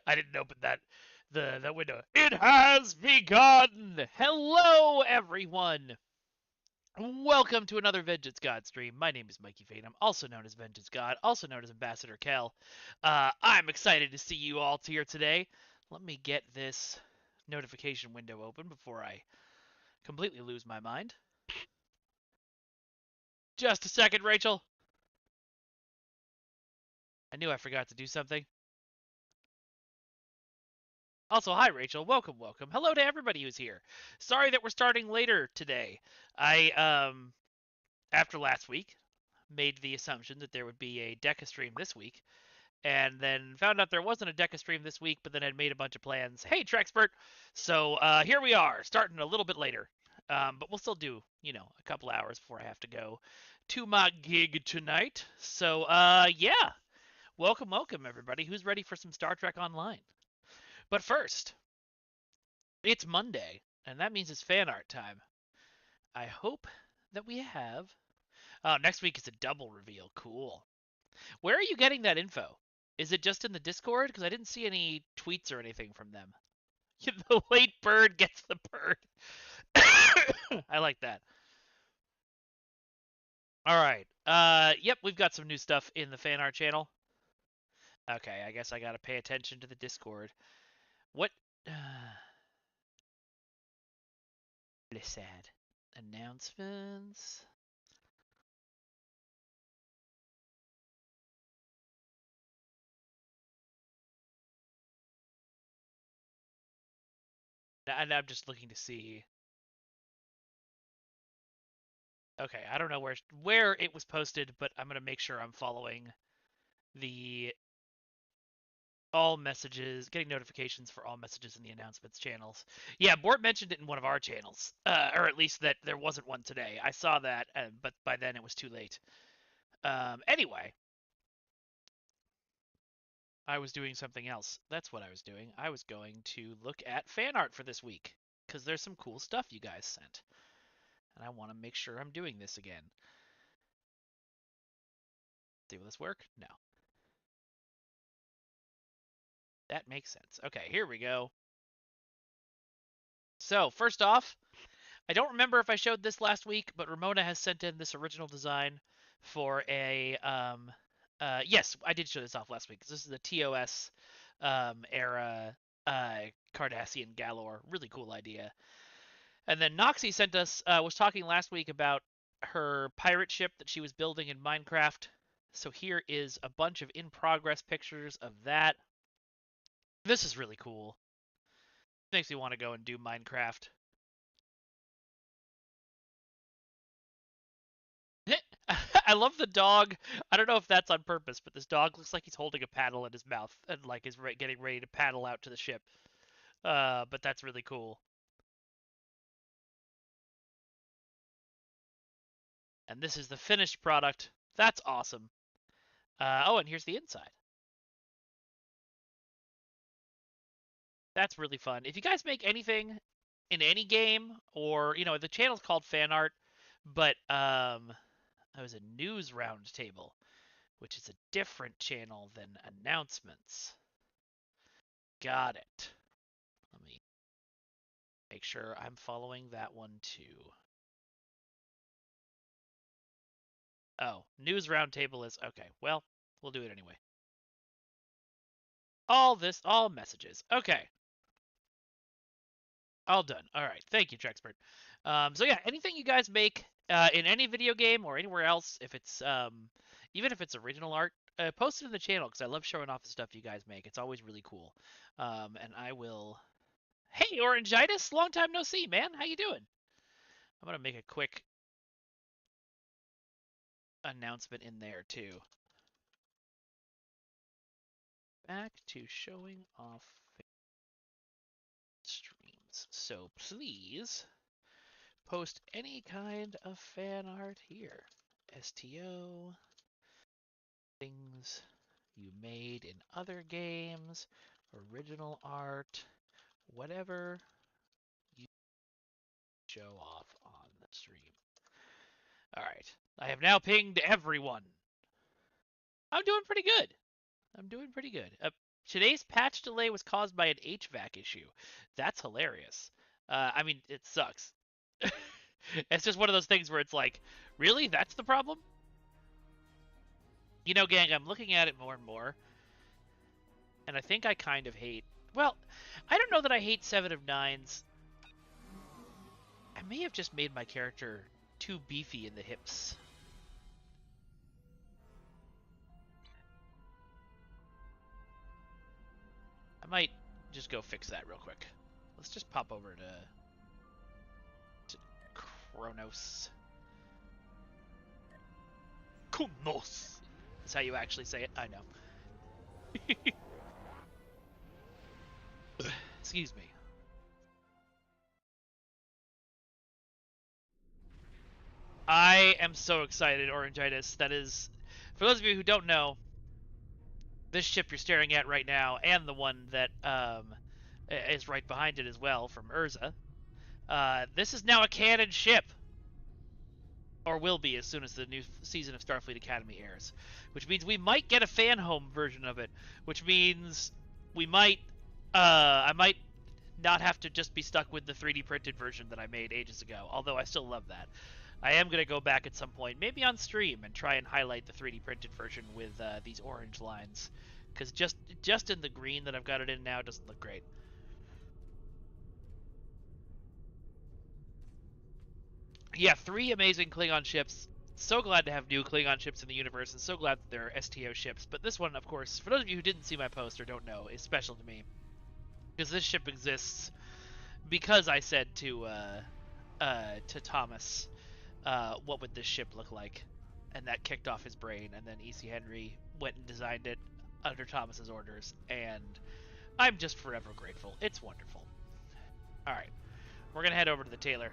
I didn't open the window. It has begun. Hello, everyone. Welcome to another Vengeance God stream. My name is Mikey Fane. I'm also known as Vengeance God, also known as Ambassador Kel. I'm excited to see you all here today. Let me get this notification window open before I completely lose my mind. Just a second, Rachel. I knew I forgot to do something. Also, hi Rachel. Welcome, welcome. Hello to everybody who's here. Sorry that we're starting later today. I after last week made the assumption that there would be a Deca stream this week, and then found out there wasn't a Deca stream this week, but then had made a bunch of plans. Hey, Trexpert! So here we are, starting a little bit later. But we'll still do, a couple hours before I have to go to my gig tonight. So, yeah. Welcome, welcome, everybody. Who's ready for some Star Trek Online? But first, it's Monday, and that means it's fan art time. I hope that we have. Oh, next week is a double reveal. Cool. Where are you getting that info? Is it just in the Discord? Because I didn't see any tweets or anything from them. The late bird gets the bird. I like that. All right. Yep, we've got some new stuff in the fan art channel. Okay, I guess I gotta pay attention to the Discord. What? Really sad. Announcements. And I'm just looking to see. Okay, I don't know where it was posted, but I'm gonna make sure I'm following the all messages, getting notifications for all messages in the announcements channels. Yeah, Bort mentioned it in one of our channels, or at least that there wasn't one today. I saw that, but by then it was too late. Anyway, I was doing something else. That's what I was doing. I was going to look at fan art for this week because there's some cool stuff you guys sent, and I want to make sure I'm doing this again. See, will this work? No. That makes sense. Okay, here we go. So, first off, I don't remember if I showed this last week, but Ramona has sent in this original design for a yes, I did show this off last week because this is the TOS era Cardassian Galor. Really cool idea. And then Noxie sent us was talking last week about her pirate ship that she was building in Minecraft. So here is a bunch of in progress pictures of that. This is really cool. Makes me want to go and do Minecraft. I love the dog. I don't know if that's on purpose, but this dog looks like he's holding a paddle in his mouth and like is getting ready to paddle out to the ship. But that's really cool. And this is the finished product. That's awesome. Oh, and here's the inside. That's really fun. If you guys make anything in any game, or the channel's called Fan Art, but that was a news roundtable, which is a different channel than announcements. Got it. Let me make sure I'm following that one too. Oh, news roundtable is okay. Well, we'll do it anyway. All messages. Okay. All done. All right. Thank you, Trexpert. So yeah, anything you guys make in any video game or anywhere else, if it's even if it's original art, post it in the channel because I love showing off the stuff you guys make. It's always really cool. And I will. Hey, Orangitis, long time no see, man. How you doing? I'm gonna make a quick announcement in there too. Back to showing off streams. So please post any kind of fan art here. STO, things you made in other games, original art, whatever you show off on the stream. All right. I have now pinged everyone. I'm doing pretty good. I'm doing pretty good. Today's patch delay was caused by an HVAC issue. That's hilarious. I mean, it sucks. It's just one of those things where it's like, really? That's the problem? You know, gang, I'm looking at it more and more, and I think I kind of hate. Well, I don't know that I hate 7 of 9s. I may have just made my character too beefy in the hips. I might just go fix that real quick. Let's just pop over to Kronos. Kronos! That's how you actually say it. I know. Excuse me. I am so excited, Orangitis. That is, for those of you who don't know, this ship you're staring at right now, and the one that is right behind it as well from Urza, this is now a canon ship, or will be as soon as the new season of Starfleet Academy airs, which means we might get a fan home version of it, which means we might, I might not have to just be stuck with the 3D printed version that I made ages ago, although I still love that. I am going to go back at some point, maybe on stream, and try and highlight the 3D printed version with these orange lines, because just in the green that I've got it in now doesn't look great. Yeah, 3 amazing Klingon ships. So glad to have new Klingon ships in the universe, and so glad that they're STO ships. But this one, of course, for those of you who didn't see my post or don't know, is special to me. Because this ship exists because I said to Thomas, what would this ship look like? And that kicked off his brain, and then E.C. Henry went and designed it under Thomas's orders, and I'm just forever grateful. It's wonderful. Alright, we're going to head over to the Taylor.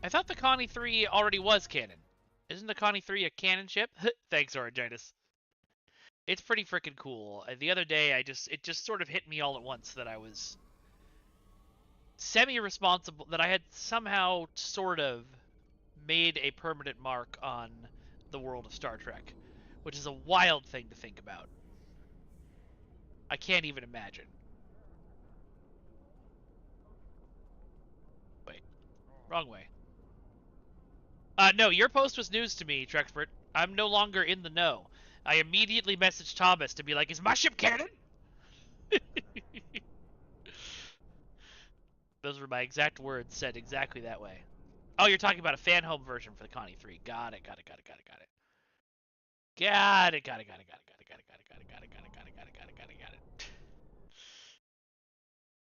I thought the Connie 3 already was canon. Isn't the Connie 3 a canon ship? Thanks, Orangitis. It's pretty freaking cool. The other day, it just sort of hit me all at once that I was semi-responsible, that I had somehow sort of made a permanent mark on the world of Star Trek, which is a wild thing to think about. I can't even imagine. Wait, wrong way. No, your post was news to me, Trexpert. I'm no longer in the know. I immediately messaged Thomas to be like, is my ship canon? Those were my exact words said exactly that way. Oh, you're talking about a fan home version for the Connie 3. Got it, got it, got it, got it, got it. Got it, got it, got it, got it, got it, got it, got it, got it, got it, got it, got it, got it, got it, got it, got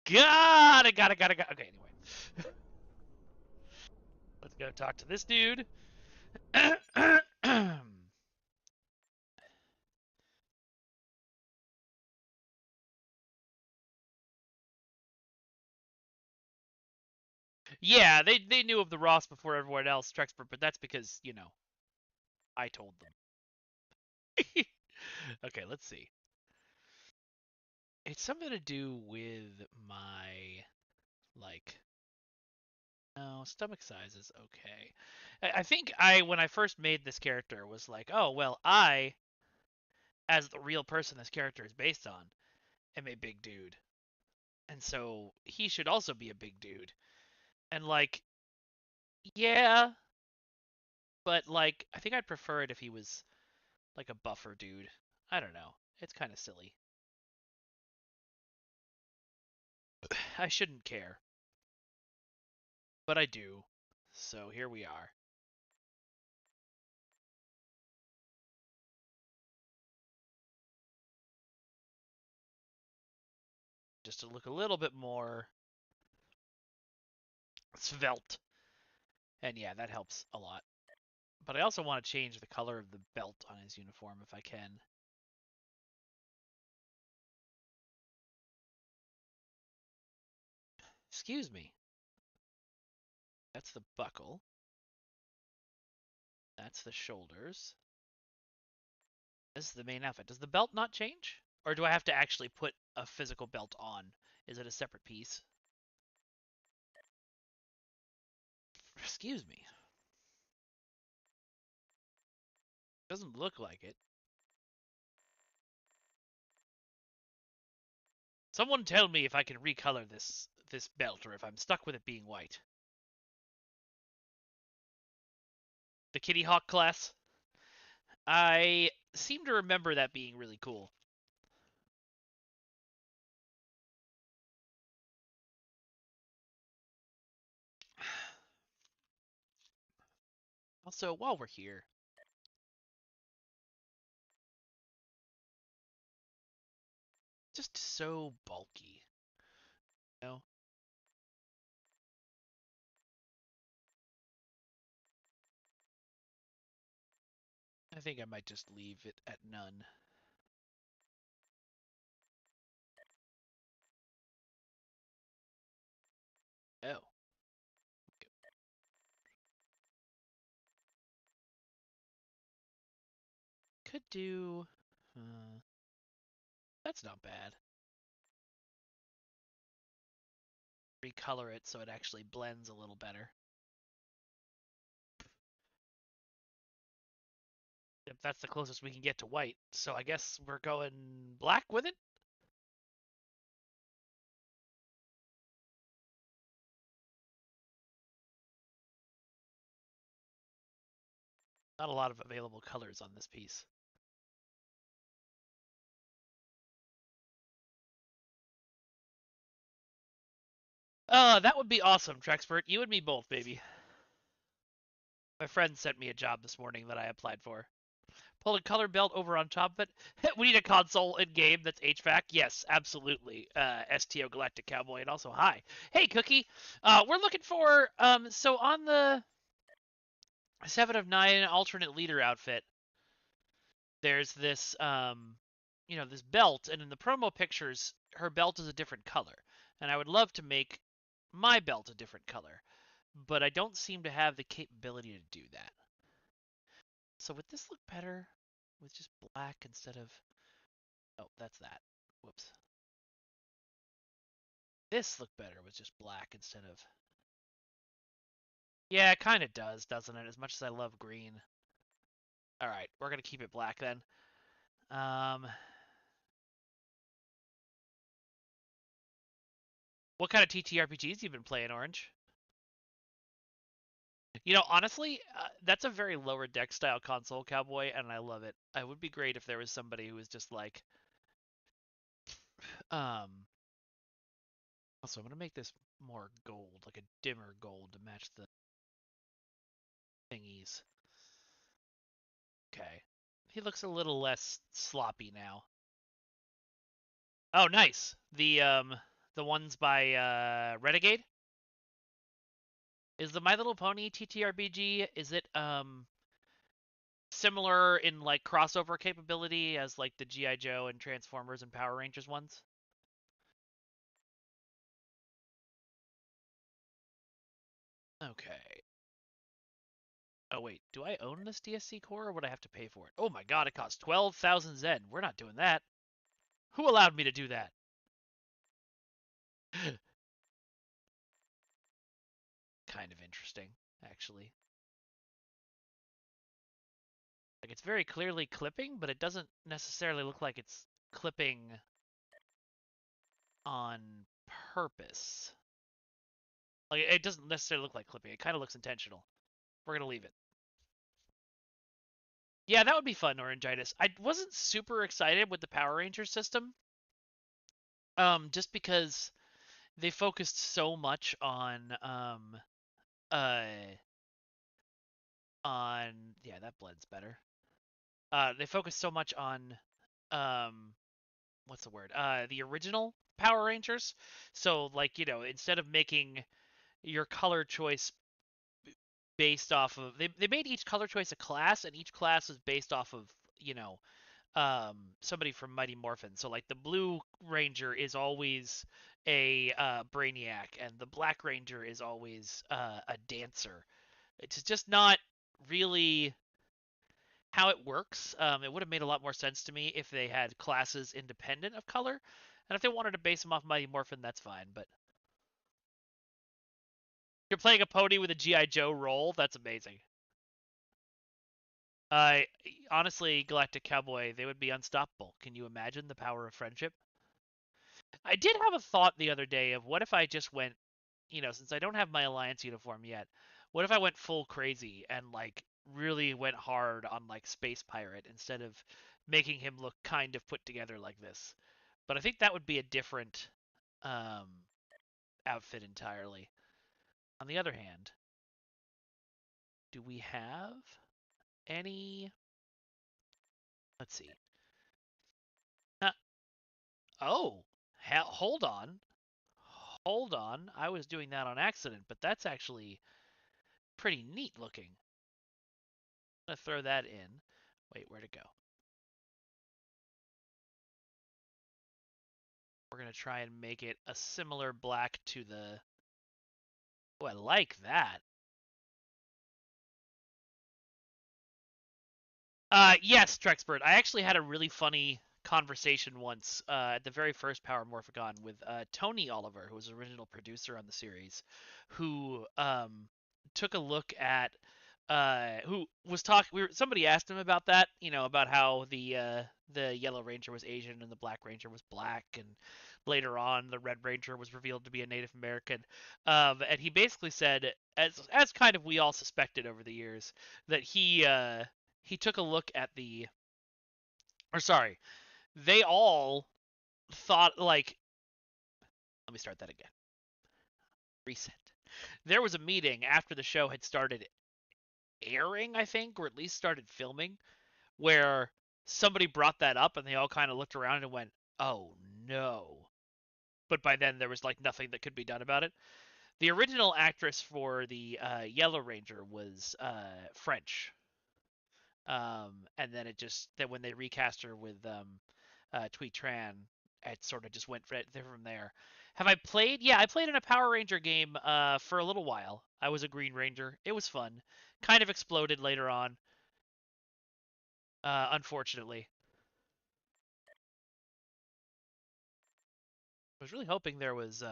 it. Got it, got it, got it, got it. Okay, anyway. Let's go talk to this dude. Yeah, they knew of the Ross before everyone else, Trexpert, but that's because, you know, I told them. Okay, let's see. It's something to do with my, like, no, stomach size is okay. I think when I first made this character, was like, oh, well, I, as the real person this character is based on, am a big dude. And so he should also be a big dude. And, like, yeah, but, like, I think I'd prefer it if he was, like, a buffer dude. I don't know. It's kind of silly. I shouldn't care. But I do. So here we are. Just to look a little bit more svelte. And yeah, that helps a lot. But I also want to change the color of the belt on his uniform if I can. Excuse me. That's the buckle. That's the shoulders. This is the main outfit. Does the belt not change? Or do I have to actually put a physical belt on? Is it a separate piece? Excuse me. Doesn't look like it. Someone tell me if I can recolor this belt or if I'm stuck with it being white. The Kitty Hawk class? I seem to remember that being really cool. Also, while we're here, just so bulky. You know? I think I might just leave it at none. Oh. Could do... that's not bad. Recolor it so it actually blends a little better. If that's the closest we can get to white. So I guess we're going black with it? Not a lot of available colors on this piece. That would be awesome, Trexpert. You and me both, baby. My friend sent me a job this morning that I applied for. Pull a color belt over on top of it. We need a console in game that's HVAC. Yes, absolutely. STO Galactic Cowboy, and also hi. Hey, Cookie. We're looking for so on the 7 of 9 alternate leader outfit, there's this this belt, and in the promo pictures, her belt is a different color, and I would love to make my belt a different color, but I don't seem to have the capability to do that. So would this look better with just black instead of... oh, that's that. Whoops. This looked better with just black instead of... yeah, it kind of does, doesn't it? As much as I love green. All right, we're gonna keep it black then. What kind of TTRPGs you been playing, Orange? Honestly, that's a very lower deck style console, Cowboy, and I love it. It would be great if there was somebody who was just like, um. Also, I'm gonna make this more gold, like a dimmer gold to match the thingies. Okay, he looks a little less sloppy now. Oh, nice. The ones by Renegade. Is the My Little Pony TTRPG? Is it similar in like crossover capability as like the GI Joe and Transformers and Power Rangers ones? Okay. Oh wait, do I own this DSC core or would I have to pay for it? Oh my god, it costs 12,000 Zen. We're not doing that. Who allowed me to do that? Kind of interesting, actually. Like it's very clearly clipping, but it doesn't necessarily look like it's clipping on purpose. Like it doesn't necessarily look like clipping. It kind of looks intentional. We're gonna leave it. Yeah, that would be fun, Orangitis. I wasn't super excited with the Power Rangers system, just because they focused so much uh, on yeah, that blends better. They focused so much on um, what's the word? The original Power Rangers. So like instead of making your color choice based off of they made each color choice a class, and each class is based off of you know somebody from Mighty Morphin. So like the Blue Ranger is always a Brainiac, and the Black Ranger is always a dancer. It's just not really how it works. It would have made a lot more sense to me if they had classes independent of color, and if they wanted to base them off Mighty Morphin, that's fine. But you're playing a pony with a GI Joe role. That's amazing. Uh, Honestly, Galactic Cowboy, they would be unstoppable. Can you imagine the power of friendship? I did have a thought the other day of what if I just went, since I don't have my Alliance uniform yet, what if I went full crazy and like really went hard on like Space Pirate instead of making him look kind of put together like this? But I think that would be a different um, outfit entirely. On the other hand, do we have any? Let's see. Uh, oh, hold on. Hold on. I was doing that on accident, but that's actually pretty neat looking. I'm going to throw that in. Wait, where'd it go? We're going to try and make it a similar black to the... Oh, I like that. Yes, Trexpert. I actually had a really funny conversation once at the very first Power Morphicon with Tony Oliver, who was the original producer on the series, who took a look at who was talking. Somebody asked him about that, about how the Yellow Ranger was Asian and the Black Ranger was black, and later on the Red Ranger was revealed to be a Native American. And he basically said, as kind of we all suspected over the years, that he took a look at or sorry, they all thought like, let me start that again. Reset. There was a meeting after the show had started airing, I think, or at least started filming, where somebody brought that up and they all kind of looked around and went, "Oh no." But by then there was like nothing that could be done about it. The original actress for the Yellow Ranger was French. And then then when they recast her with Tweet Tran, it sort of just went from there. Have I played? Yeah, I played in a Power Ranger game for a little while. I was a Green Ranger. It was fun. Kind of exploded later on, unfortunately. I was really hoping there was.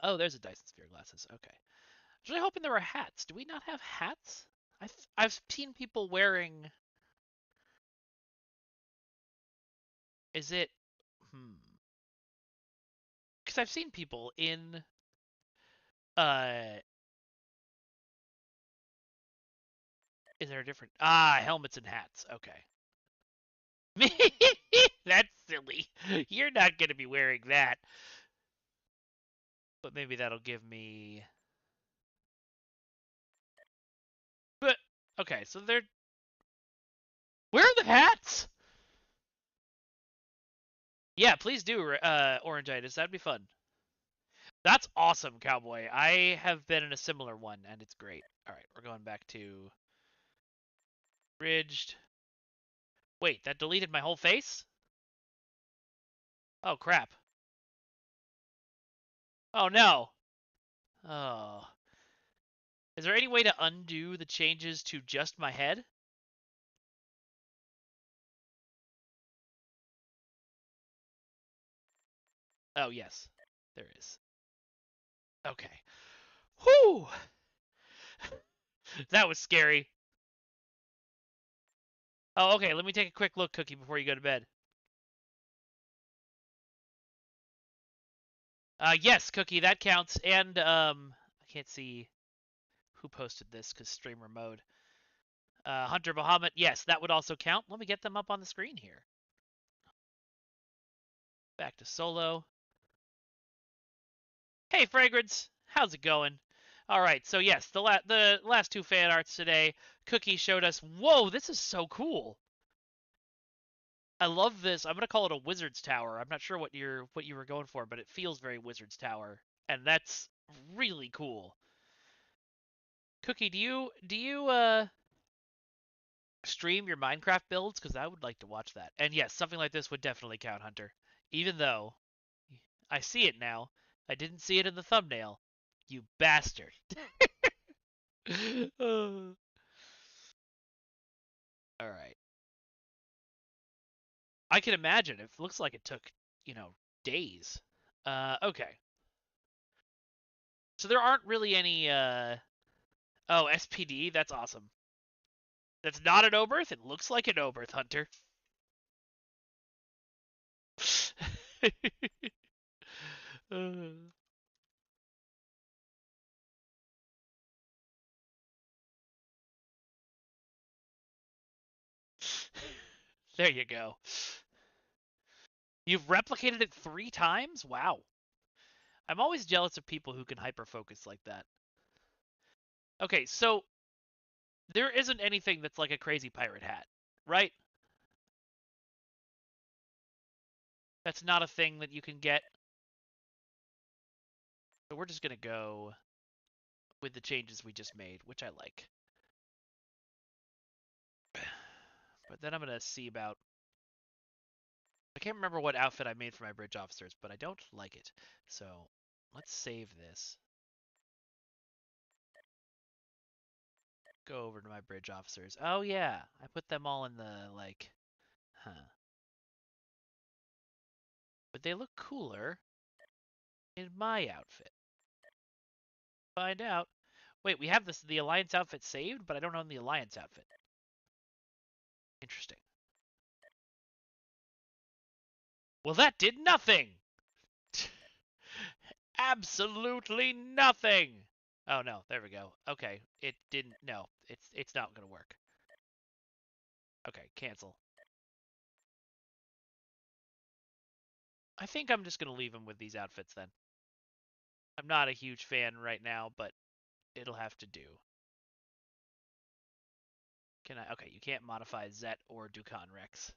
Oh, there's a Dyson Sphere glasses. Okay. I was really hoping there were hats. Do we not have hats? I've seen people wearing. Is it? Hmm. Because I've seen people in uh is there a different helmets and hats? Okay. That's silly. You're not gonna be wearing that. But maybe that'll give me but okay, so they're where are the hats? Yeah, please do Orangitis. That'd be fun. That's awesome, Cowboy. I have been in a similar one and it's great. Alright, we're going back to Ridged. Wait, that deleted my whole face? Oh crap. Oh no. Oh. Is there any way to undo the changes to just my head? Oh, yes. There is. Okay. Whew! That was scary. Oh, okay. Let me take a quick look, Cookie, before you go to bed. Yes, Cookie, that counts. And, I can't see who posted this because streamer mode. Hunter Bahamut, yes, that would also count. Let me get them up on the screen here. Back to solo. Hey, Fragrance, how's it going? All right, so yes, the last two fan arts today. Cookie showed us. Whoa, this is so cool. I love this. I'm gonna call it a Wizard's Tower. I'm not sure what you were going for, but it feels very Wizard's Tower, and that's really cool. Cookie, do you stream your Minecraft builds? Because I would like to watch that. And yes, something like this would definitely count, Hunter. Even though I see it now, I didn't see it in the thumbnail. You bastard. All right. I can imagine. It looks like it took, days. Okay. So there aren't really any Oh, SPD? That's awesome. That's not an Oberth? It looks like an Oberth, Hunter. There you go. You've replicated it 3 times? Wow. I'm always jealous of people who can hyper-focus like that. Okay, so there isn't anything that's like a crazy pirate hat, right? That's not a thing that you can get. So we're just going to go with the changes we just made, which I like. But then I'm going to see about... I can't remember what outfit I made for my bridge officers, but I don't like it. So let's save this. Go over to my bridge officers. Oh yeah, I put them all in the, like... Huh. But they look cooler in my outfit. Find out. Wait, we have the Alliance outfit saved, but I don't own the Alliance outfit. Interesting. Well, that did nothing! Absolutely nothing! Oh no, there we go. Okay, it didn't... No, it's not gonna work. Okay, cancel. I think I'm just gonna leave him with these outfits then. I'm not a huge fan right now, but it'll have to do. Can I? Okay, you can't modify Zet or Dukan Rex.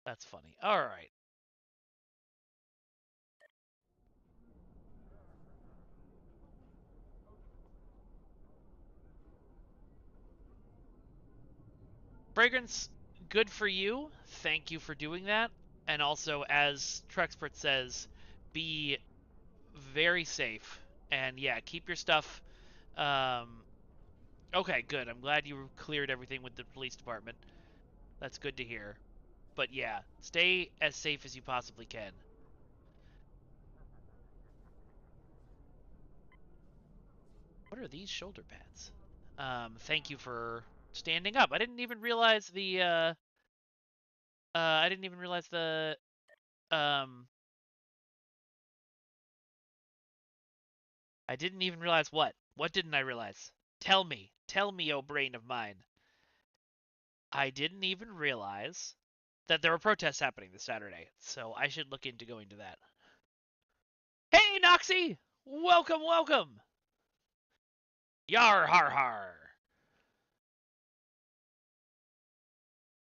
That's funny. Alright. Fragrance, good for you. Thank you for doing that. And also, as Trexpert says, be very safe. And yeah, keep your stuff. Okay, good. I'm glad you cleared everything with the police department. That's good to hear. But yeah, stay as safe as you possibly can. What are these shoulder pads? Thank you for standing up. I didn't even realize the, I didn't even realize the, I didn't even realize what? What didn't I realize? Tell me. Tell me, oh brain of mine. I didn't even realize that there were protests happening this Saturday, so I should look into going to that. Hey, Noxie! Welcome, welcome! Yar har har!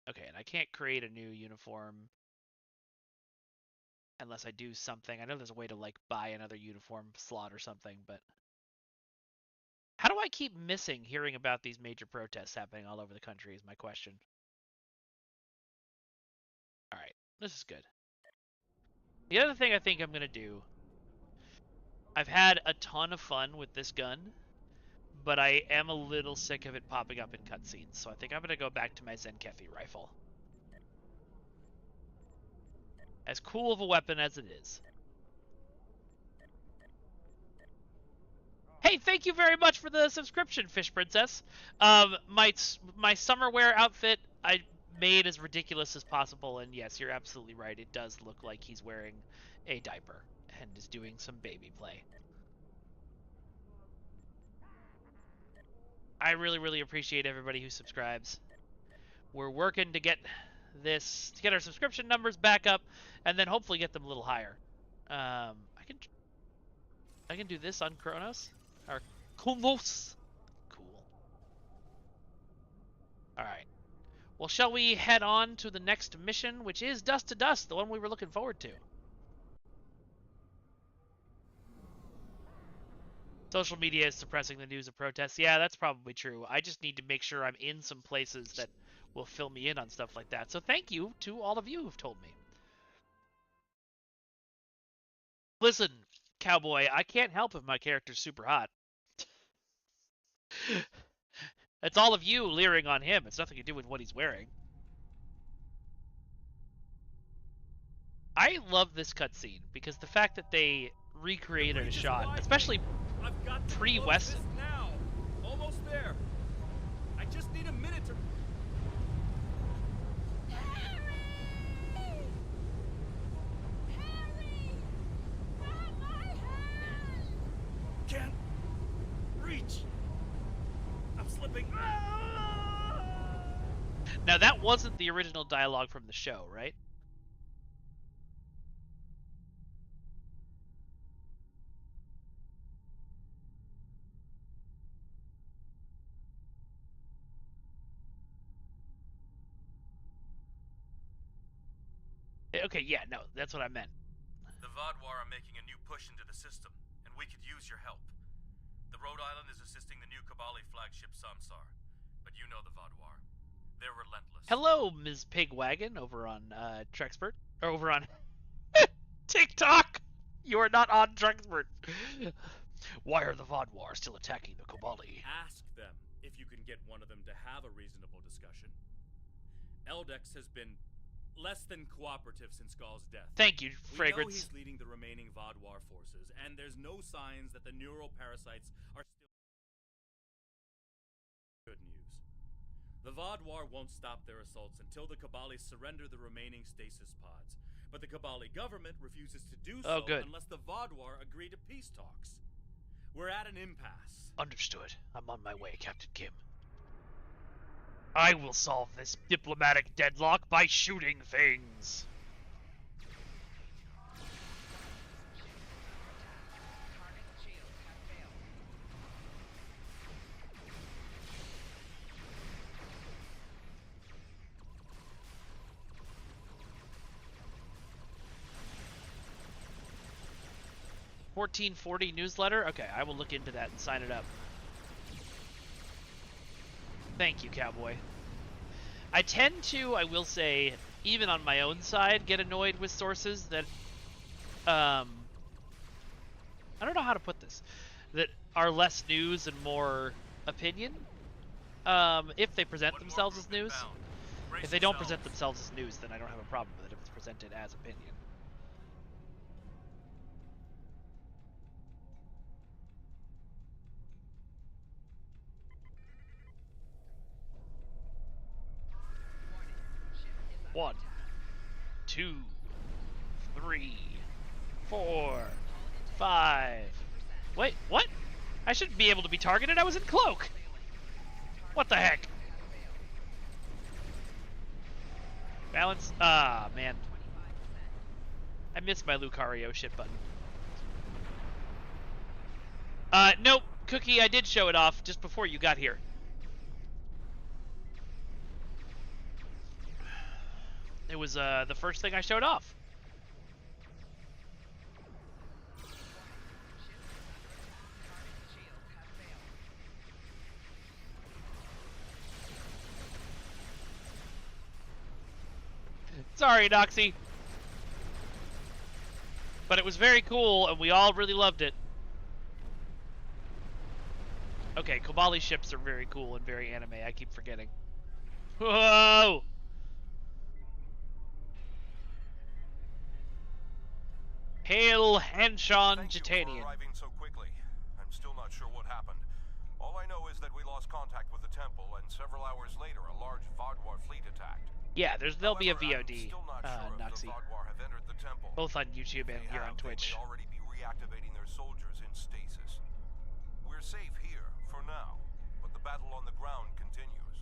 Okay, and I can't create a new uniform unless I do something. I know there's a way to, like, buy another uniform slot or something, but... How do I keep missing hearing about these major protests happening all over the country is my question. Alright, this is good. The other thing I think I'm going to do... I've had a ton of fun with this gun, but I am a little sick of it popping up in cutscenes, so I think I'm going to go back to my Zenkethi rifle. As cool of a weapon as it is. Hey, thank you very much for the subscription, Fish Princess. My summer wear outfit I made as ridiculous as possible, and yes, you're absolutely right. It does look like he's wearing a diaper and is doing some baby play. I really, really appreciate everybody who subscribes. We're working to get our subscription numbers back up, and then hopefully get them a little higher. I can do this on Kronos, or Kronos. Cool. All right. Well, shall we head on to the next mission, which is Dust to Dust, the one we were looking forward to? Social media is suppressing the news of protests. Yeah, that's probably true. I just need to make sure I'm in some places that will fill me in on stuff like that. So thank you to all of you who've told me. Listen, Cowboy, I can't help if my character's super hot. It's all of you leering on him. It's nothing to do with what he's wearing. I love this cutscene because the fact that they recreated a shot, especially pre-Weston, there. I just need a minute to... Harry! Harry! Grab my hand! Can't reach. I'm slipping. Now that wasn't the original dialogue from the show, right? Okay, yeah, no, that's what I meant. The Vaadwaur are making a new push into the system, and we could use your help. The Rhode Island is assisting the new Kabali flagship Samsar, but you know the Vaadwaur. They're relentless. Hello, Ms. Pigwagon, over on Trexpert, or over on TikTok. You are not on Trexpert. Why are the Vaadwaur still attacking the Kabali? Ask them if you can get one of them to have a reasonable discussion. Eldex has been less than cooperative since Gall's death. Thank you, We know Fragrance. he's leading the remaining Vaadwaur forces, and there's no signs that the neural parasites are still... Good news. The Vaadwaur won't stop their assaults until the Kabali surrender the remaining stasis pods. But the Kabali government refuses to do so unless the Vaadwaur agree to peace talks. We're at an impasse. Understood. I'm on my way, Captain Kim. I will solve this diplomatic deadlock by shooting things. $14.40 newsletter? Okay, I will look into that and sign it up. Thank you, Cowboy. I tend to, I will say, even on my own side, get annoyed with sources that, I don't know how to put this, that are less news and more opinion, if they present themselves as news. If they don't present themselves as news, then I don't have a problem with it if it's presented as opinion. One, 2, 3, 4, 5. Wait, what? I shouldn't be able to be targeted. I was in cloak. What the heck? Balance. Ah, man. I missed my Lucario shit button. Nope. Cookie, I did show it off just before you got here. It was the first thing I showed off. Sorry, Noxie. But it was very cool, and we all really loved it. Okay, Kabali ships are very cool and very anime. I keep forgetting. Whoa! Hail Hanshan Jitanian. Thank you for arriving so quickly. I'm still not sure what happened. All I know is that we lost contact with the temple, and several hours later, a large Vaadwaur fleet attacked. Yeah, there'll be a VOD, Noxie. both on YouTube and here on Twitch. They may already be reactivating their soldiers in stasis. We're safe here for now, but the battle on the ground continues.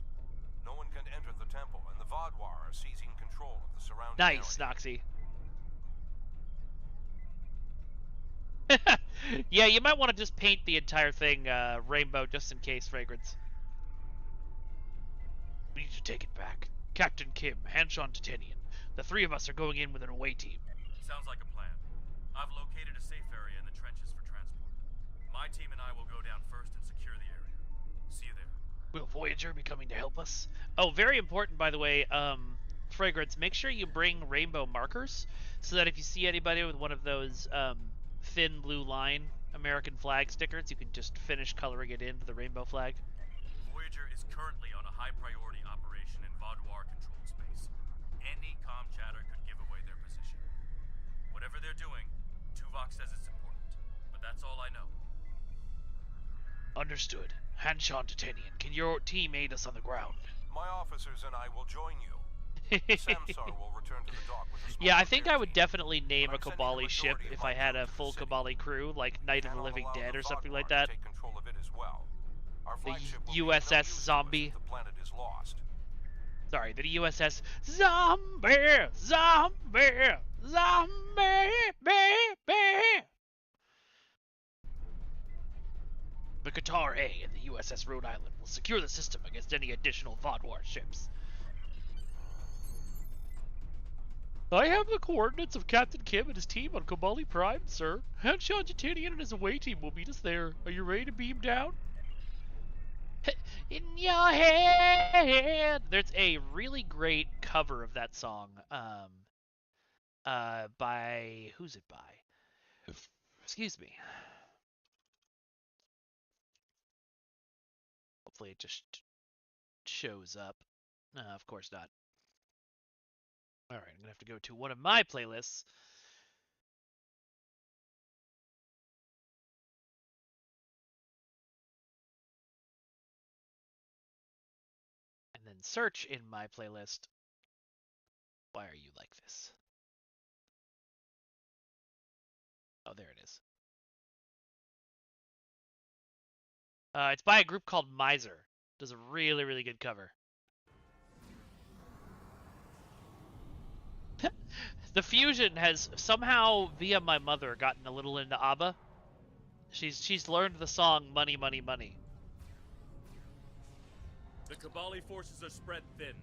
No one can enter the temple, and the Vaadwaur are seizing control of the surrounding area. Nice, Noxie. Yeah, you might want to just paint the entire thing rainbow just in case, Fragrance. We need to take it back. Captain Kim, Hanshan Titanian. The three of us are going in with an away team. Sounds like a plan. I've located a safe area in the trenches for transport. My team and I will go down first and secure the area. See you there. Will Voyager be coming to help us? Oh, very important, by the way, Fragrance, make sure you bring rainbow markers so that if you see anybody with one of those thin blue line American flag stickers, you can just finish coloring it into the rainbow flag. Voyager is currently on a high priority operation in Vaadwaur control space. Any comm chatter could give away their position. Whatever they're doing, Tuvok says it's important, but that's all I know. Understood. Hanshan Titanian, can your team aid us on the ground? My officers and I will join you. Samsar will return to the dock with a small Yeah, I think I would team. definitely name But a I'm sending the Kabali ship majority of if my I had a troops to the full city. Kabali crew, like Night of the Cannot Living allow Dead the or something like Vodwar that. to take control of it as well. Our The flagship will be of no USS use to us Zombie. if the planet is lost. Sorry, the USS Zombie, Zombie, Zombie, baby. The Qatar A and the USS Rhode Island will secure the system against any additional Vodwar ships. I have the coordinates of Captain Kim and his team on Kabali Prime, sir. Hanshan Titanian and his away team will meet us there. Are you ready to beam down? In your head. There's a really great cover of that song. By who's it by? Excuse me. Hopefully it just shows up. Of course not. All right, I'm gonna have to go to one of my playlists. And then search in my playlist. Why are you like this? Oh, there it is. It's by a group called Miser. Does a really, really good cover. The Fusion has somehow, via my mother, gotten a little into ABBA. She's learned the song Money, Money, Money. The Kabali forces are spread thin,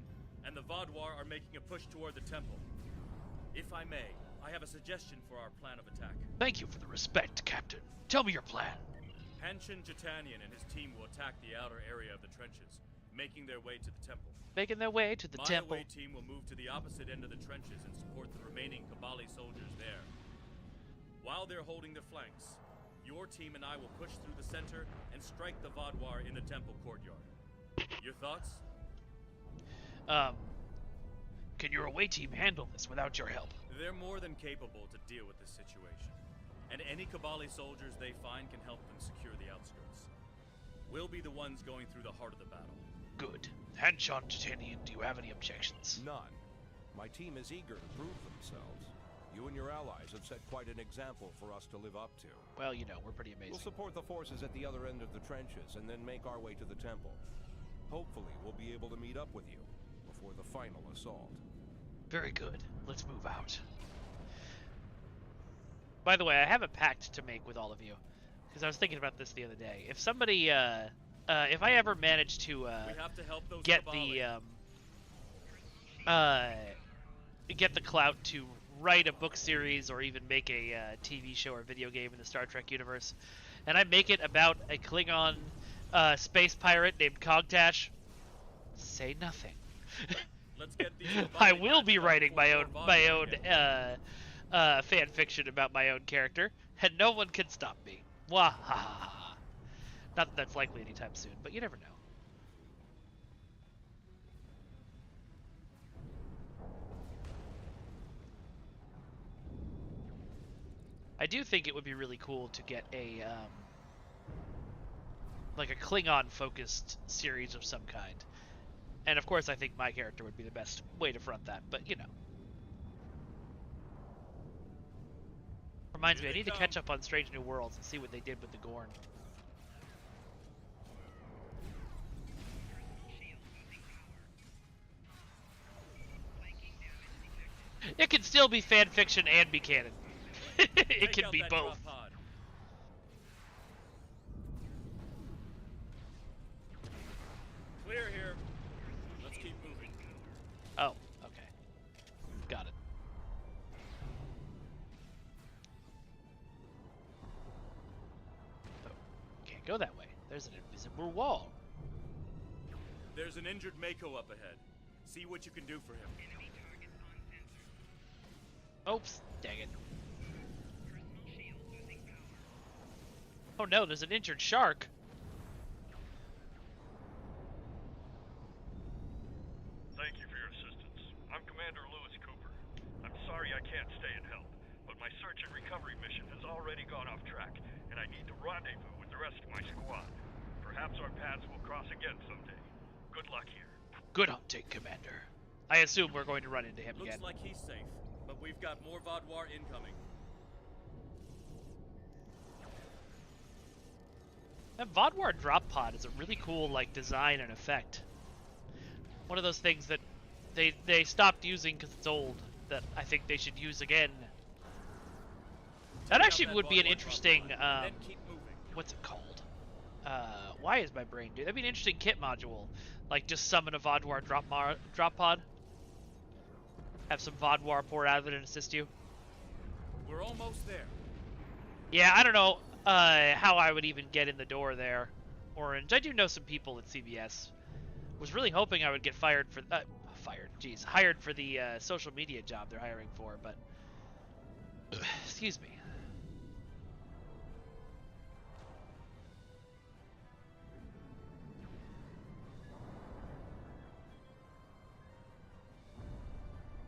and the Vodwar are making a push toward the temple. If I may, I have a suggestion for our plan of attack. Thank you for the respect, Captain. Tell me your plan. Hanshan Titanian and his team will attack the outer area of the trenches, making their way to the temple. Making their way to the temple. My away team will move to the opposite end of the trenches and support the remaining Kabali soldiers there. While they're holding their flanks, your team and I will push through the center and strike the Vodwar in the temple courtyard. Your thoughts? Can your away team handle this without your help? They're more than capable to deal with this situation. And any Kabali soldiers they find can help them secure the outskirts. We'll be the ones going through the heart of the battle. Good. Hanshan Titanian, do you have any objections? None. My team is eager to prove themselves. You and your allies have set quite an example for us to live up to. Well, you know, we're pretty amazing. We'll support the forces at the other end of the trenches and then make our way to the temple. Hopefully, we'll be able to meet up with you before the final assault. Very good. Let's move out. By the way, I have a pact to make with all of you, because I was thinking about this the other day. If somebody, if I ever manage to, get the clout to write a book series or even make a TV show or video game in the Star Trek universe, and I make it about a Klingon space pirate named Cogtash, say nothing. Let's get these I will be writing my own fan fiction about my own character, and no one can stop me. Wah ha ha ha. Not that that's likely anytime soon, but you never know. I do think it would be really cool to get a like a Klingon-focused series of some kind. And of course, I think my character would be the best way to front that, but you know. Reminds me, I need to catch up on Strange New Worlds and see what they did with the Gorn. It can still be fan fiction and be canon. It can be both. Clear here. Let's keep moving. Oh, okay. Got it. Oh, can't go that way. There's an invisible wall. There's an injured Mako up ahead. See what you can do for him. Oops, dang it. Oh no, there's an injured shark. Thank you for your assistance. I'm Commander Lewis Cooper. I'm sorry I can't stay and help, but my search and recovery mission has already gone off track, and I need to rendezvous with the rest of my squad. Perhaps our paths will cross again someday. Good luck here. Good hunting, Commander. I assume we're going to run into him again. Looks like he's safe, but we've got more Vaadwaur incoming. That Vaadwaur drop pod is a really cool design and effect. One of those things that they stopped using because it's old, that I think they should use again. That actually would be an interesting, what's it called? Why is my brain doing? That'd be an interesting kit module. Just summon a Vaadwaur drop pod. Have some Vaadwaur pour out of it and assist you. We're almost there. Yeah, I don't know how I would even get in the door there. Orange. I do know some people at CBS. Was really hoping I would get hired for the social media job they're hiring for, but excuse me.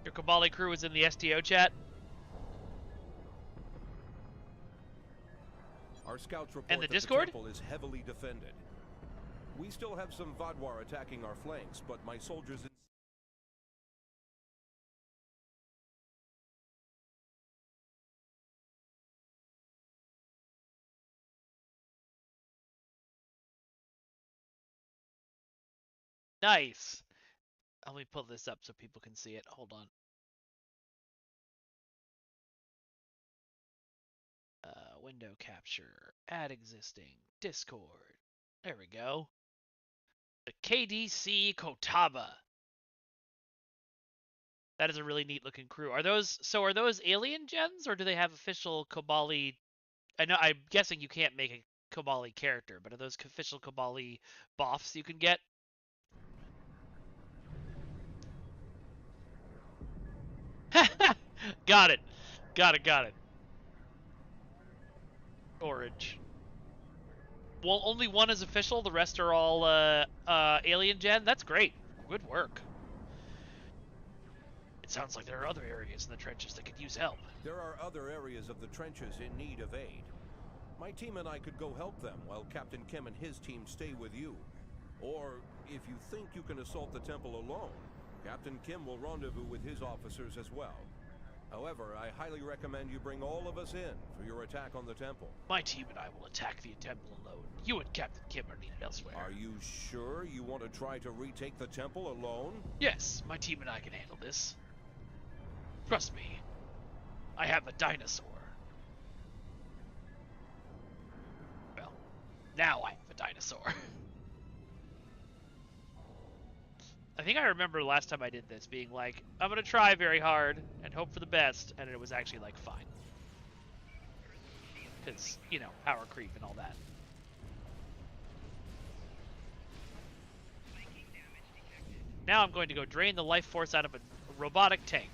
Your Kabali crew is in the STO chat. Our scouts report and the that Discord? the temple is heavily defended. We still have some Vaadwaur attacking our flanks, but my soldiers... Nice. Let me pull this up so people can see it. Hold on. Window capture, add existing, Discord. There we go. The KDC Kotaba. That is a really neat looking crew. Are those alien gens, or do they have official Kabali? I'm guessing you can't make a Kabali character, but are those official Kabali buffs you can get? Got it. Orange. Well, only one is official. The rest are all alien gen. That's great. Good work. It sounds like there are other areas in the trenches that could use help. There are other areas of the trenches in need of aid. My team and I could go help them while Captain Kim and his team stay with you. Or, if you think you can assault the temple alone, Captain Kim will rendezvous with his officers as well. However, I highly recommend you bring all of us in for your attack on the temple. My team and I will attack the temple alone. You and Captain Kim are needed elsewhere. Are you sure you want to try to retake the temple alone? Yes, my team and I can handle this. Trust me. I have a dinosaur. Well, now I have a dinosaur. I think I remember last time I did this being like, I'm going to try very hard and hope for the best, and it was actually fine. Because, power creep and all that. Now I'm going to go drain the life force out of a robotic tank.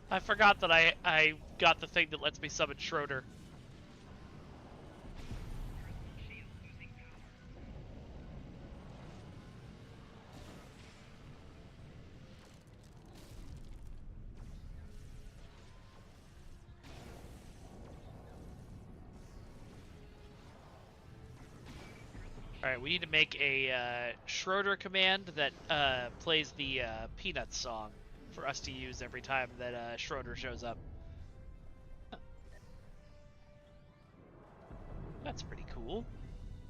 I forgot that I got the thing that lets me summon Schroeder. Alright, we need to make a Schroeder command that plays the Peanuts song for us to use every time that Schroeder shows up. That's pretty cool.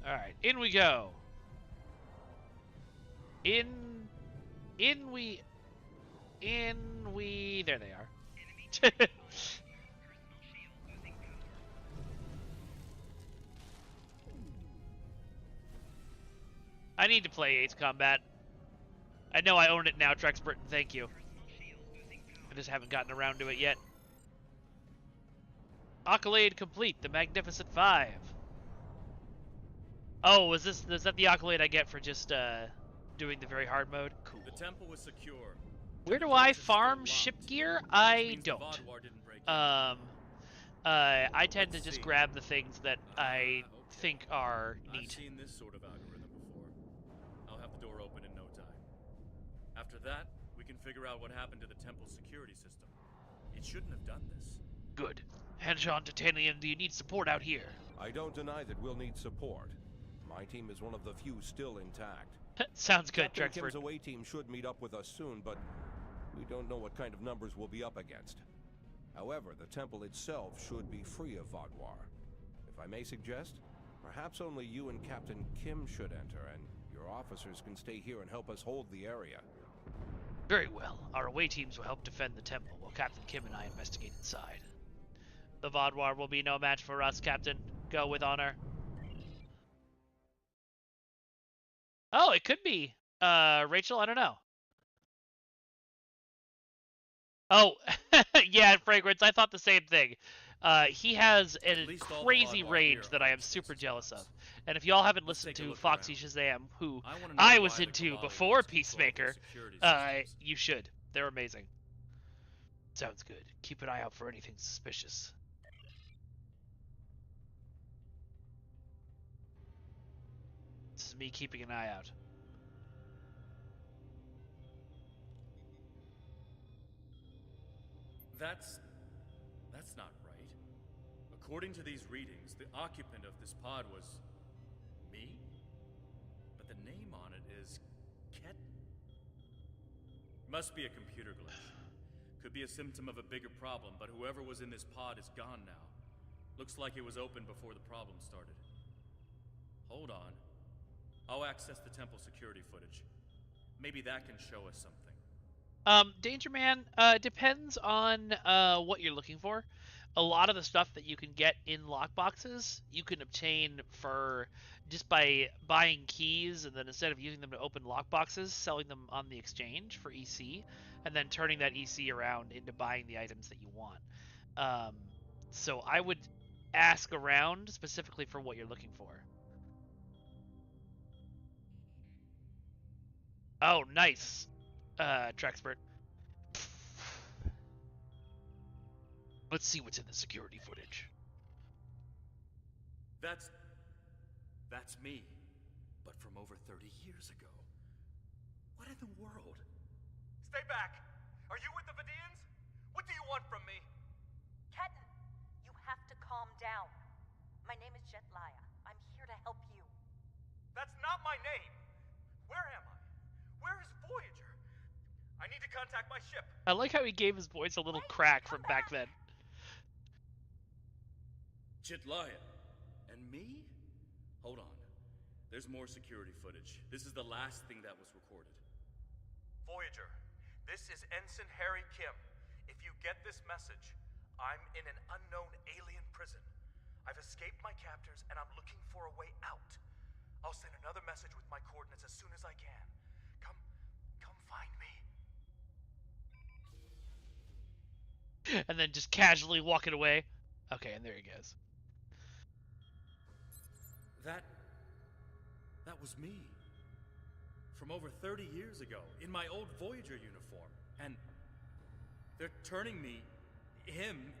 Alright, in we go. There they are. I need to play Ace Combat. I know I own it now, Trex Britain, thank you. I just haven't gotten around to it yet. Accolade complete, the Magnificent Five. Oh, is that the accolade I get for just doing the very hard mode. Cool. The temple was secure. Where do I farm ship gear? I don't. I tend to just grab the things that I think are neat. I've seen this sort of algorithm before. I'll have the door open in no time. After that, we can figure out what happened to the temple's security system. It shouldn't have done this. Good. Hanshon Titanian, do you need support out here? I don't deny that we'll need support. My team is one of the few still intact. Sounds good, Captain Drexford. Kim's away team should meet up with us soon, but we don't know what kind of numbers we'll be up against. However, the temple itself should be free of Vaadwaur. If I may suggest, perhaps only you and Captain Kim should enter, and your officers can stay here and help us hold the area. Very well. Our away teams will help defend the temple, while Captain Kim and I investigate inside. The Vaadwaur will be no match for us, Captain. Go with honor. Oh, it could be. Rachel, I don't know. Oh, yeah, Fragrance, I thought the same thing. He has a crazy range that I am super jealous of. And if y'all haven't listened to Foxy Shazam, who I was into before Peacemaker, you should. They're amazing. Sounds good. Keep an eye out for anything suspicious. This is me keeping an eye out. That's not right. According to these readings, the occupant of this pod was me? But the name on it is Ket. Must be a computer glitch. Could be a symptom of a bigger problem, but whoever was in this pod is gone now. Looks like it was open before the problem started. Hold on. I'll access the temple security footage. Maybe that can show us something. Danger Man, depends on what you're looking for. A lot of the stuff that you can get in lockboxes, you can obtain for just by buying keys, and then instead of using them to open lockboxes, selling them on the exchange for EC, and then turning that EC around into buying the items that you want. So I would ask around specifically for what you're looking for. Oh, nice. Trexpert. Let's see what's in the security footage. That's me, but from over 30 years ago. What in the world? Stay back! Are you with the Vidians? What do you want from me? Ketan, you have to calm down. My name is Jetlaya. I'm here to help you. That's not my name! Where am I? Where is Voyager? I need to contact my ship. I like how he gave his voice a little crack from back then. Jetlaya. And me? Hold on. There's more security footage. This is the last thing that was recorded. Voyager, this is Ensign Harry Kim. If you get this message, I'm in an unknown alien prison. I've escaped my captors and I'm looking for a way out. I'll send another message with my coordinates as soon as I can. Come find me. And then just casually walking away. Okay, and there he goes. That was me. From over 30 years ago, in my old Voyager uniform. And they're turning him,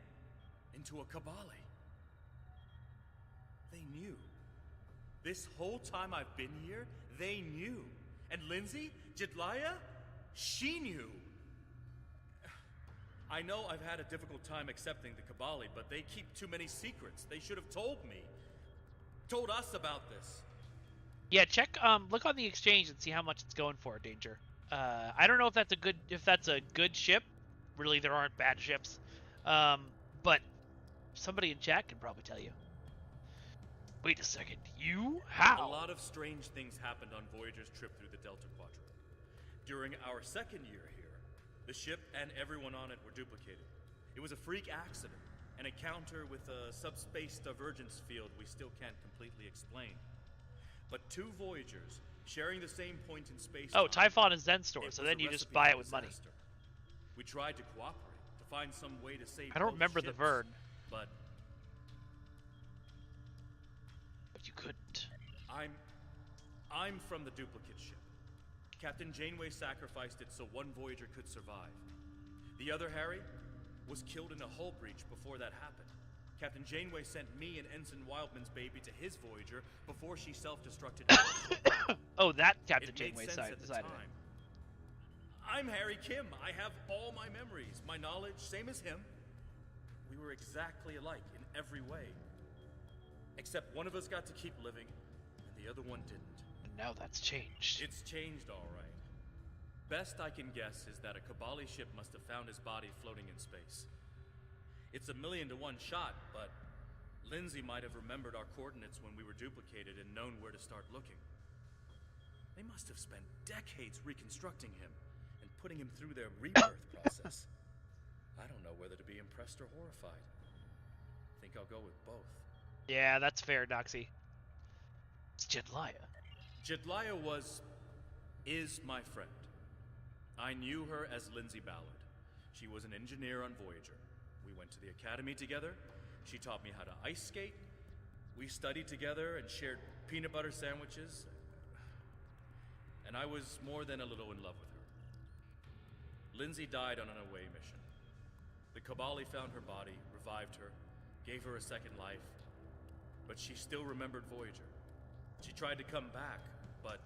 into a Kabali. They knew. This whole time I've been here, they knew. And Lindsay, Jetlaya, she knew. I know I've had a difficult time accepting the Kabali, but they keep too many secrets. They should have told me. Told us about this. Yeah, check. Look on the exchange and see how much it's going for, Danger. I don't know if that's a good ship. Really, there aren't bad ships. But somebody in chat can probably tell you. Wait a second. You? How? A lot of strange things happened on Voyager's trip through the Delta Quadrant. During our second year here, the ship and everyone on it were duplicated. It was a freak accident, an encounter with a subspace divergence field we still can't completely explain. But two Voyagers sharing the same point in space. Oh, Typhon is Zen store, so then you just buy it with money. We tried to cooperate to find some way to save. I don't remember the Vern, but you couldn't. I'm from the duplicate ship. Captain Janeway sacrificed it so one Voyager could survive. The other Harry was killed in a hull breach before that happened. Captain Janeway sent me and Ensign Wildman's baby to his Voyager before she self-destructed. Oh, that Captain Janeway side of it. I'm Harry Kim. I have all my memories, my knowledge, same as him. We were exactly alike in every way. Except one of us got to keep living, and the other one didn't. And now that's changed. It's changed, all right. Best I can guess is that a Kabali ship must have found his body floating in space. It's a 1,000,000 to 1 shot, but Lindsay might have remembered our coordinates when we were duplicated and known where to start looking. They must have spent decades reconstructing him and putting him through their rebirth process. I don't know whether to be impressed or horrified. I think I'll go with both. Yeah, that's fair, Doxy. It's Jedliah. Jedliah is my friend. I knew her as Lindsay Ballard. She was an engineer on Voyager. We went to the academy together. She taught me how to ice skate. We studied together and shared peanut butter sandwiches. And I was more than a little in love with her. Lindsay died on an away mission. The Kabali found her body, revived her, gave her a second life. But she still remembered Voyager. She tried to come back, but...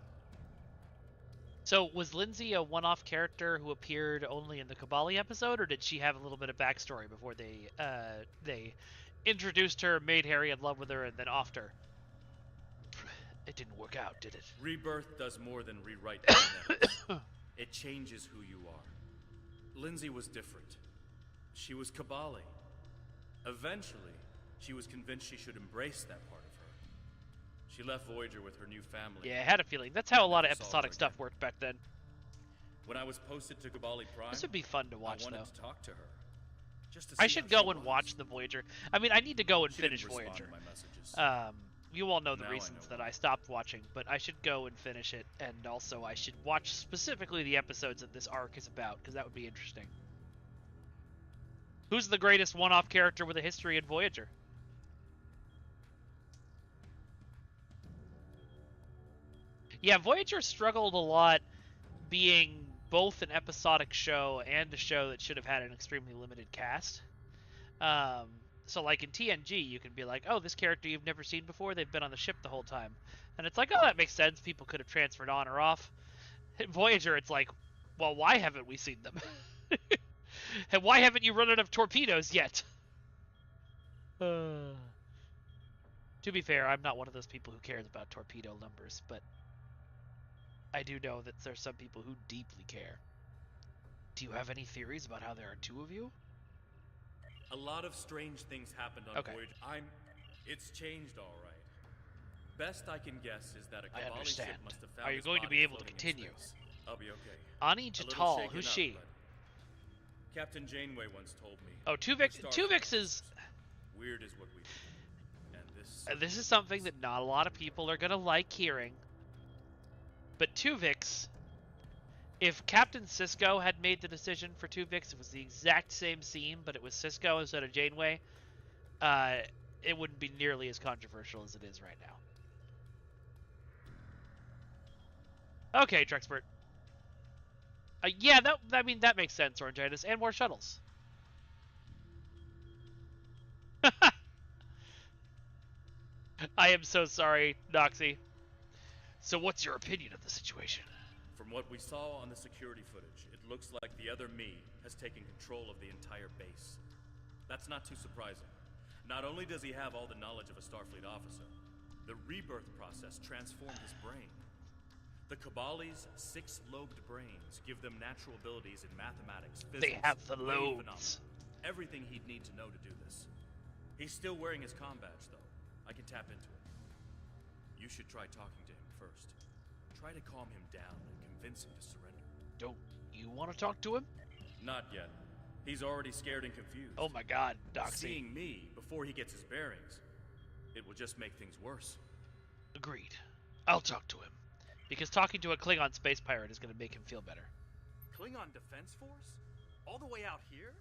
So, was Lindsay a one-off character who appeared only in the Kabali episode, or did she have a little bit of backstory before they introduced her, made Harry in love with her, and then offed her? It didn't work out, did it? Rebirth does more than rewrite genetics. It changes who you are. Lindsay was different. She was Kabali. Eventually, she was convinced she should embrace that part of her. She left Voyager with her new family. Yeah, I had a feeling. That's how a lot of episodic stuff worked back then. When I was posted to Kabali Prime, this would be fun to watch, I wanted though. to talk to her. Just to I see should how go she and was. watch the Voyager. I mean, I need to go and She finish didn't respond Voyager. to my messages. You all know the Now I reasons know that I stopped watching, but I should go and finish it, and also I should watch specifically the episodes that this arc is about, because that would be interesting. Who's the greatest one-off character with a history in Voyager? Yeah, Voyager struggled a lot being both an episodic show and a show that should have had an extremely limited cast. So like in TNG, you can be like, oh, this character you've never seen before, they've been on the ship the whole time. And it's like, oh, that makes sense. People could have transferred on or off. In Voyager, it's like, well, why haven't we seen them? And why haven't you run out of torpedoes yet? To be fair, I'm not one of those people who cares about torpedo numbers, but I do know that there's some people who deeply care. Do you have any theories about how there are two of you? A lot of strange things happened on Voyager. It's changed, all right. Best I can guess is that a Kabali ship must have found Are you his going to body be able to floating in continue? space. I'll be okay. Ani A little Jatal, shaken who's up, she? but Captain Janeway once told me. Oh, Tuvix is... Weird is what we do. And this is something that not a lot of people are going to like hearing. But Tuvix, if Captain Sisko had made the decision for Tuvix, it was the exact same scene, but it was Sisko instead of Janeway, it wouldn't be nearly as controversial as it is right now. Okay, Trexpert. Yeah, that makes sense, Orangitis, and more shuttles. I am so sorry, Noxy. So what's your opinion of the situation? From what we saw on the security footage, it looks like the other me has taken control of the entire base. That's not too surprising. Not only does he have all the knowledge of a Starfleet officer, the rebirth process transformed his brain. The Kabali's 6-lobed brains give them natural abilities in mathematics, physics, they have the wave lobes. phenomena. Everything he'd need to know to do this. He's still wearing his comm badge, though. I can tap into it. You should try talking to him first. Try to calm him down and convince him to surrender. Don't you want to talk to him? Not yet. He's already scared and confused. Oh my god, Doxy. Seeing me before he gets his bearings, it will just make things worse. Agreed. I'll talk to him. Because talking to a Klingon space pirate is going to make him feel better. Klingon Defense Force? All the way out here?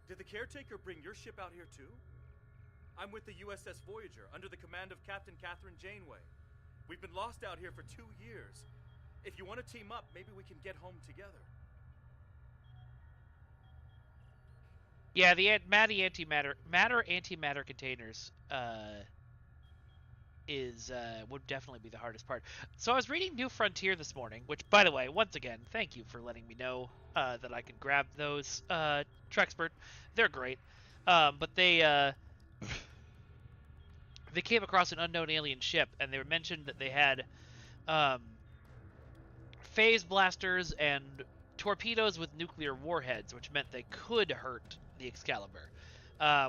Did the caretaker bring your ship out here too? I'm with the USS Voyager, under the command of Captain Catherine Janeway. We've been lost out here for 2 years. If you want to team up, maybe we can get home together. Yeah, the matter-antimatter containers would definitely be the hardest part. So I was reading New Frontier this morning, which, by the way, once again, thank you for letting me know that I can grab those Trexpert. They're great, but they came across an unknown alien ship, and they mentioned that they had phase blasters and torpedoes with nuclear warheads, which meant they could hurt the Excalibur.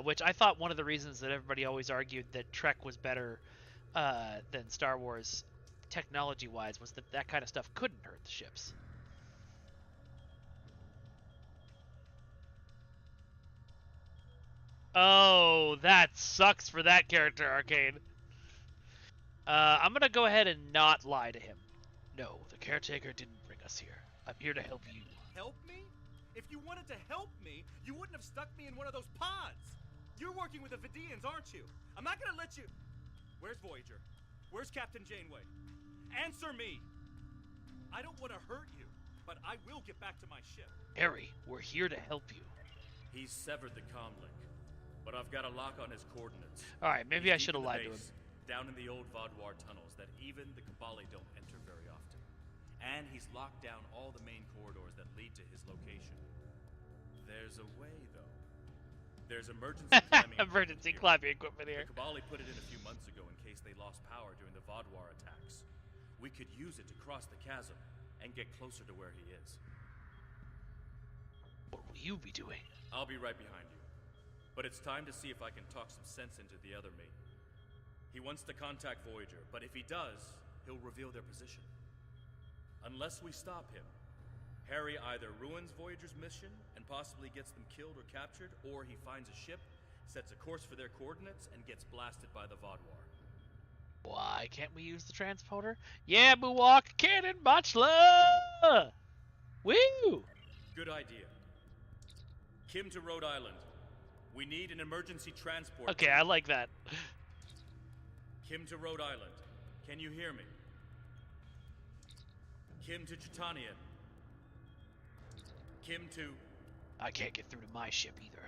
Which I thought one of the reasons that everybody always argued that Trek was better than Star Wars technology-wise was that that kind of stuff couldn't hurt the ships. Oh, that sucks for that character, Arcane. I'm gonna go ahead and not lie to him. No, the caretaker didn't bring us here. I'm here to help you. Help me? If you wanted to help me, you wouldn't have stuck me in one of those pods. You're working with the Vidians, aren't you? I'm not gonna let you... Where's Voyager? Where's Captain Janeway? Answer me! I don't want to hurt you, but I will get back to my ship. Harry, we're here to help you. He's severed the comm link, but I've got a lock on his coordinates. Alright, maybe I should have lied to him. Down in the old Vodwar tunnels that even the Cabali don't enter very often. And he's locked down all the main corridors that lead to his location. There's a way, though. There's emergency climbing emergency climbing equipment here. The Cabali put it in a few months ago in case they lost power during the Vodwar attacks. We could use it to cross the chasm and get closer to where he is. What will you be doing? I'll be right behind you. But it's time to see if I can talk some sense into the other me. He wants to contact Voyager, but if he does, he'll reveal their position. Unless we stop him, Harry either ruins Voyager's mission and possibly gets them killed or captured, or he finds a ship, sets a course for their coordinates, and gets blasted by the Vodwar. Why can't we use the transporter? Yeah, Buwok, cannon, Bachla! Woo! Good idea. Kim to Rhode Island. We need an emergency transport. Okay, I like that. Kim to Rhode Island. Can you hear me? Kim to Chitanian. Kim to... I can't get through to my ship either.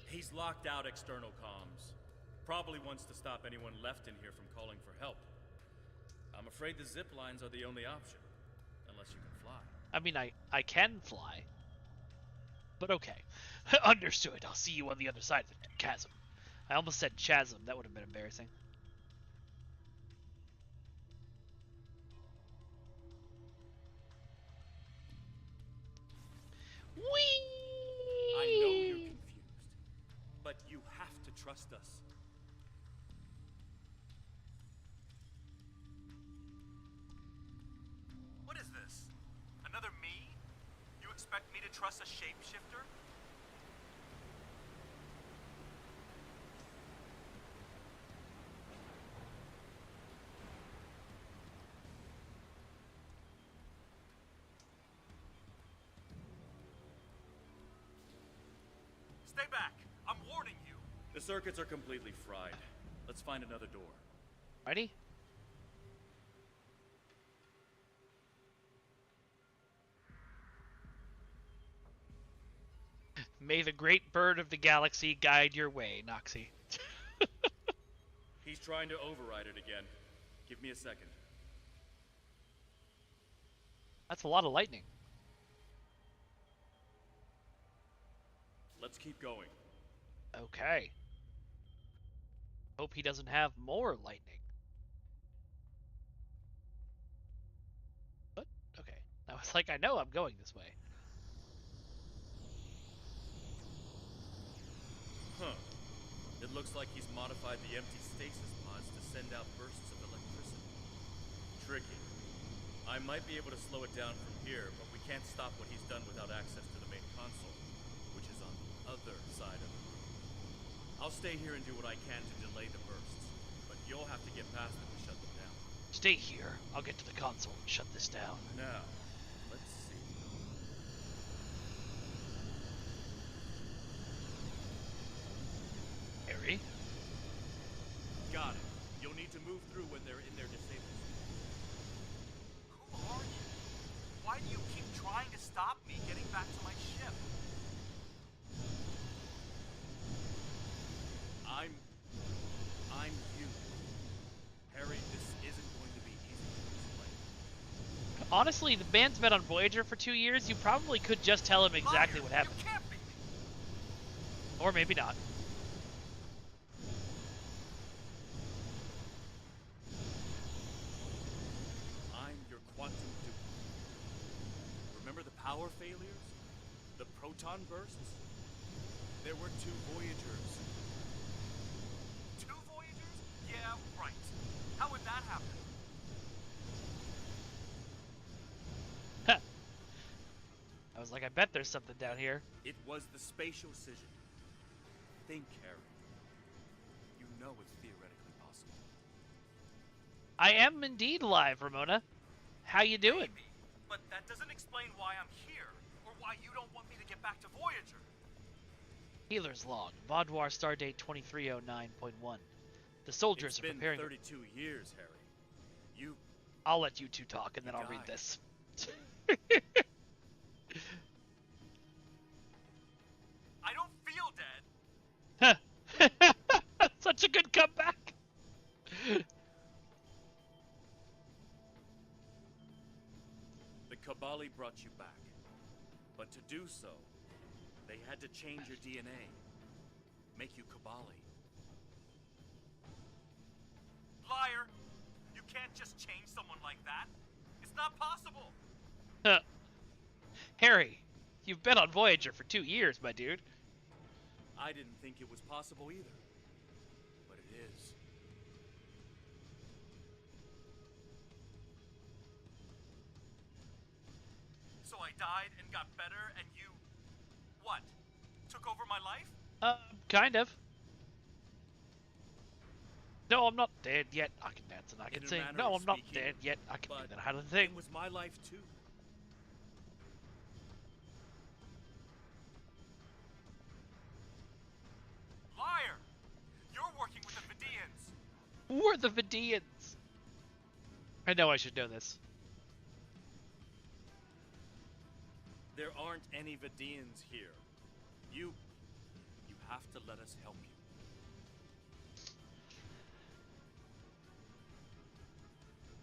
He's locked out external comms. Probably wants to stop anyone left in here from calling for help. I'm afraid the zip lines are the only option. Unless you can fly. I mean, I can fly. But okay. Understood. I'll see you on the other side of the chasm. I almost said chasm. That would have been embarrassing. Whee! I know you're confused, but you have to trust us. What is this? Another me? You expect me to trust a shapeshifter? Stay back! I'm warning you! The circuits are completely fried. Let's find another door. Ready? May the great bird of the galaxy guide your way, Noxie. He's trying to override it again. Give me a second. That's a lot of lightning. Let's keep going. Okay. Hope he doesn't have more lightning. What? Okay. I was like, I know I'm going this way. Huh. It looks like he's modified the empty stasis pods to send out bursts of electricity. Tricky. I might be able to slow it down from here, but we can't stop what he's done without access to the main console, which is on the other side of the room. I'll stay here and do what I can to delay the bursts, but you'll have to get past them to shut them down. Stay here. I'll get to the console and shut this down. Now, let's see. Harry? Got it. You'll need to to move through when they're in their disabled state. Who are you? Why do you keep trying to stop me getting back to my ship? I'm you. Harry, this isn't going to be easy to explain. Honestly, the band's been on Voyager for 2 years. You probably could just tell him exactly what happened. You can't be. Or maybe not. I'm your quantum duplicate. Remember the power failures? The proton bursts? There were 2 Voyagers. 2 Voyagers? Yeah, right. How would that happen? I was like, I bet there's something down here. It was the spatial scission. Think, Harry. You know it's theoretically possible. I am indeed live, Ramona. How you doing? Maybe, but that doesn't explain why I'm here, or why you don't want me to get back to Voyager. Healer's log, Vaudouar stardate 2309.1. The soldiers are preparing. It's been 32 years, Harry. You. I'll let you two talk, and then I'll read died. this. I don't feel dead. Such a good comeback. The Kabali brought you back. But to do so, they had to change your DNA. Make you Kabali. Liar! You can't just change someone like that. It's not possible. Harry, you've been on Voyager for 2 years, my dude. I didn't think it was possible either. But it is. So I died and got better, and you... what? Took over my life? Kind of. No, I'm not dead yet. I can dance and I can In a sing. manner No, of I'm not speaking, dead yet. I can do but that kind of thing. It was my life too. Liar! You're working with the Vidians. Who are the Vidians? I know I should know this. There aren't any Vidians here. You have to let us help you.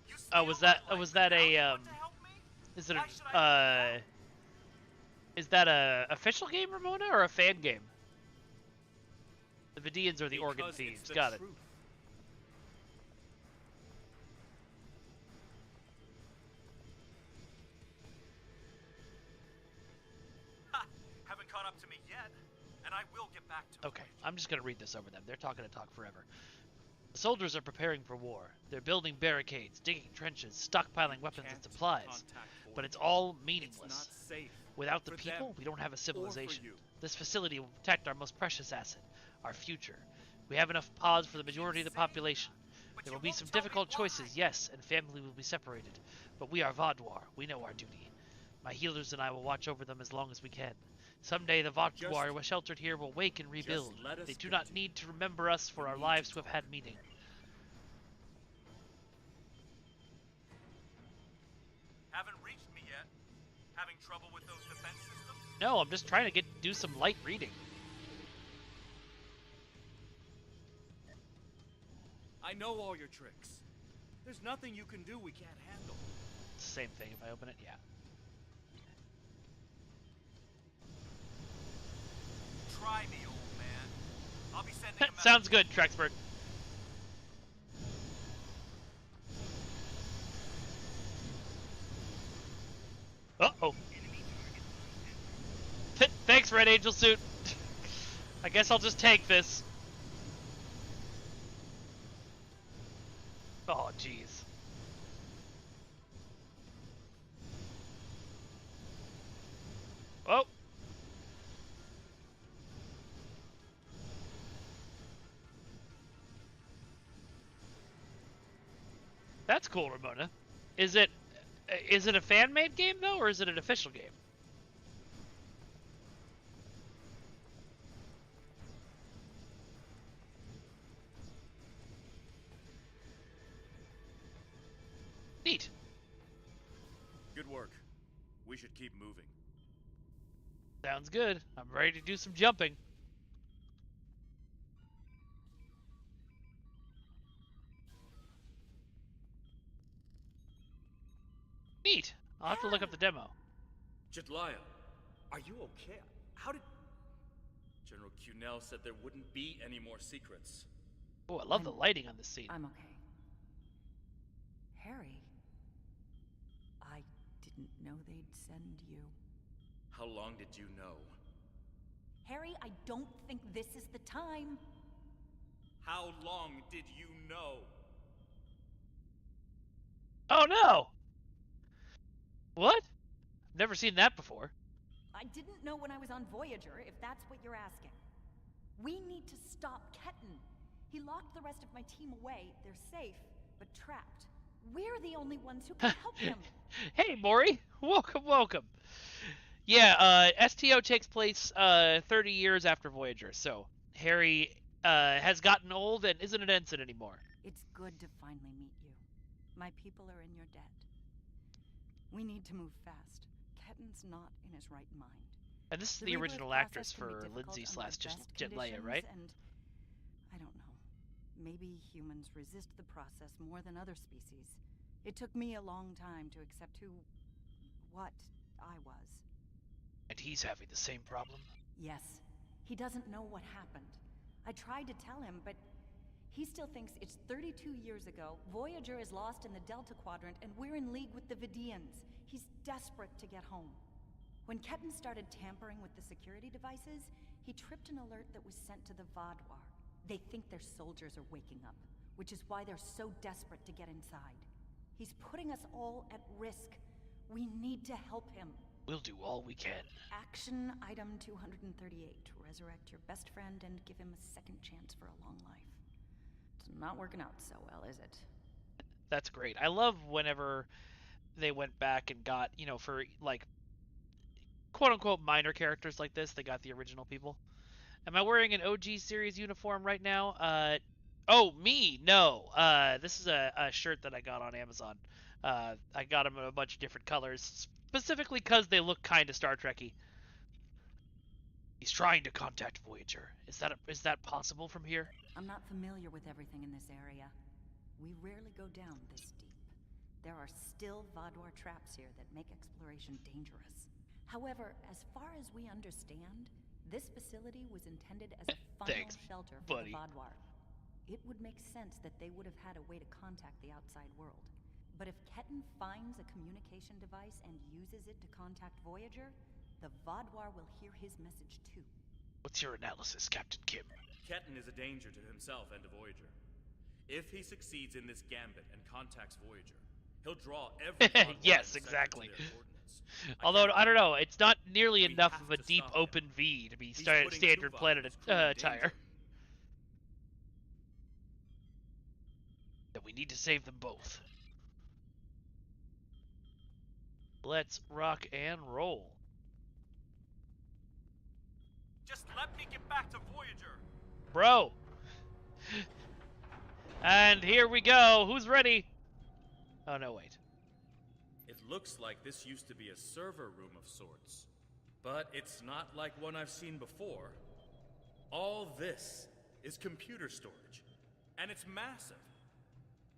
You Oh, was steal that my life, was that and now a you want to help me? is it Why should I is that a official game, Ramona, or a fan game? The Vidians are the organ Because thieves. it's the Got it. truth. Ha! Haven't caught up to me yet, and I will get back to it. Okay, I'm just gonna read this over them. They're talking to talk forever. The soldiers are preparing for war. They're building barricades, digging trenches, stockpiling weapons and Can't supplies. contact But it's Voyager. all It's meaningless. not safe. Without the for people, them we don't have a civilization. you. This facility will protect our most precious asset, our future. We have enough pods for the majority of the population. But There you will be won't some tell me difficult why. choices, yes, and family will be separated. But we are Vaudouar. We know our duty. My healers and I will watch over them as long as we can. Someday the Vaudouar who are sheltered here will wake and rebuild. let us They do get not to need to remember us for We our need lives to to have had meaning. Haven't reached me yet. Having trouble with those defense systems? No, I'm just trying to do some light reading. I know all your tricks. There's nothing you can do we can't handle. It's the same thing if I open it, yeah. Try me, old man. I'll be sending a message. Sounds good, Trexpert. Uh-oh. Thanks, Red Angel Suit. I guess I'll just take this. Oh, jeez. Oh. That's cool, Ramona. Is it a fan-made game though, or is it an official game? Good work. We should keep moving. Sounds good. I'm ready to do some jumping. Neat. I'll have to look up the demo. Jedliah, are you okay? How did... General Cunel said there wouldn't be any more secrets. Oh, I love the lighting on this scene. I'm okay. Harry, I didn't know they'd send you. How long did you know? Harry, I don't think this is the time. How long did you know? Oh no! What? Never seen that before. I didn't know when I was on Voyager, if that's what you're asking. We need to stop Ketan. He locked the rest of my team away. They're safe, but trapped. We're the only ones who can help him. Hey, Maury. Welcome. Yeah, STO takes place 30 years after Voyager, so Harry has gotten old and isn't an ensign anymore. It's good to finally meet you. My people are in your debt. We need to move fast. Ketan's not in his right mind. And this is the original actress for Lindsay / Jedliah, right? And I don't know. Maybe humans resist the process more than other species. It took me a long time to accept what I was. And he's having the same problem? Yes. He doesn't know what happened. I tried to tell him, but he still thinks it's 32 years ago, Voyager is lost in the Delta Quadrant, and we're in league with the Vidians. He's desperate to get home. When Ketan started tampering with the security devices, he tripped an alert that was sent to the Vaadwaur. They think their soldiers are waking up, which is why they're so desperate to get inside. He's putting us all at risk. We need to help him. We'll do all we can. Action item 238. Resurrect your best friend and give him a second chance for a long life. It's not working out so well, is it? That's great. I love whenever they went back and got, for, like, quote-unquote minor characters like this, they got the original people. Am I wearing an OG series uniform right now? Oh, me? No. This is a shirt that I got on Amazon. I got them in a bunch of different colors, specifically because they look kind of Star Trek-y. He's trying to contact Voyager. Is that possible from here? I'm not familiar with everything in this area. We rarely go down this deep. There are still Vaadwaur traps here that make exploration dangerous. However, as far as we understand, this facility was intended as a final shelter for the Vaadwaur. It would make sense that they would have had a way to contact the outside world. But if Ketan finds a communication device and uses it to contact Voyager, the Vaadwaur will hear his message too. What's your analysis, Captain Kim? Ketan is a danger to himself and to Voyager. If he succeeds in this gambit and contacts Voyager, he'll draw every yes, exactly. Although, I don't know, it's not nearly enough of a deep open V to be standard planet attire. Then we need to save them both. Let's rock and roll. Just let me get back to Voyager. Bro. And here we go. Who's ready? Oh, no, wait. It looks like this used to be a server room of sorts. But it's not like one I've seen before. All this is computer storage. And it's massive.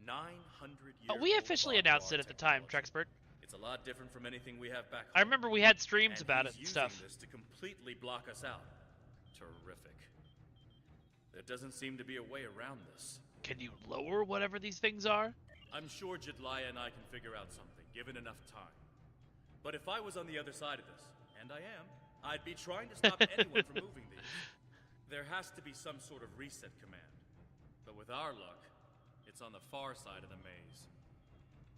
900 years. We officially announced it at the time, Trexpert. It's a lot different from anything we have back home. I remember we had streams about it and stuff. This to completely block us out. Terrific. There doesn't seem to be a way around this. Can you lower whatever these things are? I'm sure Jedliah and I can figure out something, given enough time. But if I was on the other side of this, and I am, I'd be trying to stop anyone from moving these. There has to be some sort of reset command. But with our luck, it's on the far side of the maze.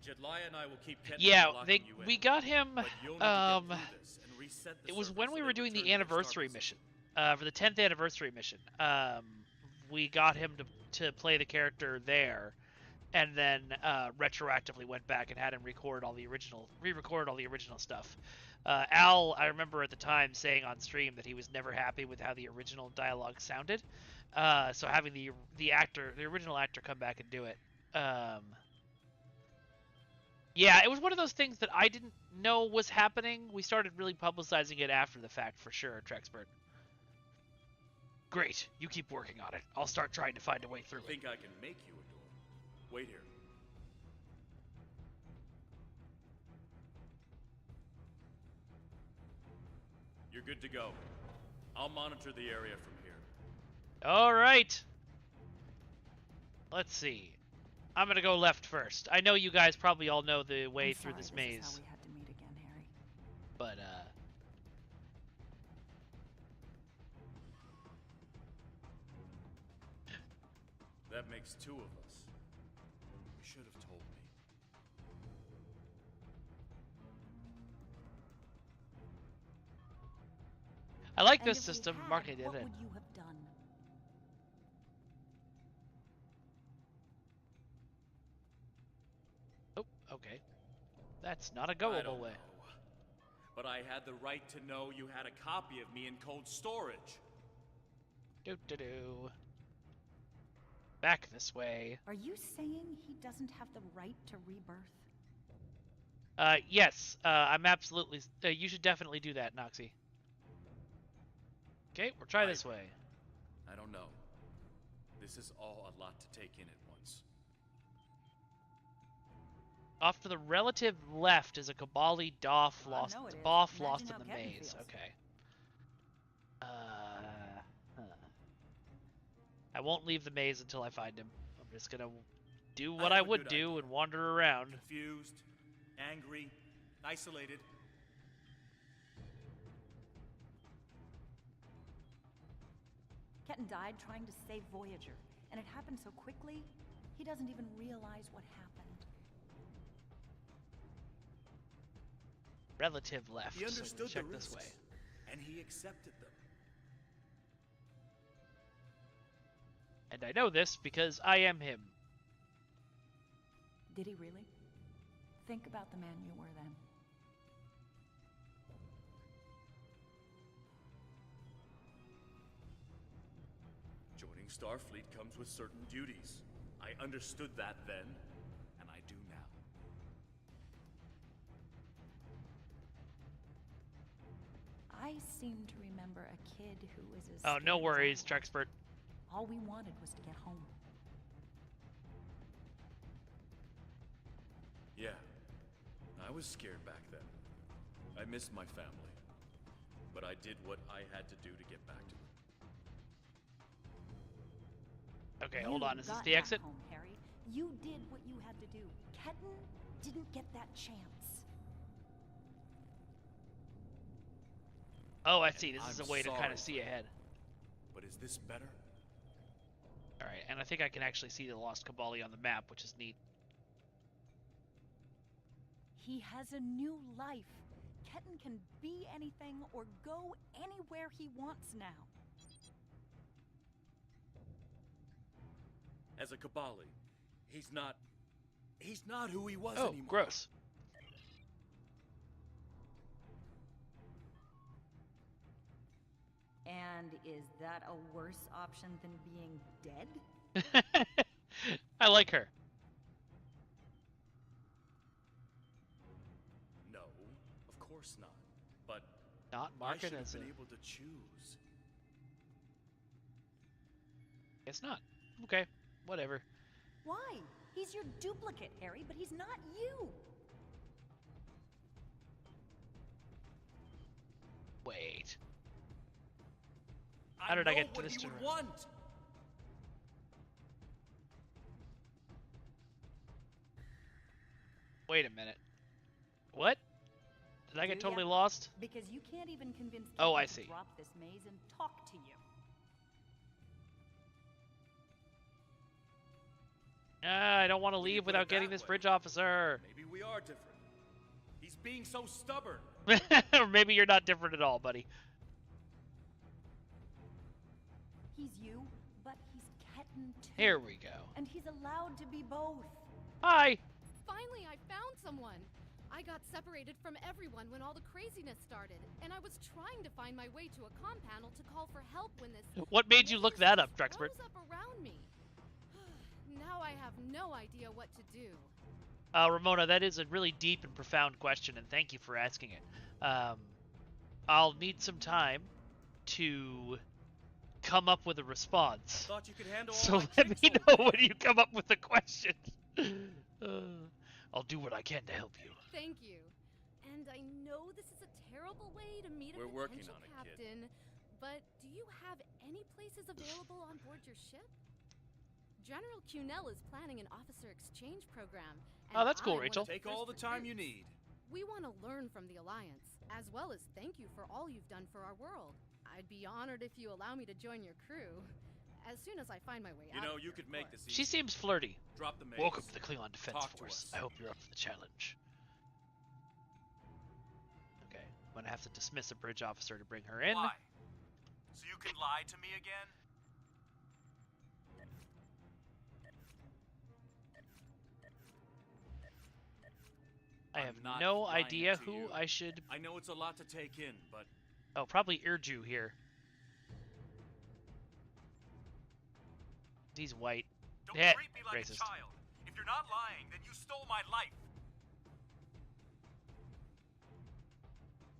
Jedliah and I will keep we got him. It was when we were doing the anniversary mission, for the 10th anniversary mission. We got him to play the character there, and then retroactively went back and had him re-record all the original stuff. Al, I remember at the time saying on stream that he was never happy with how the original dialogue sounded. So having the original actor come back and do it. Yeah, it was one of those things that I didn't know was happening. We started really publicizing it after the fact, for sure, Trexpert. Great, you keep working on it. I'll start trying to find a way through I think I can make you a door. Wait here. You're good to go. I'll monitor the area from here. All right. Let's see. I'm gonna go left first. I know you guys probably all know the way through this maze. This is how we had to meet again, Harry. But that makes two of us. You should have told me. I like And this if we system. had, Mark, I did what it. would you have done? Oh, okay. That's not a I goable don't way. know. But I had the right to know you had a copy of me in cold storage. Do. Back this way. Are you saying he doesn't have the right to rebirth? Yes. I'm absolutely. You should definitely do that, Noxie. Okay, we'll try this way. I don't know. This is all a lot to take in at once. Off to the relative left is a Kabali Doff lost. know it is. Boff Imagine lost in how the Ketan maze. feels. Okay. I won't leave the maze until I find him. I'm just gonna do what I have a would good do idea. and wander around. Confused, angry, isolated. Ketan died trying to save Voyager, and it happened so quickly, he doesn't even realize what happened. Relative left. He So understood check the this risks, way. and he accepted them. And I know this because I am him. Did he really? Think about the man you were then. Joining Starfleet comes with certain duties. I understood that then, and I do now. I seem to remember a kid who was as Oh, no scared as I worries, was. Trexpert. All we wanted was to get home. Yeah, I was scared back then. I missed my family, but I did what I had to do to get back to them. Okay, You hold on. Is this got the back exit? home, Harry. You did what you had to do. Ketan didn't get that chance. Oh, I see. This is I'm a way to kind sorry, of see ahead. But is this better? Alright, and I think I can actually see the Lost Kabali on the map, which is neat. He has a new life. Ketan can be anything or go anywhere he wants now. As a Kabali, he's not who he was Oh, anymore. gross. And is that a worse option than being dead? I like her. No, of course not. But Not I market should have as a... been able to choose. Guess not. Okay, whatever. Why? He's your duplicate, Harry, but he's not you. Wait. How did I get to this I know turn? what he would want. Wait a minute. What? Did I get Do totally ya? lost? Because you can't even convince Oh, Ketan I to see. drop this maze and talk to you. I don't want to When you leave put without it getting that this way. bridge officer. Maybe we are different. He's being so stubborn. Or maybe you're not different at all, buddy. He's you, but he's Ketan too. Here we go. And he's allowed to be both. Hi. Finally, I found someone. I got separated from everyone when all the craziness started, and I was trying to find my way to a comm panel to call for help when this. What made you look maze that up, just Drexpert? rose up around me. Now I have no idea what to do. Ramona, that is a really deep and profound question, and thank you for asking it. I'll need some time to come up with a response. Thought you could handle so all my let tricks, me old know man. when you come up with a question. I'll do what I can to help you. Thank you. And I know this is a terrible way to meet a We're working potential on it, kid. captain, but do you have any places available on board your ship? General Cunell is planning an officer exchange program. Oh, that's cool, I'm one of Rachel. the Take all the first time you recruits. need. We want to learn from the Alliance, as well as thank you for all you've done for our world. I'd be honored if you allow me to join your crew, as soon as I find my way out. You know, of you here, could of make course. this She easy. seems flirty. Drop the maze. Welcome to the Klingon Defense Talk to Force. us. I hope you're up for the challenge. Okay, I'm gonna have to dismiss a bridge officer to bring her in. Why? So you can lie to me again? I I'm have not no lying idea to who you. I should. I know it's a lot to take in, but Oh, probably Urju here. He's white. Don't Yeah, treat me like racist. a child. If you're not lying, then you stole my life.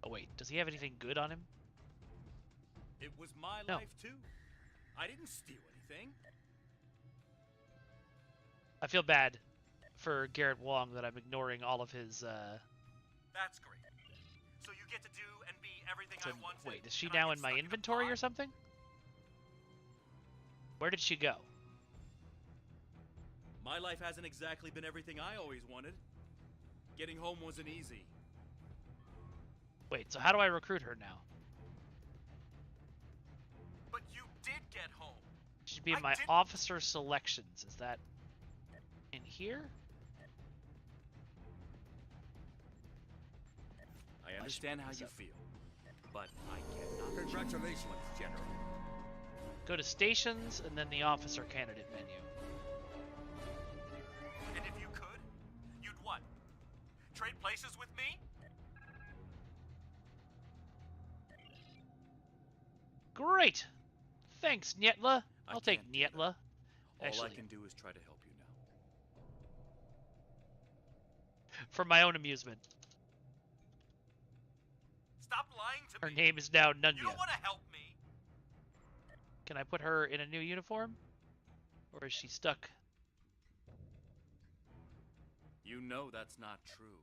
Oh wait, does he have anything good on him? it was my No. life too. I didn't steal anything. I feel bad for Garrett Wong that I'm ignoring all of his. That's great. So you get to do and be everything So, I wanted. wait, is she and I now get in my stuck a inventory or pod? something? Where did she go? My life hasn't exactly been everything I always wanted. Getting home wasn't easy. Wait, so how do I recruit her now? But you did get home. She should be in I my didn't- officer selections. Is that in here? I understand how this you up. feel, but I cannot. Congratulations, General. Go to stations and then the officer candidate menu. And if you could, you'd what? Trade places with me? Great! Thanks, Nyetla. I I'll take can't do that. Nyetla. All Actually, I can do is try to help you now. for my own amusement. Stop lying to Her me. name is now You Nunya. don't want to help me. Can I put her in a new uniform? Or is she stuck? You know that's not true.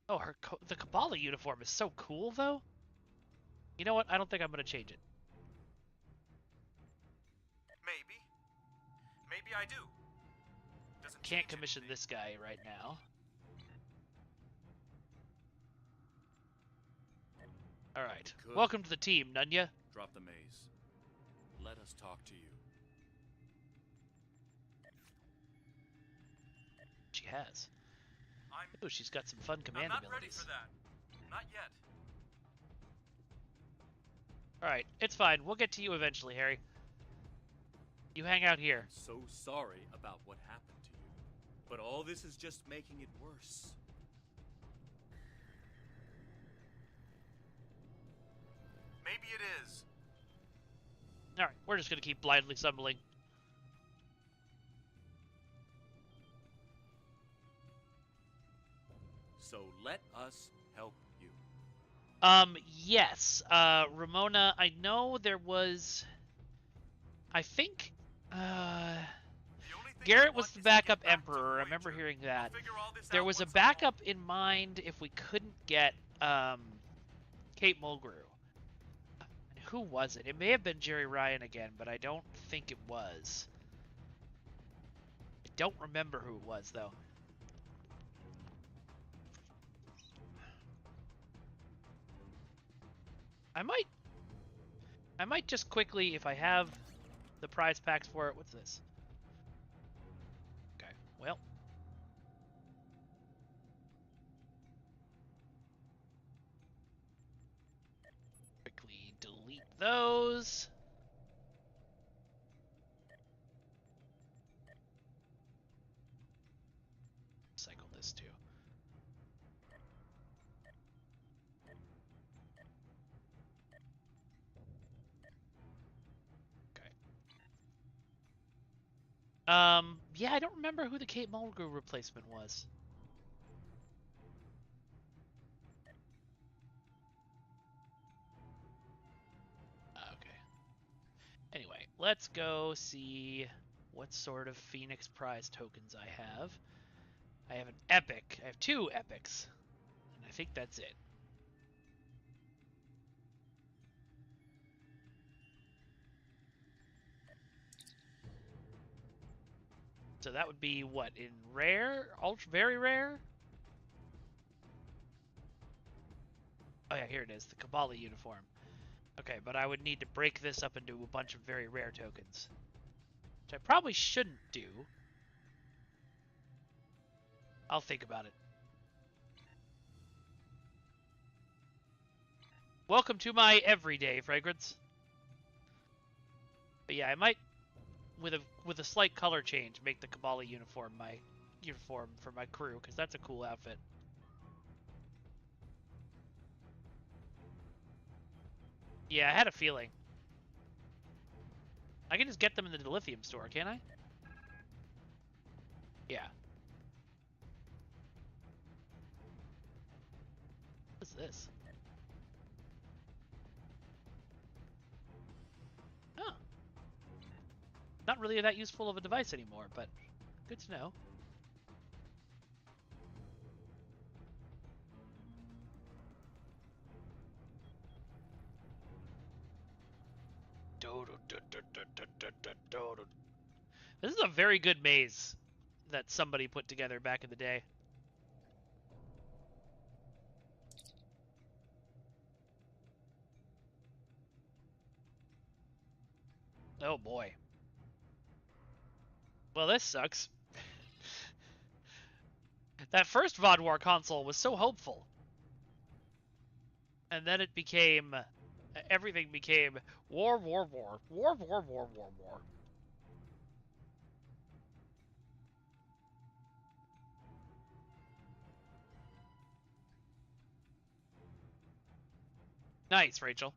Oh, the Kabbalah uniform is so cool, though. You know what? I don't think I'm going to change it. Maybe. Maybe I do. Doesn't Can't change commission anything. this guy right now. Alright. We could. Welcome to the team, Nunya. Drop the maze. Let us talk to you. She has. I'm Ooh, she's got some fun command not ready abilities. for that. Not yet. Alright, it's fine. We'll get to you eventually, Harry. You hang out here. So sorry about what happened to you, but all this is just making it worse. Maybe it is. Alright, we're just going to keep blindly stumbling. So let us help you. Yes. Ramona, I know there was... I think, The only thing Garrett I was want the is to get backup back to emperor. I remember Voyager. hearing We'll that. figure all this There out was a once I'm home. backup in mind if we couldn't get, Kate Mulgrew. And who was it? It may have been Jerry Ryan again, but I don't think it was. I don't remember who it was, though. I might just quickly, if I have the prize packs for it. What's this? Okay, well. Quickly delete those. Cycle this too. Yeah, I don't remember who the Kate Mulgrew replacement was. Anyway, let's go see what sort of Phoenix Prize tokens I have. I have an epic. I have 2 epics. And I think that's it. So that would be what, in rare? Ultra, very rare? Oh yeah, here it is, the Kabali uniform. Okay, but I would need to break this up into a bunch of very rare tokens. Which I probably shouldn't do. I'll think about it. Welcome to my everyday fragrance. But yeah, I might, with a slight color change, make the Kabali uniform my uniform for my crew, because that's a cool outfit. Yeah, I had a feeling. I can just get them in the Dilithium store, can't I? Yeah. What's this? Huh. Not really that useful of a device anymore, but good to know. This is a very good maze that somebody put together back in the day. Oh boy. Well, this sucks. That first VOD War console was so hopeful. And then it became... everything became war, war, war. War, war, war, war, war. Nice, Rachel.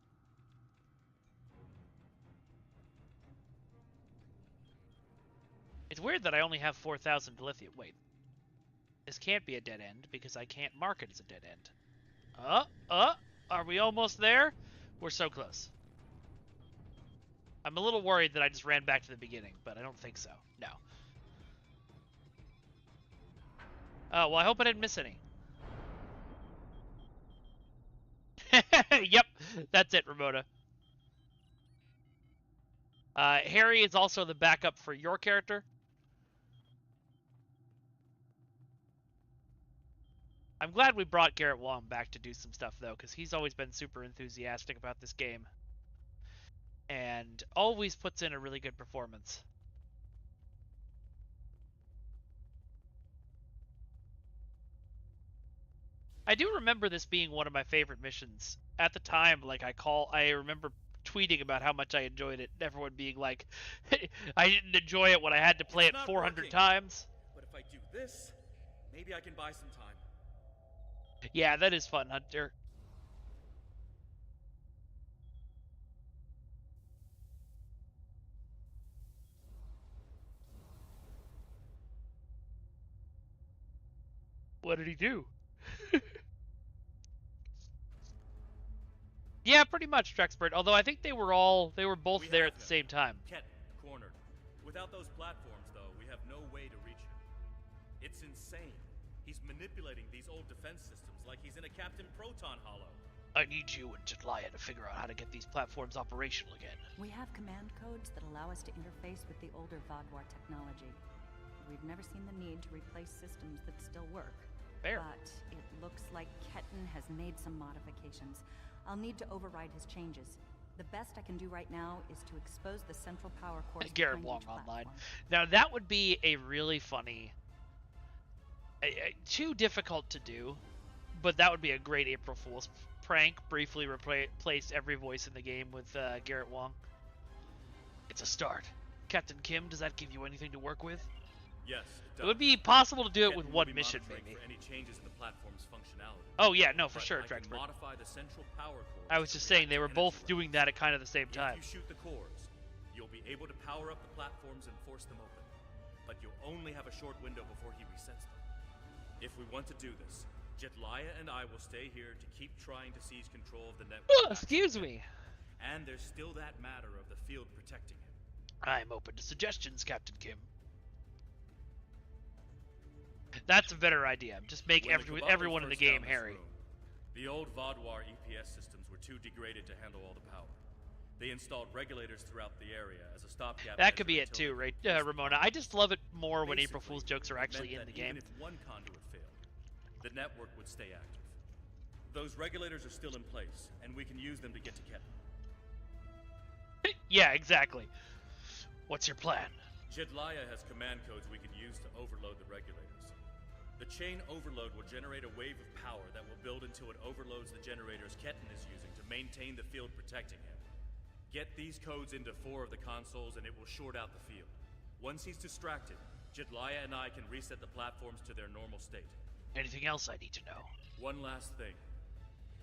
It's weird that I only have 4,000 lithium. Wait. This can't be a dead end because I can't mark it as a dead end. Are we almost there? We're so close. I'm a little worried that I just ran back to the beginning, but I don't think so. No. Oh, well, I hope I didn't miss any. Yep, that's it, Ramona. Harry is also the backup for your character. I'm glad we brought Garrett Wong back to do some stuff, though, because he's always been super enthusiastic about this game. And always puts in a really good performance. I do remember this being one of my favorite missions. At the time, like, I remember tweeting about how much I enjoyed it, and everyone being like, I didn't enjoy it when I had to play it 400 times. But if I do this, maybe I can buy some time. Yeah, that is fun, Hunter. What did he do? Yeah, pretty much, Trexpert. Although I think they were both there at the same time. Ket, cornered. Without those platforms, though, we have no way to reach him. It's insane. He's manipulating these old defense systems like he's in a Captain Proton Hollow. I need you and Jetlaya to figure out how to get these platforms operational again. We have command codes that allow us to interface with the older VOD War technology. We've never seen the need to replace systems that still work. Fair. But it looks like Ketan has made some modifications. I'll need to override his changes. The best I can do right now is to expose the central power core. Garrett Wong online. Now that would be a really funny, too difficult to do, but that would be a great April Fool's prank. Briefly replace every voice in the game with Garrett Wong. It's a start. Captain Kim, does that give you anything to work with? Yes, it would be possible to do it with one mission, maybe. For any changes in the platform's functionality. Oh yeah, no, for sure, Trexpert. Modify the central power cores. I was just saying they were both doing that at kind of the same time. If you shoot the cores, you'll be able to power up the platforms and force them open. But you'll only have a short window before he resets them. If we want to do this, Jetlaya and I will stay here to keep trying to seize control of the network. Excuse me. And there's still that matter of the field protecting him. I'm open to suggestions, Captain Kim. That's a better idea. Just make everyone in the game Harry. The old Vaadwaur EPS systems were too degraded to handle all the power. They installed regulators throughout the area as a stopgap. That could be it too, right, Ramona? I just love it more when April Fool's jokes are actually in the game. Even if one conduit failed, the network would stay active. Those regulators are still in place, and we can use them to get to Ketan. Yeah, exactly. What's your plan? Jedliah has command codes we can use to overload the regulators. The chain overload will generate a wave of power that will build until it overloads the generators Ketan is using to maintain the field protecting him. Get these codes into 4 of the consoles and it will short out the field. Once he's distracted, Jedliah and I can reset the platforms to their normal state. Anything else I need to know? One last thing.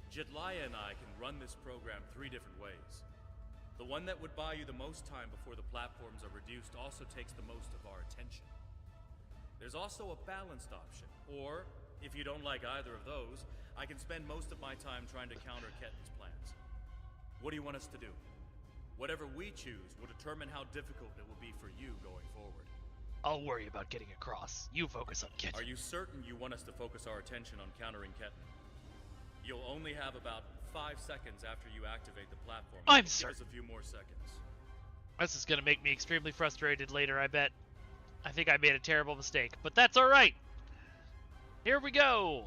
Jedliah and I can run this program 3 different ways. The one that would buy you the most time before the platforms are reduced also takes the most of our attention. There's also a balanced option, or, if you don't like either of those, I can spend most of my time trying to counter Ketan's plans. What do you want us to do? Whatever we choose will determine how difficult it will be for you going forward. I'll worry about getting across. You focus on Ketan. Are you certain you want us to focus our attention on countering Ketan? You'll only have about 5 seconds after you activate the platform. I'm certain. Give us a few more seconds. This is gonna make me extremely frustrated later, I bet. I think I made a terrible mistake, but that's alright! Here we go!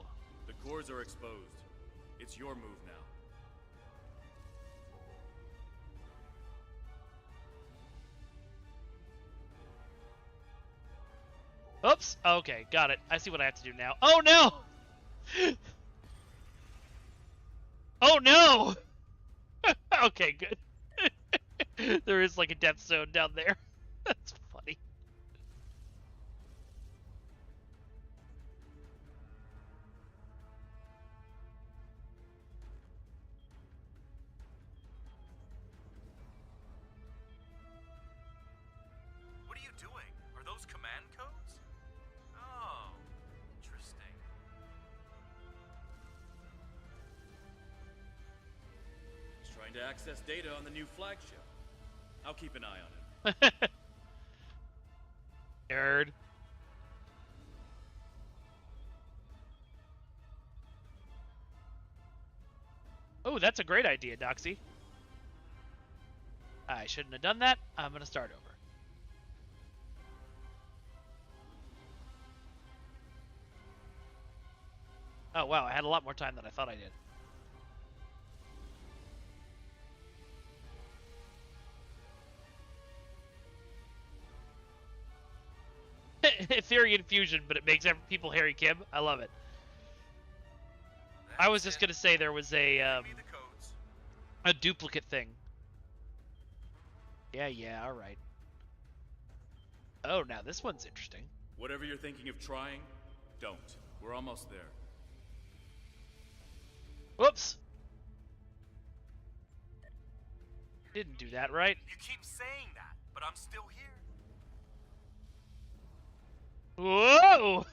The cores are exposed. It's your move now. Oops! Okay, got it. I see what I have to do now. Oh no! Oh no! Okay, good. There is like a death zone down there. That's funny. What are you doing? Are those command codes? Oh, interesting. He's trying to access data on the new flagship. I'll keep an eye on him. Nerd. Oh, that's a great idea, Doxy. I shouldn't have done that. I'm gonna start over. Oh wow, I had a lot more time than I thought I did. Ethereal fusion, but it makes people Harry Kim. I love it. I was just gonna say there was a duplicate thing. Yeah, all right. Oh, now this one's interesting. Whatever you're thinking of trying, don't. We're almost there. Whoops. Didn't do that right. You keep saying that, but I'm still here. Whoa!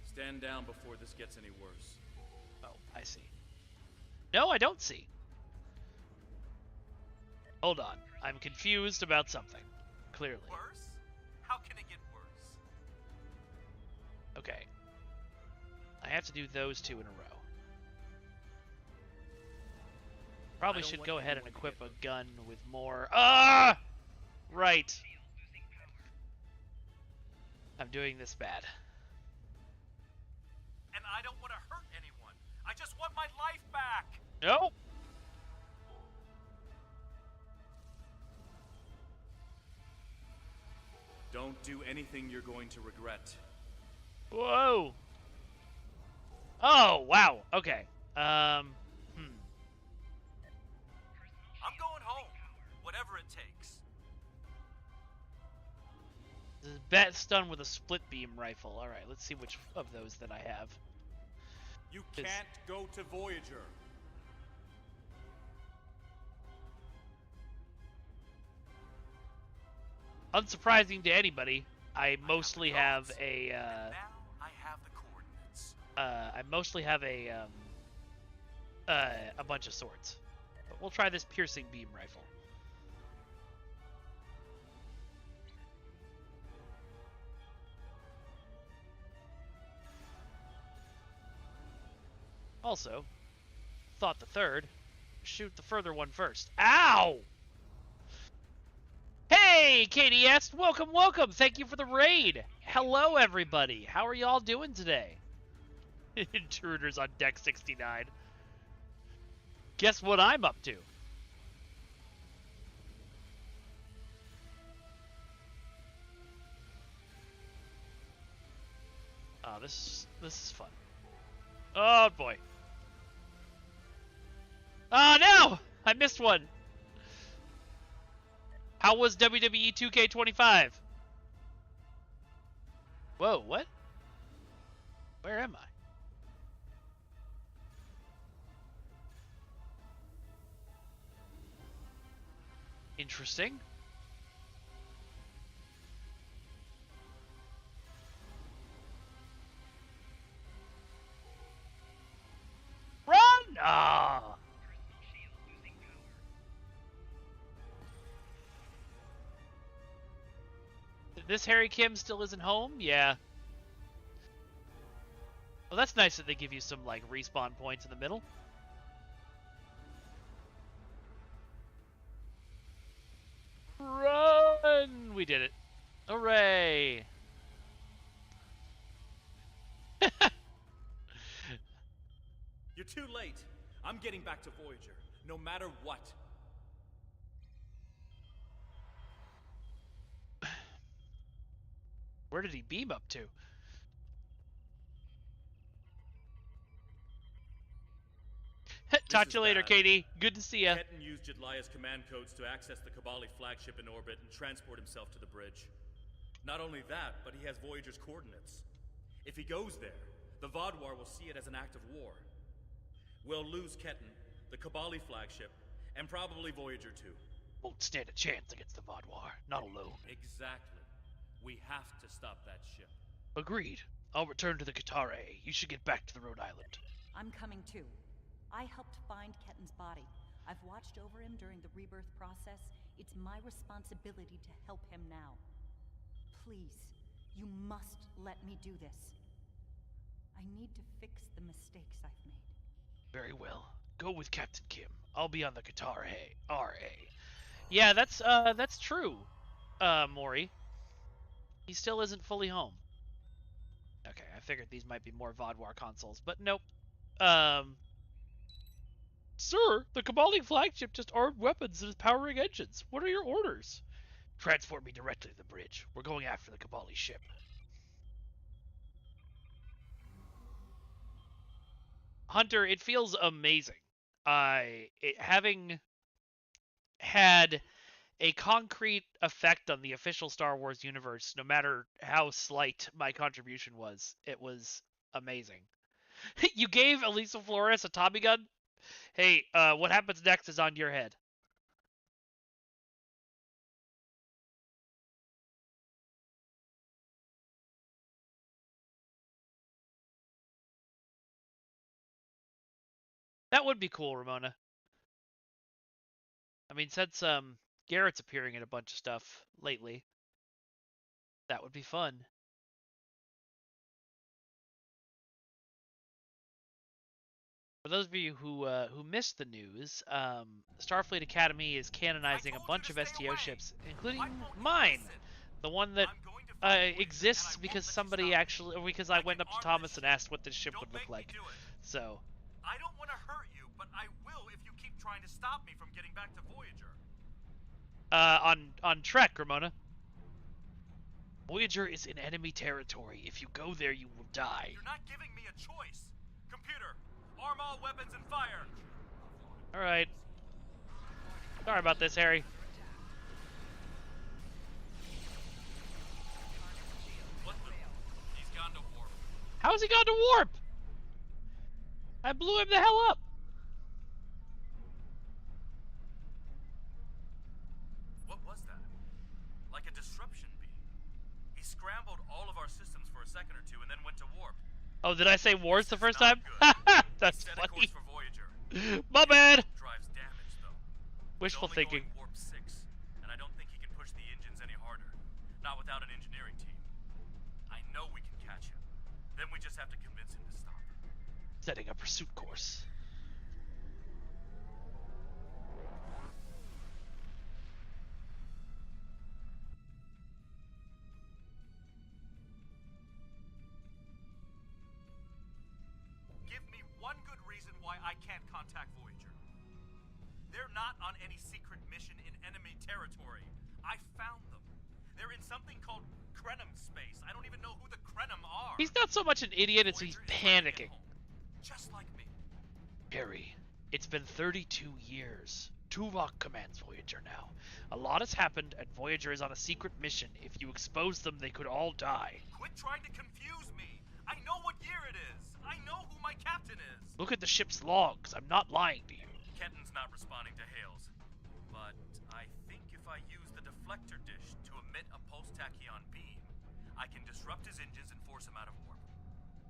Stand down before this gets any worse. Oh, I see. No, I don't see. Hold on. I'm confused about something. Clearly. Worse? How can it get worse? Okay. I have to do those 2 in a row. Probably should go ahead and equip a gun with more... Ah! Right. I'm doing this bad. And I don't want to hurt anyone. I just want my life back. No. Don't do anything you're going to regret. Whoa. Oh, wow. Okay. I'm going home. Whatever it takes. This is best done with a split beam rifle. All right, let's see which of those that I have. You can't go to Voyager. Unsurprising to anybody, I mostly have a. Now I have the coordinates. I mostly have a a bunch of swords. But we'll try this piercing beam rifle. Also, thought the third, shoot the further one first. Ow! Hey, KDS, welcome, welcome. Thank you for the raid. Hello, everybody. How are y'all doing today? Intruders on deck 69. Guess what I'm up to? Oh, this is fun. Oh boy. Oh no! I missed one. How was WWE 2K25? Whoa, what? Where am I? Interesting. Run! Ah! This Harry Kim still isn't home? Yeah. Well, that's nice that they give you some, like, respawn points in the middle. Run! We did it. Hooray! You're too late. I'm getting back to Voyager, no matter what. Where did he beam up to? Talk to you later, Katie. Good to see ya. Ketan used Jedliah's command codes to access the Kabali flagship in orbit and transport himself to the bridge. Not only that, but he has Voyager's coordinates. If he goes there, the Vaadwaur will see it as an act of war. We'll lose Ketan, the Kabali flagship, and probably Voyager too. Won't stand a chance against the Vaadwaur. Not alone. Exactly. We have to stop that ship. Agreed. I'll return to the Katare. You should get back to the Rhode Island. I'm coming too. I helped find Ketan's body. I've watched over him during the rebirth process. It's my responsibility to help him now. Please, you must let me do this. I need to fix the mistakes I've made. Very well. Go with Captain Kim. I'll be on the Katare RA. Yeah, that's true, Maury. He still isn't fully home. Okay, I figured these might be more Vaadwaur consoles, but nope. Sir, the Kabali flagship just armed weapons and is powering engines. What are your orders? Transport me directly to the bridge. We're going after the Kabali ship. Hunter, it feels amazing. Having had a concrete effect on the official Star Wars universe, no matter how slight my contribution was, it was amazing. You gave Elisa Flores a Tommy gun? Hey, what happens next is on your head. That would be cool, Ramona. I mean, since Garrett's appearing in a bunch of stuff lately, that would be fun. For those of you who missed the news, Starfleet Academy is canonizing a bunch of STO ships, including mine, the one that exists because somebody because I went up to Thomas and asked what this ship would look like. So. I don't want to hurt you, but I will if you keep trying to stop me from getting back to Voyager. On Trek, Ramona. Voyager is in enemy territory. If you go there, you will die. You're not giving me a choice. Computer, arm all weapons and fire. All right. Sorry about this, Harry. What the? He's gone to warp. How's he gone to warp? I blew him the hell up. What was that? Like a disruption beam. He scrambled all of our systems for a second or two and then went to warp. Oh, did I say wars the first time? That's funny. For Voyager. My bad. Drive's damaged, though. Wishful thinking. Warp 6, and I don't think he can push the engines any harder. Not without an engineering team. I know we can catch him. Then we just have to convince him to stop. Setting a pursuit course. Give me one good reason why I can't contact Voyager. They're not on any secret mission in enemy territory. I found them. They're in something called Krenim space. I don't even know who the Krenim are. He's not so much an idiot as he's panicking. Just like me. Harry, it's been 32 years. Tuvok commands Voyager now. A lot has happened, and Voyager is on a secret mission. If you expose them, they could all die. Quit trying to confuse me. I know what year it is. I know who my captain is. Look at the ship's logs. I'm not lying to you. Kenton's not responding to hails. But I think if I use the deflector dish to emit a pulse-tachyon beam, I can disrupt his engines and force him out of warp.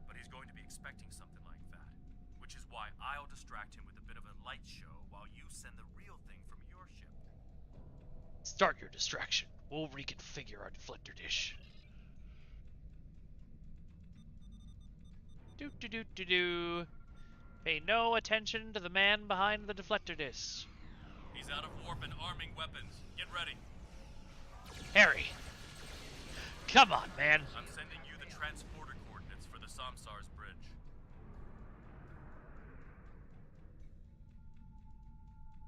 But he's going to be expecting something like that. Which is why I'll distract him with a bit of a light show while you send the real thing from your ship. Start your distraction. We'll reconfigure our deflector dish. Do. Pay no attention to the man behind the deflector dish. He's out of warp and arming weapons. Get ready. Harry. Come on, man. I'm sending you the transporter coordinates for the Samsar's bridge.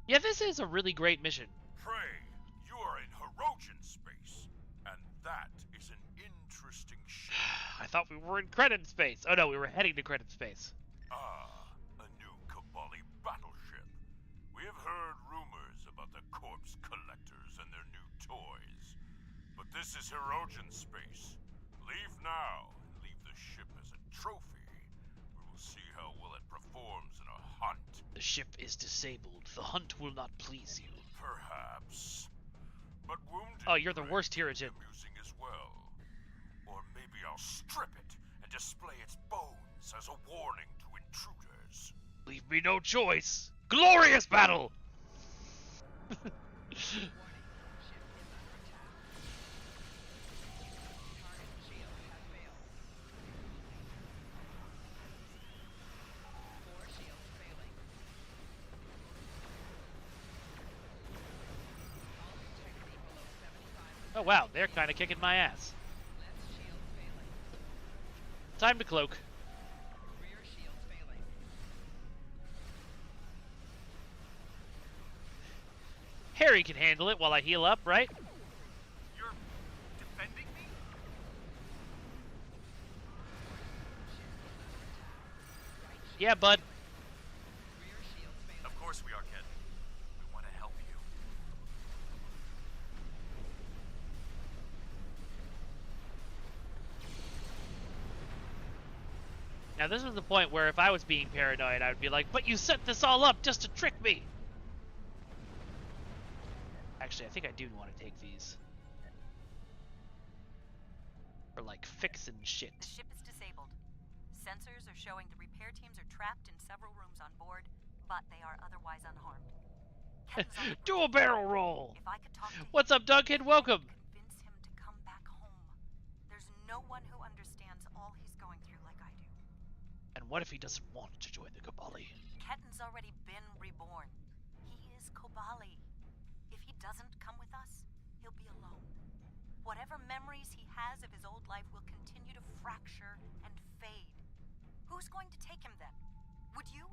Yeah, this is a really great mission. Prey, you are in Hirogen space, and that is an interesting ship. I thought we were in Krenim space. Oh no, we were heading to Krenim space. Ah, a new Kabali battleship. We have heard rumors about the corpse collectors and their new toys. But this is Hirogen space. Leave now and leave the ship as a trophy. We will see how well it performs in a hunt. The ship is disabled. The hunt will not please you. Perhaps. But wounded. Oh, you're the worst Hirogen. Amusing as well. Or maybe I'll strip it and display its bones as a warning to intruders. Leave me no choice. Glorious battle! Oh wow, they're kind of kicking my ass. Time to cloak. Harry can handle it while I heal up, right? You're defending me? Yeah, bud. Of course we are, Ken. We want to help you. Now this is the point where if I was being paranoid, I would be like, but you set this all up just to trick me! Actually, I think I do want to take these. For like fixing shit. The ship is disabled. Sensors are showing the repair teams are trapped in several rooms on board, but they are otherwise unharmed. Do a barrel roll! If I could talk to What's up, Duncan? Welcome! Convince him to come back home. There's no one who understands all he's going through like I do. And what if he doesn't want to join the Kabali? Ketten's already been reborn. He is Kobali. If he doesn't come with us, he'll be alone. Whatever memories he has of his old life will continue to fracture and fade. Who's going to take him then? Would you?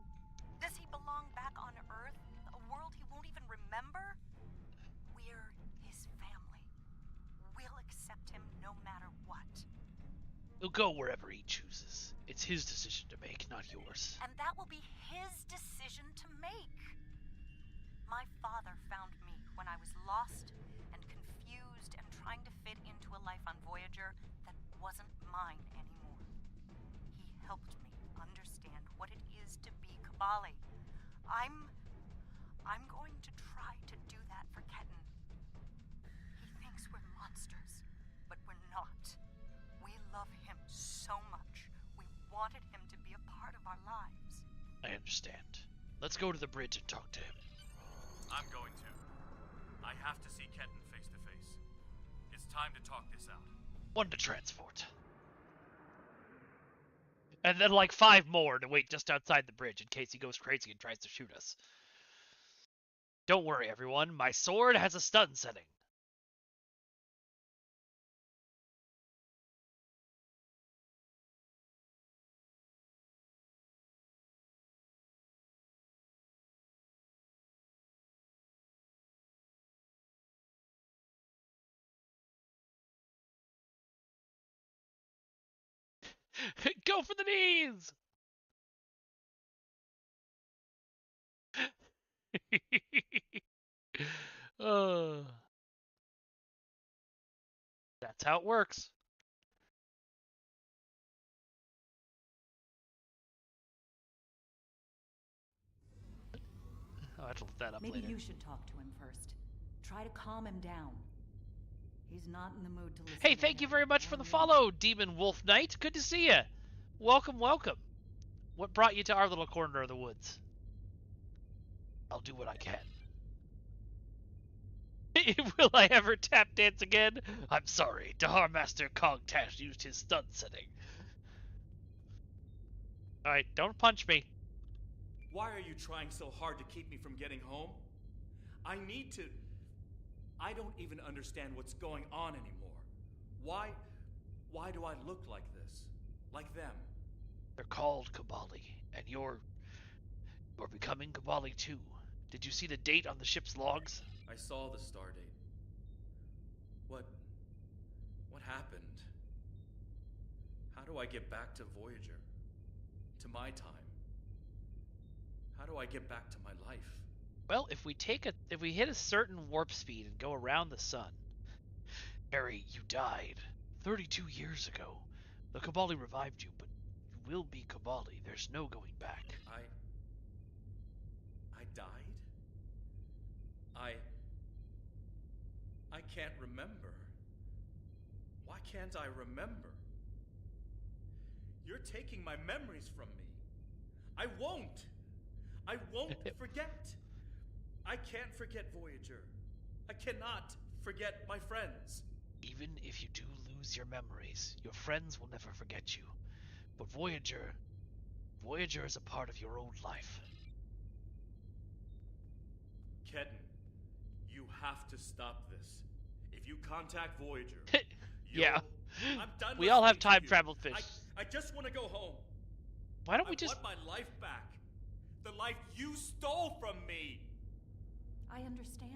Does he belong back on Earth? A world he won't even remember? We're his family. We'll accept him no matter what. He'll go wherever he chooses. It's his decision to make, not yours. And that will be his decision to make. My father found me when I was lost and confused and trying to fit into a life on Voyager that wasn't mine anymore. He helped me understand what it is to be Kabali. I'm going to try to do that for Ketten. He thinks we're monsters, but we're not. We love him so much. We wanted him to be a part of our lives. I understand. Let's go to the bridge and talk to him. I'm going to. I have to see Ketan face to face. It's time to talk this out. 1 to transport. And then like 5 more to wait just outside the bridge in case he goes crazy and tries to shoot us. Don't worry, everyone. My sword has a stun setting. Go for the knees! That's how it works. I'll have to look that up Maybe later. you should talk to him first. Try to calm him down. He's not in the mood to listen. Hey, thank you very much for the follow, Demon Wolf Knight. Good to see you. Welcome, welcome. What brought you to our little corner of the woods? I'll do what I can. Will I ever tap dance again? I'm sorry. Dahar Master Kongtash used his stun setting. Alright, don't punch me. Why are you trying so hard to keep me from getting home? I need to... I don't even understand what's going on anymore. Why do I look like this? Like them? They're called Kabali, and you're becoming Kabali too. Did you see the date on the ship's logs? I saw the star date. What happened? How do I get back to Voyager? To my time? How do I get back to my life? Well, if we hit a certain warp speed and go around the sun. Harry, you died 32 years ago. The Kabali revived you, but you will be Kabali. There's no going back. I died? I can't remember. Why can't I remember? You're taking my memories from me. I won't forget. I can't forget Voyager. I cannot forget my friends. Even if you do lose your memories, your friends will never forget you. But Voyager is a part of your old life. Ketan, you have to stop this. If you contact Voyager, yeah. I'm done. We all have time traveled fish. I just want to go home. Why don't we just... I want my life back. The life you stole from me. I understand.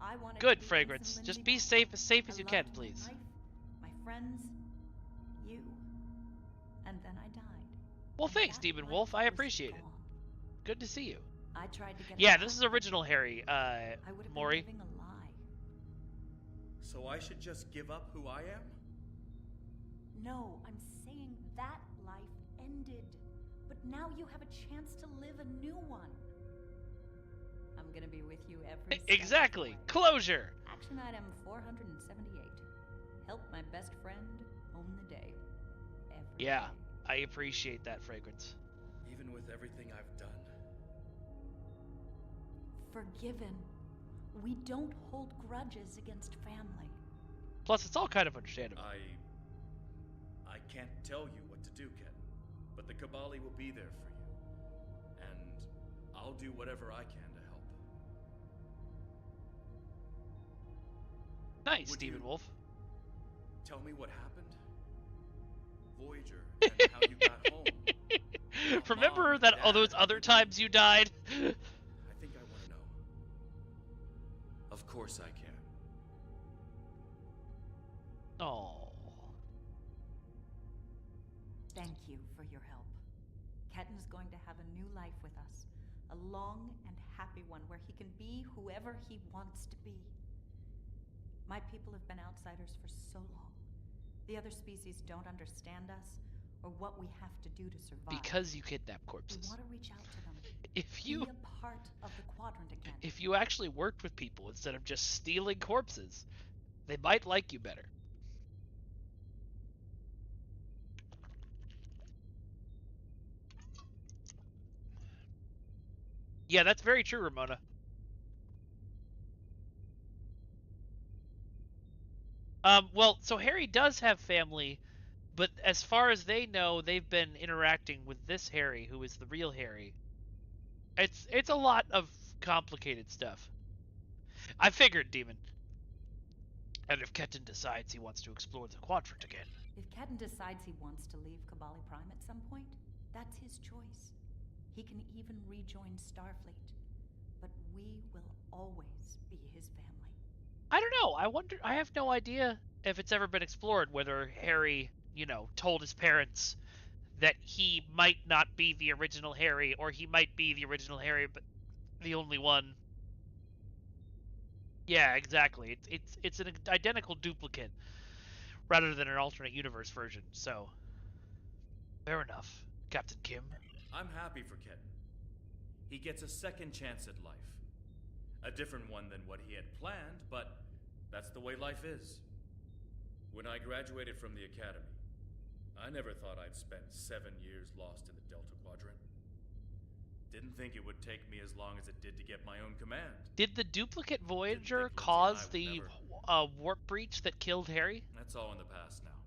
I want to Good, Fragrance. Just be safe as you can, please. My life, my friends, you. And then I died. Well, thanks, Demon Wolf. I appreciate it. Good to see you. I tried to get Yeah, this is original Harry, I would have Maury. been living a lie. So I should just give up who I am? No, I'm saying that life ended. But now you have a chance to live a new one. I'm gonna be with you every step Exactly. of the way. Closure. Action item 478. Help my best friend own the day. Every Yeah, day. I appreciate that, Fragrance. Even with everything I've done. Forgiven. We don't hold grudges against family. Plus, it's all kind of understandable. I can't tell you what to do, Ketan. But the Kabali will be there for you. And I'll do whatever I can to help. Nice, Would Demon you Wolf. Tell me what happened? Voyager, and how you got home. Remember Mom, that Dad, all those other times you died? I think I want to know. Of course I can. Oh. Thank you for your help. Ketan's going to have a new life with us. A long and happy one where he can be whoever he wants to be. My people have been outsiders for so long. The other species don't understand us or what we have to do to survive. Because you kidnap We corpses. want to reach out to them. If you Be a part of the quadrant again. if you actually worked with people instead of just stealing corpses, they might like you better. Yeah, that's very true, Ramona. Well, so Harry does have family, but as far as they know, they've been interacting with this Harry, who is the real Harry. It's a lot of complicated stuff. I figured, Demon. And if Ketan decides he wants to explore the quadrant again. If Ketan decides he wants to leave Kabali Prime at some point, that's his choice. He can even rejoin Starfleet. But we will always be his family. I don't know. I have no idea if it's ever been explored whether Harry, told his parents that he might not be the original Harry, or he might be the original Harry, but the only one. Yeah, exactly. It's an identical duplicate rather than an alternate universe version. So, fair enough, Captain Kim. I'm happy for Ketan. He gets a second chance at life. A different one than what he had planned, but that's the way life is. When I graduated from the academy, I never thought I'd spend 7 years lost in the Delta Quadrant. Didn't think it would take me as long as it did to get my own command. Did the duplicate Voyager cause the warp breach that killed Harry? That's all in the past now.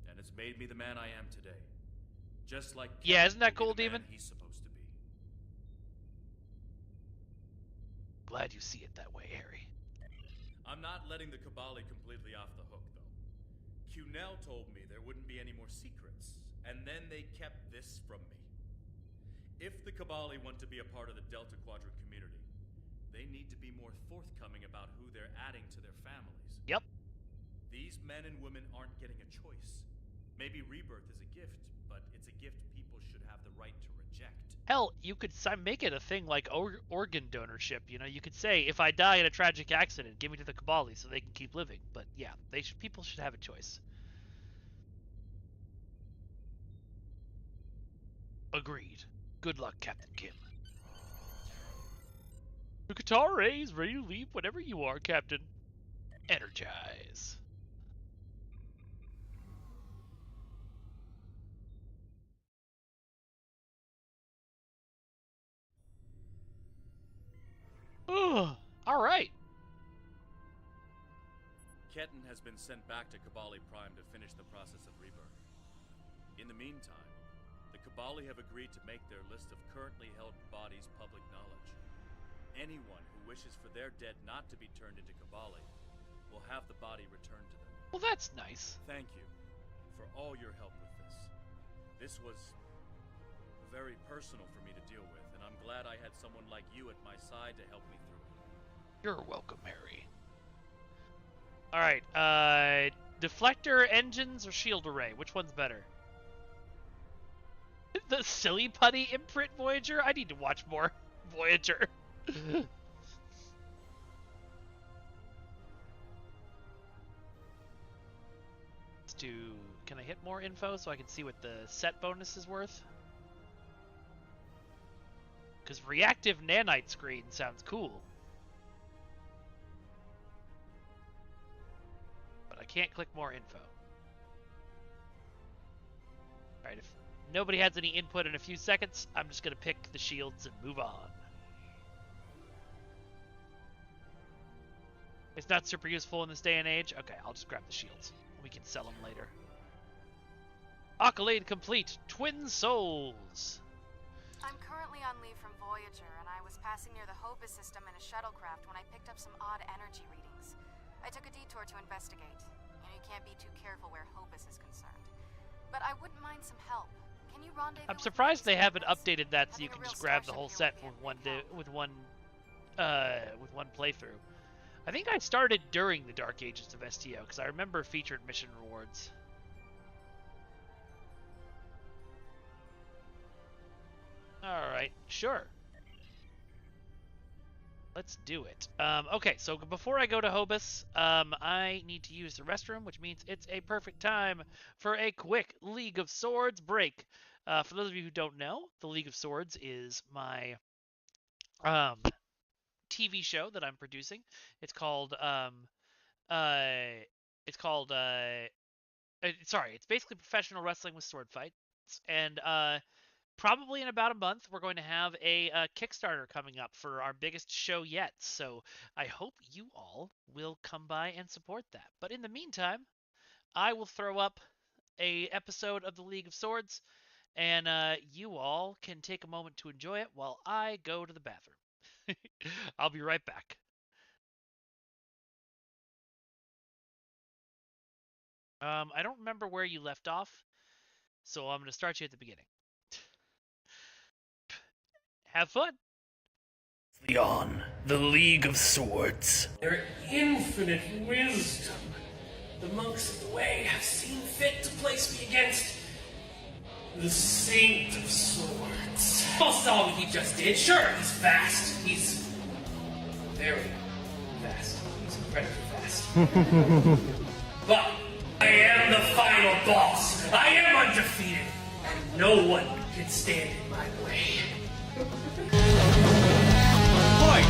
And it's made me the man I am today. Just like yeah, isn't that cool, Demon? He's supposed to be. Glad you see it that way, Harry. I'm not letting the Kabali completely off the hook, though. Cunell told me there wouldn't be any more secrets, and then they kept this from me. If the Kabali want to be a part of the Delta Quadrant community, they need to be more forthcoming about who they're adding to their families. Yep. These men and women aren't getting a choice. Maybe rebirth is a gift, but it's a gift people should have the right to reject. Hell, you could make it a thing like organ donorship. You could say, if I die in a tragic accident, give me to the Kabali so they can keep living. But yeah, people should have a choice. Agreed. Good luck, Captain Kim. The Qatar is ready to leave whenever you are, Captain. Energize. All right. Ketan has been sent back to Kabali Prime to finish the process of rebirth. In the meantime, the Kabali have agreed to make their list of currently held bodies public knowledge. Anyone who wishes for their dead not to be turned into Kabali will have the body returned to them. Well, that's nice. Thank you for all your help with this. This was very personal for me to deal with, and I'm glad I had someone like you at my side to help me through it. You're welcome, Harry. Alright, deflector, engines, or shield array? Which one's better? The silly putty imprint Voyager? I need to watch more Voyager. Let's do... Can I hit more info so I can see what the set bonus is worth? Because reactive nanite screen sounds cool. But I can't click more info. Alright, if nobody has any input in a few seconds, I'm just going to pick the shields and move on. It's not super useful in this day and age. Okay, I'll just grab the shields. We can sell them later. Accolade complete. Twin Souls. I'm currently on leave from Voyager, and I was passing near the Hobus system in a shuttlecraft when I picked up some odd energy readings. I took a detour to investigate. You can't be too careful where Hobus is concerned. But I wouldn't mind some help. Can you rendezvous? I'm surprised they haven't updated that so you can just grab the whole set with one playthrough. I think I started during the Dark Ages of STO because I remember featured mission rewards. Alright, sure. Let's do it. Okay, so before I go to Hobus, I need to use the restroom, which means it's a perfect time for a quick League of Swords break. For those of you who don't know, the League of Swords is my TV show that I'm producing. It's called it's basically professional wrestling with sword fights, and probably in about a month, we're going to have a Kickstarter coming up for our biggest show yet. So I hope you all will come by and support that. But in the meantime, I will throw up a episode of the League of Swords, and you all can take a moment to enjoy it while I go to the bathroom. I'll be right back. I don't remember where you left off, so I'm going to start you at the beginning. Have fun! Leon, the League of Swords. Their infinite wisdom. The monks of the way have seen fit to place me against the Saint of Swords. Well, saw what he just did. Sure, he's fast. He's very fast. He's incredibly fast. But I am the final boss. I am undefeated, and no one can stand in my way. Fight!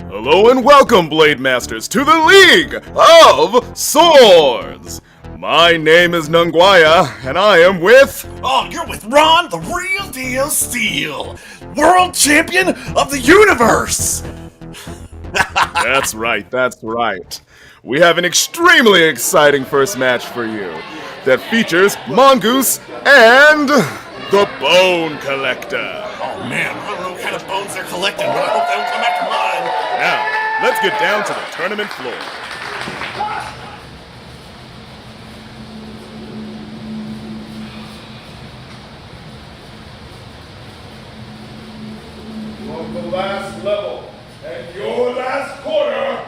Hello and welcome, Blade Masters, to the League of Swords! My name is Nunguaya, and I am with... Oh, you're with Ron, the real deal Steel! World Champion of the Universe! That's right. We have an extremely exciting first match for you that features Mongoose and the Bone Collector. Oh man, I don't know what kind of bones they're collecting, but I hope they don't come after mine. Now, let's get down to the tournament floor. On the last level, and your last quarter,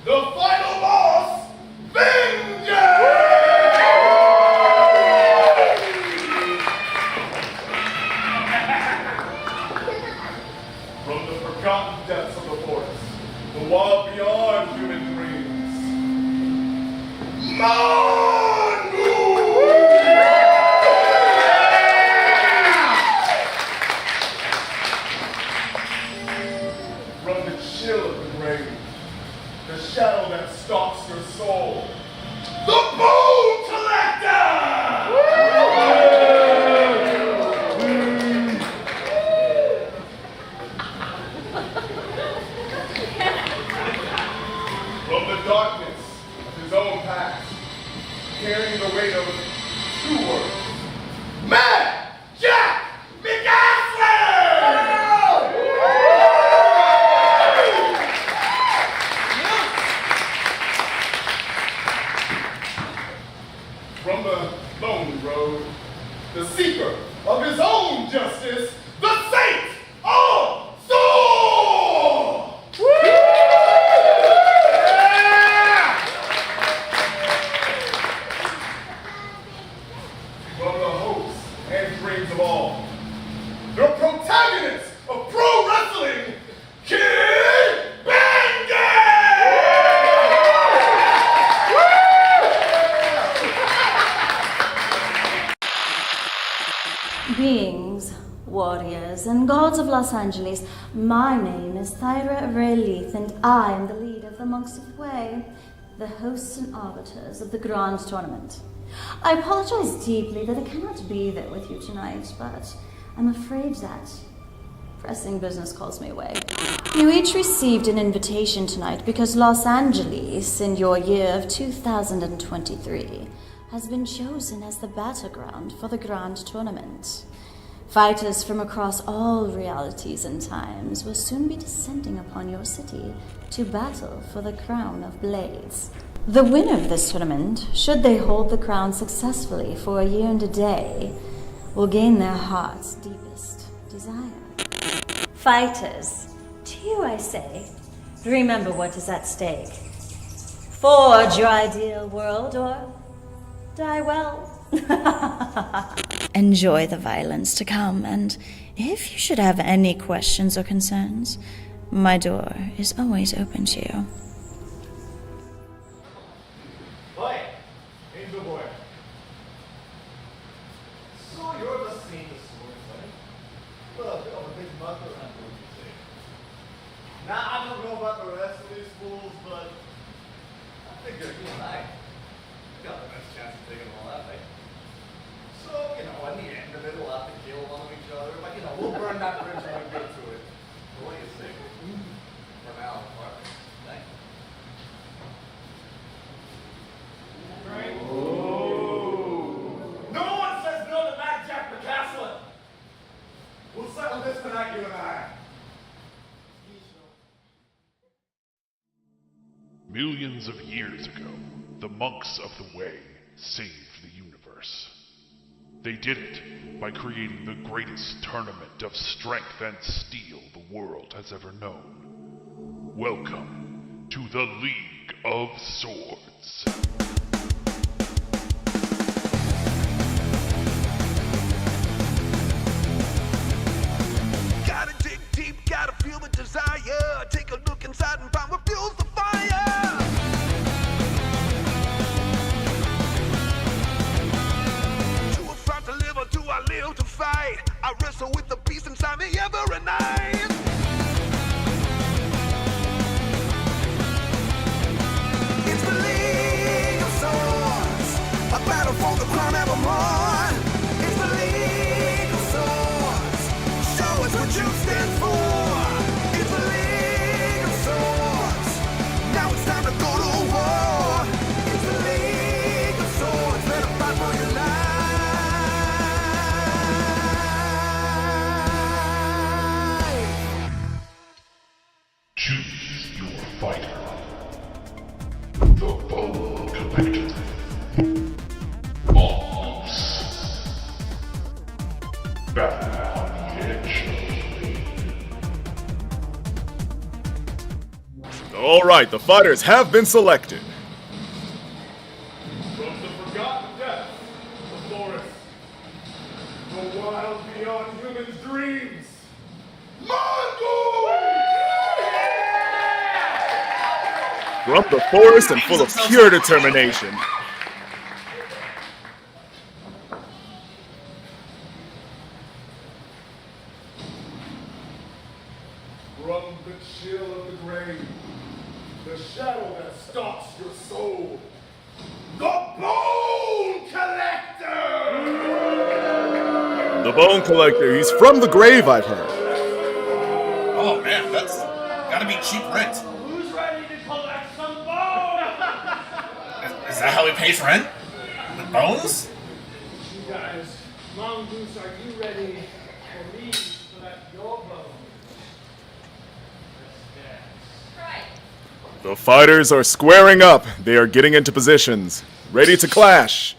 the final boss, Vengeance! From the forgotten depths of the forest, the wild beyond human dreams, from the chill of the grave, the shadow that stalks your soul, the Bone Collector! From the darkness of his own past, carrying the weight of two words, Mad Jack From the lonely road, the seeker of his own justice, the Saint of Swords! From the hopes and dreams of all, the protagonist of pro wrestling, Kid Beings, warriors, and gods of Los Angeles, my name is Thyra Rayleith, and I am the leader of the Monks of Way, the hosts and arbiters of the Grand Tournament. I apologize deeply that I cannot be there with you tonight, but I'm afraid that pressing business calls me away. You each received an invitation tonight because Los Angeles, in your year of 2023, has been chosen as the battleground for the Grand Tournament. Fighters from across all realities and times will soon be descending upon your city to battle for the crown of blades. The winner of this tournament, should they hold the crown successfully for a year and a day, will gain their heart's deepest desire. Fighters, to you I say, remember what is at stake. Forge your ideal world or die well Enjoy the violence to come, and if you should have any questions or concerns, my door is always open to you. Hi, Angel Boy. So you're the same as Sword, right? Well, a bit of a big mug around, would you say? Now, I don't know about the rest of these fools, but I figure you and I got the best chance of taking all that, right? So, in the end of it, we'll have to kill one of each other, but, we'll burn that bridge when we get to it. So what do you think? For now, partner. Thank you. No one says no to Mad Jack McCaslin! We'll settle this tonight, you and I. Millions of years ago, the monks of the Way saved the universe. They did it by creating the greatest tournament of strength and steel the world has ever known. Welcome to the League of Swords. Gotta dig deep, gotta feel the desire. Take a look inside and find what fuels the fire. Do I fight to live or do I live to fight? I wrestle with the beast inside me every night. It's the League of Swords, a battle for the crown evermore. It's the League of Swords, show us what you stand for. It's the League of Swords, now it's time to go to war. It's the League of Swords, let them fight for your life. Choose your fighter. The Bone Collector. Monks. Battle on the edge of the lane. Alright, the fighters have been selected. From the forgotten depths of the forest, the wild beyond human dreams, From the forest and full of pure determination. From the chill of the grave, the shadow that stalks your soul, the Bone Collector! The Bone Collector, he's from the grave, I've heard. Oh man, that's gotta be cheap rent. Who's ready to collect some bones? Is that how he pays rent? With bones? You guys, Mongoose, are you ready for me to collect your bones? The fighters are squaring up. They are getting into positions, ready to clash.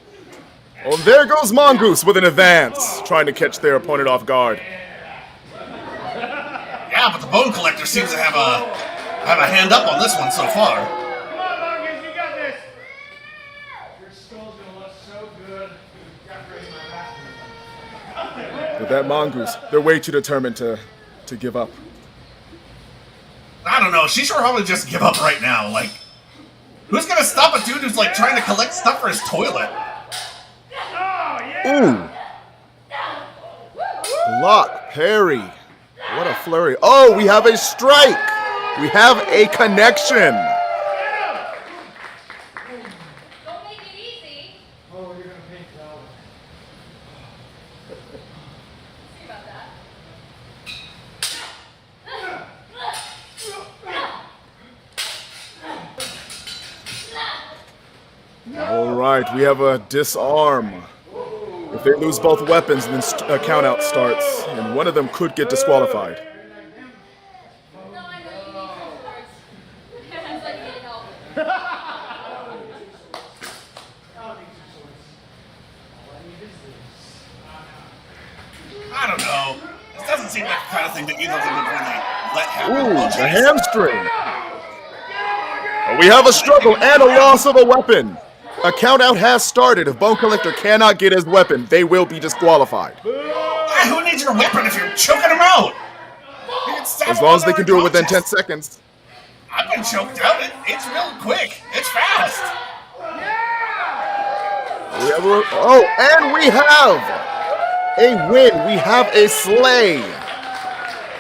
Oh, there goes Mongoose with an advance, trying to catch their opponent off guard. Yeah, but the Bone Collector seems to have a hand up on this one so far. Come on, Mongoose, you got this! Your skull's gonna look so good. You got to raise my back. With that Mongoose, they're way too determined to give up. I don't know, she should probably just give up right now. Like, who's gonna stop a dude who's like trying to collect stuff for his toilet? Ooh! Block, parry. What a flurry. Oh, we have a strike! We have a connection! Don't make it easy. Oh, you're gonna pay for that one. See about that. Alright, we have a disarm. If they lose both weapons, then a countout starts, and one of them could get disqualified. I don't know. This doesn't seem like the kind of thing that either of them would really let happen. Ooh, a hamstring! We have a struggle and a loss of a weapon. A countout has started. If Bone Collector cannot get his weapon, they will be disqualified. Who needs your weapon if you're choking him out? As long as they can do it within 10 seconds. I've been choked out. It's real quick. It's fast. And we have a win. We have a slay.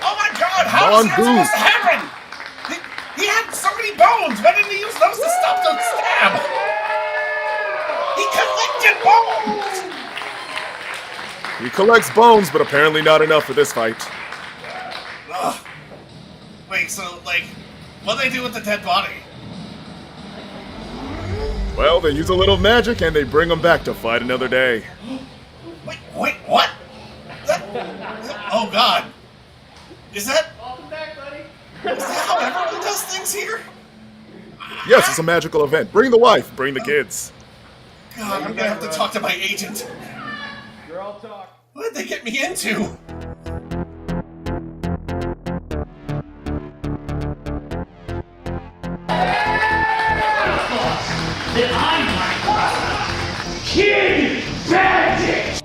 Oh my God! How is that supposed to happen? He had so many bones. Why didn't he use those to stop the stab? He collected bones. He collects bones, but apparently not enough for this fight. Ugh. Wait, so, like, what do they do with the dead body? Well, they use a little magic and they bring him back to fight another day. Wait, what? Oh God. Is that... Welcome back, buddy. Is that how everyone does things here? Yes, it's a magical event. Bring the wife, bring the kids. God, I'm gonna have to talk to my agent. Girl talk. What did they get me into? That I might Kid Magic!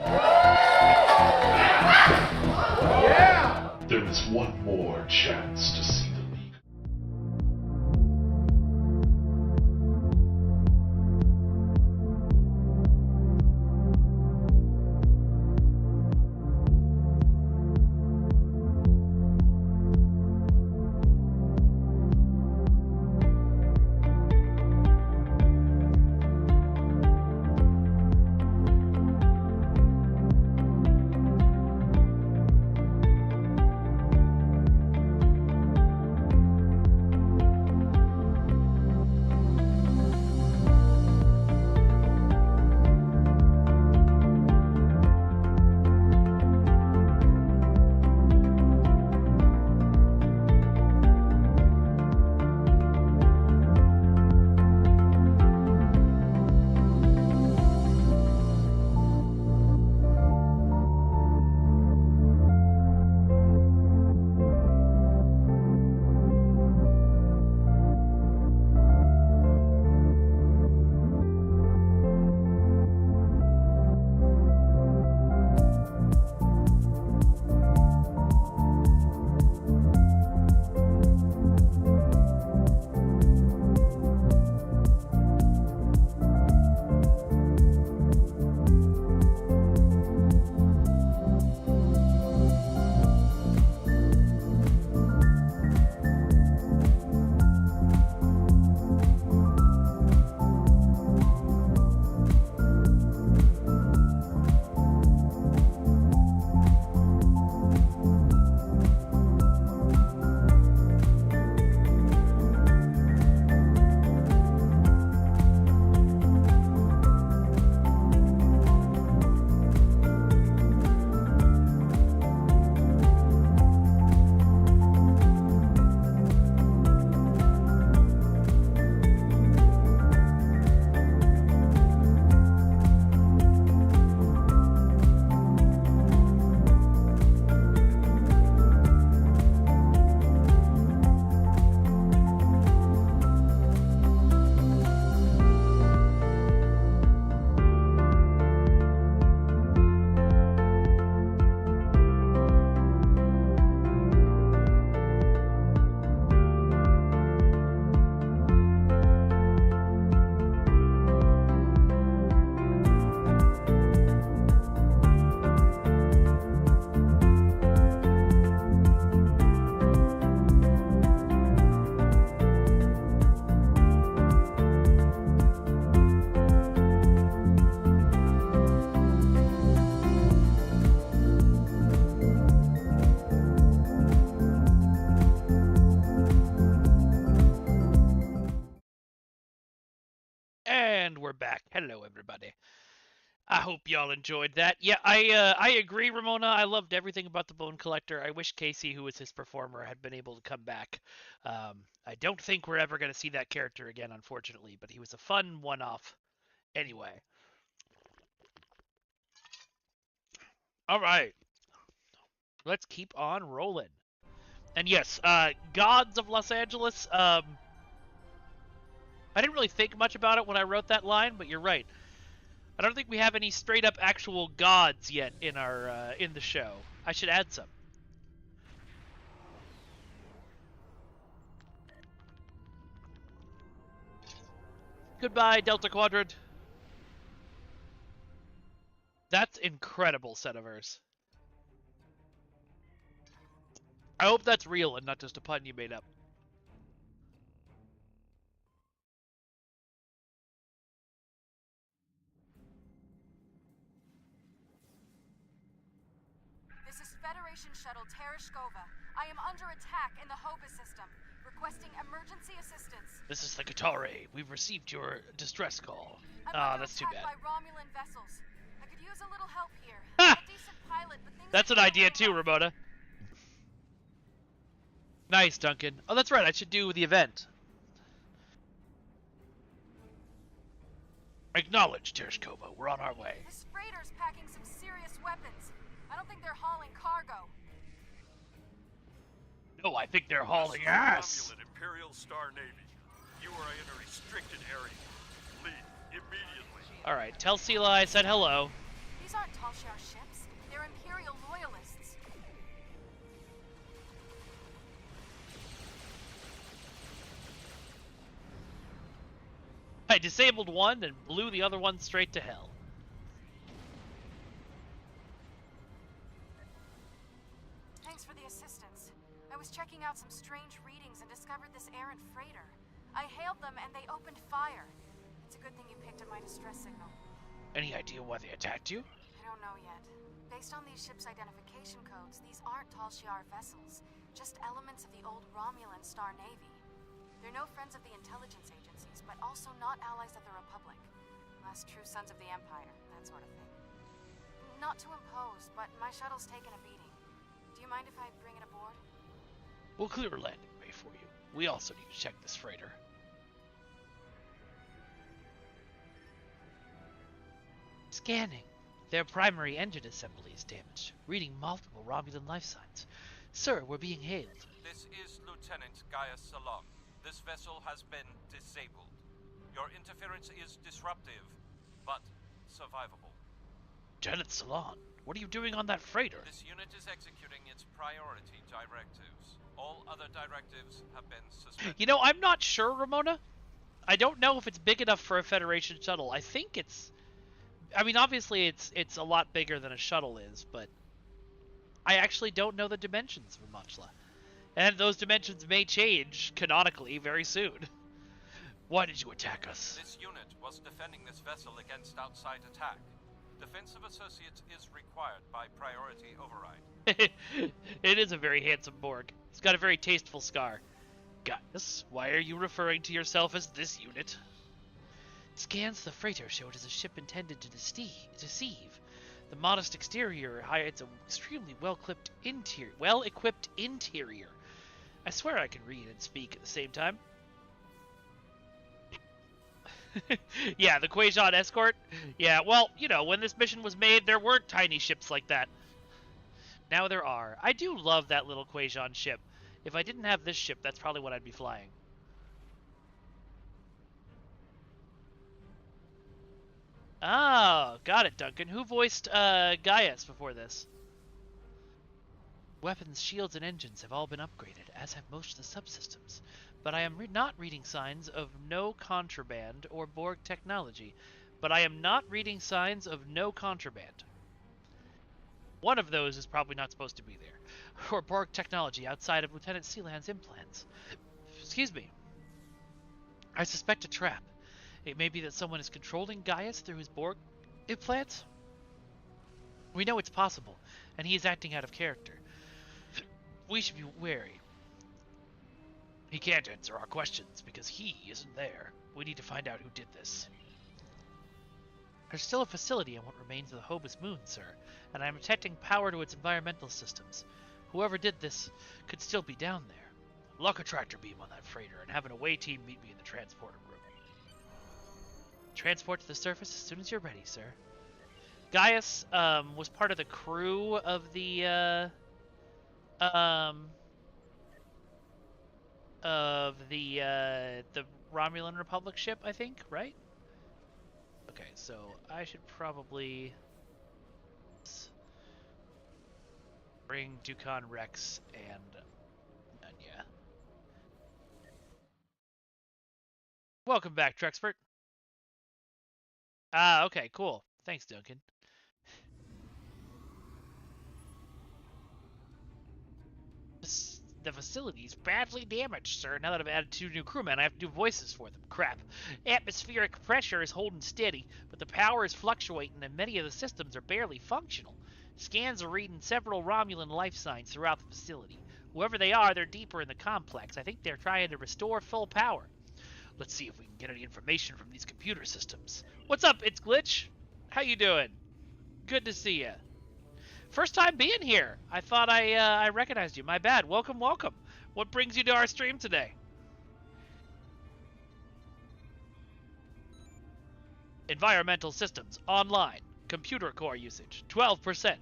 Yeah! There is one more chance to see the League. And we're back. Hello, everybody. I hope y'all enjoyed that. Yeah, I agree, Ramona. I loved everything about the Bone Collector. I wish Casey, who was his performer, had been able to come back. I don't think we're ever going to see that character again, unfortunately, but he was a fun one-off. Anyway. All right. Let's keep on rolling. And yes, Gods of Los Angeles, I didn't really think much about it when I wrote that line, but you're right. I don't think we have any straight up actual gods yet in our in the show. I should add some. Goodbye, Delta Quadrant. That's incredible, Setiverse. I hope that's real and not just a pun you made up. This is Federation Shuttle Tereshkova. I am under attack in the Hobus system. Requesting emergency assistance. This is the Katare. We've received your distress call. That's too bad. By Romulan vessels. I could use a little help here. Ha! A decent pilot, but things That's an idea too, Ramona. Nice, Duncan. Oh, that's right. I should do the event. Acknowledge, Tereshkova. We're on our way. This freighter's packing some serious weapons. I don't think they're hauling cargo. No, I think they're hauling ass. Romulan Imperial Star Navy. You are in a restricted area. Leave immediately. All right, tell Sela I said hello. These aren't Tal Shiar ships. They're Imperial loyalists. I disabled one and blew the other one straight to hell. Thanks for the assistance. I was checking out some strange readings and discovered this errant freighter. I hailed them and they opened fire. It's a good thing you picked up my distress signal. Any idea why they attacked you? I don't know yet. Based on these ships' identification codes, these aren't Tal Shiar vessels, just elements of the old Romulan Star Navy. They're no friends of the intelligence agencies, but also not allies of the Republic. Last true sons of the Empire, that sort of thing. Not to impose, but my shuttle's taken a beating. Do you mind if I bring it aboard? We'll clear a landing bay for you. We also need to check this freighter. Scanning. Their primary engine assembly is damaged, reading multiple Romulan life signs. Sir, we're being hailed. This is Lieutenant Gaius Salon. This vessel has been disabled. Your interference is disruptive, but survivable. Lieutenant Salon, what are you doing on that freighter? This unit is executing its priority directives. All other directives have been suspended. You know, I'm not sure, Ramona. I don't know if it's big enough for a Federation shuttle. I think it's... I mean, obviously it's a lot bigger than a shuttle is, but I actually don't know the dimensions of Muchla. And those dimensions may change, canonically, very soon. Why did you attack us? This unit was defending this vessel against outside attack. Defense of associates is required by priority override. It is a very handsome Borg. It's got a very tasteful scar. Gaius, why are you referring to yourself as this unit? Scans the freighter show it is a ship intended to deceive. The modest exterior hides an extremely well-equipped interior. I swear I can read and speak at the same time. Yeah, the Quajon escort. Yeah, well, you know, when this mission was made, there weren't tiny ships like that. Now there are. I do love that little Quajon ship. If I didn't have this ship, that's probably what I'd be flying. Oh, got it, Duncan. Who voiced Gaius before this? Weapons, shields, and engines have all been upgraded, as have most of the subsystems. But I am not reading signs of no contraband or Borg technology. But I am not reading signs of no contraband. One of those is probably not supposed to be there. Or Borg technology outside of Lieutenant Sealand's implants. Excuse me. I suspect a trap. It may be that someone is controlling Gaius through his Borg implants. We know it's possible, and he is acting out of character. We should be wary. He can't answer our questions because he isn't there. We need to find out who did this. There's still a facility on what remains of the Hobus Moon, sir, and I am detecting power to its environmental systems. Whoever did this could still be down there. Lock a tractor beam on that freighter and have an away team meet me in the transporter room. Transport to the surface as soon as you're ready, sir. Gaius was part of the crew of the Romulan Republic ship, I think, right? Okay, so I should probably bring Dukan Rex and Nunya. Welcome back, Trexpert. Ah, okay, cool. Thanks, Duncan. The facility's badly damaged, sir. Now that I've added 2 new crewmen, I have to do voices for them. Crap. Atmospheric pressure is holding steady, but the power is fluctuating and many of the systems are barely functional. Scans are reading several Romulan life signs throughout the facility. Whoever they are, they're deeper in the complex. I think they're trying to restore full power. Let's see if we can get any information from these computer systems. What's up, It's Glitch? How you doing? Good to see you. First time being here. I thought I recognized you. My bad. Welcome, welcome. What brings you to our stream today? Environmental systems online. Computer core usage 12%.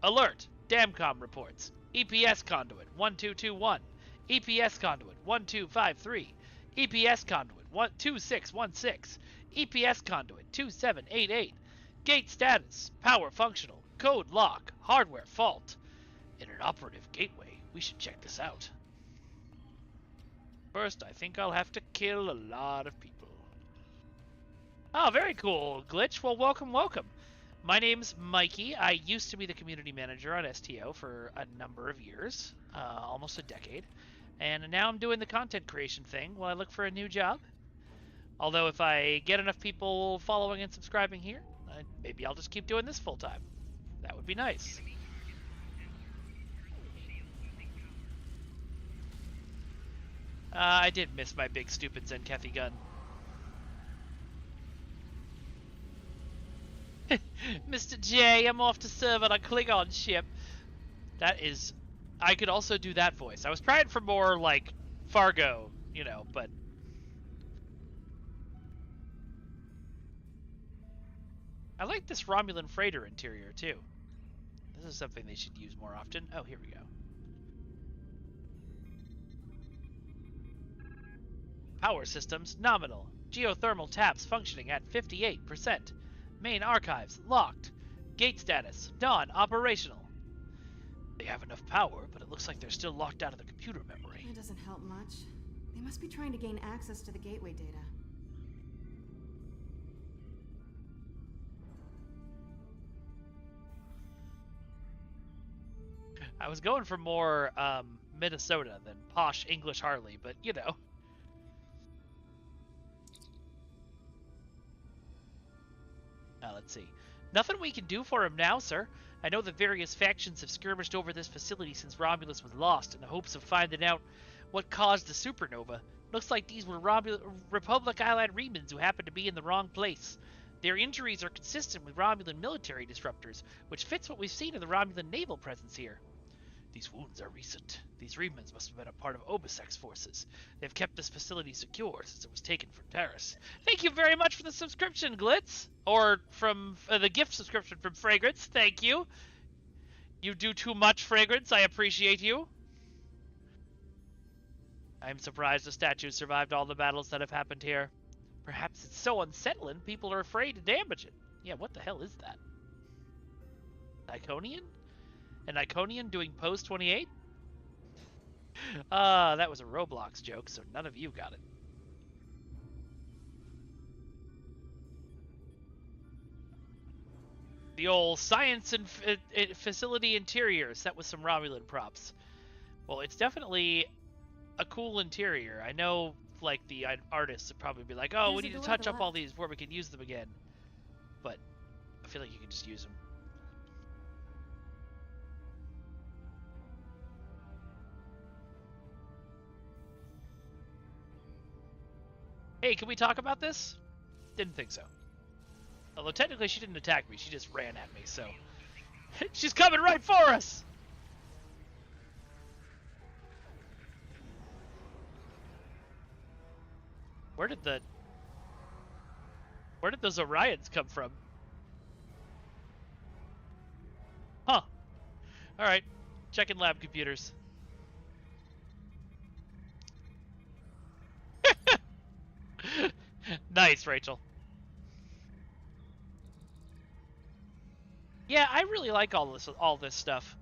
Alert. DAMCOM reports. EPS conduit 1221. EPS conduit 1253. EPS conduit 2616. EPS conduit 2788. Gate status. Power functional. Code lock. Hardware fault. In an operative gateway. We should check this out. First, I think I'll have to kill a lot of people. Oh, very cool, Glitch. Well, welcome, welcome. My name's Mikey. I used to be the community manager on STO for a number of years. Almost a decade. And now I'm doing the content creation thing while I look for a new job. Although if I get enough people following and subscribing here, maybe I'll just keep doing this full time. That would be nice. I did miss my big stupid Zenkethi gun. Mr. J, I'm off to serve on a Klingon ship. That is... I could also do that voice. I was trying for more, like, Fargo, you know, but... I like this Romulan freighter interior, too. This is something they should use more often. Oh, here we go. Power systems nominal. Geothermal taps functioning at 58%. Main archives locked. Gate status non-operational. They have enough power, but it looks like they're still locked out of the computer memory. That doesn't help much. They must be trying to gain access to the gateway data. I was going for more Minnesota than posh English Harley, but you know. Let's see. Nothing we can do for him now, sir. I know that various factions have skirmished over this facility since Romulus was lost in the hopes of finding out what caused the supernova. Looks like these were Republic Island Remans who happened to be in the wrong place. Their injuries are consistent with Romulan military disruptors, which fits what we've seen in the Romulan naval presence here. These wounds are recent. These Remans must have been a part of Obisek's forces. They've kept this facility secure since it was taken from Taris. Thank you very much for the subscription, Glitz. Or from the gift subscription from Fragrance. Thank you. You do too much, Fragrance. I appreciate you. I'm surprised the statue survived all the battles that have happened here. Perhaps it's so unsettling, people are afraid to damage it. Yeah, what the hell is that? Iconian? An Iconian doing Pose 28? That was a Roblox joke, so none of you got it. The old science and facility interiors, set with some Romulan props. Well, it's definitely a cool interior. I know, like, the artists would probably be like, oh, we need to touch up all these before we can use them again. But I feel like you can just use them. Hey, can we talk about this? Didn't think so. Although technically she didn't attack me, she just ran at me, so... She's coming right for us! Where did those Orions come from? Huh. Alright. Checking lab computers. Nice, Rachel. Yeah, I really like all this stuff.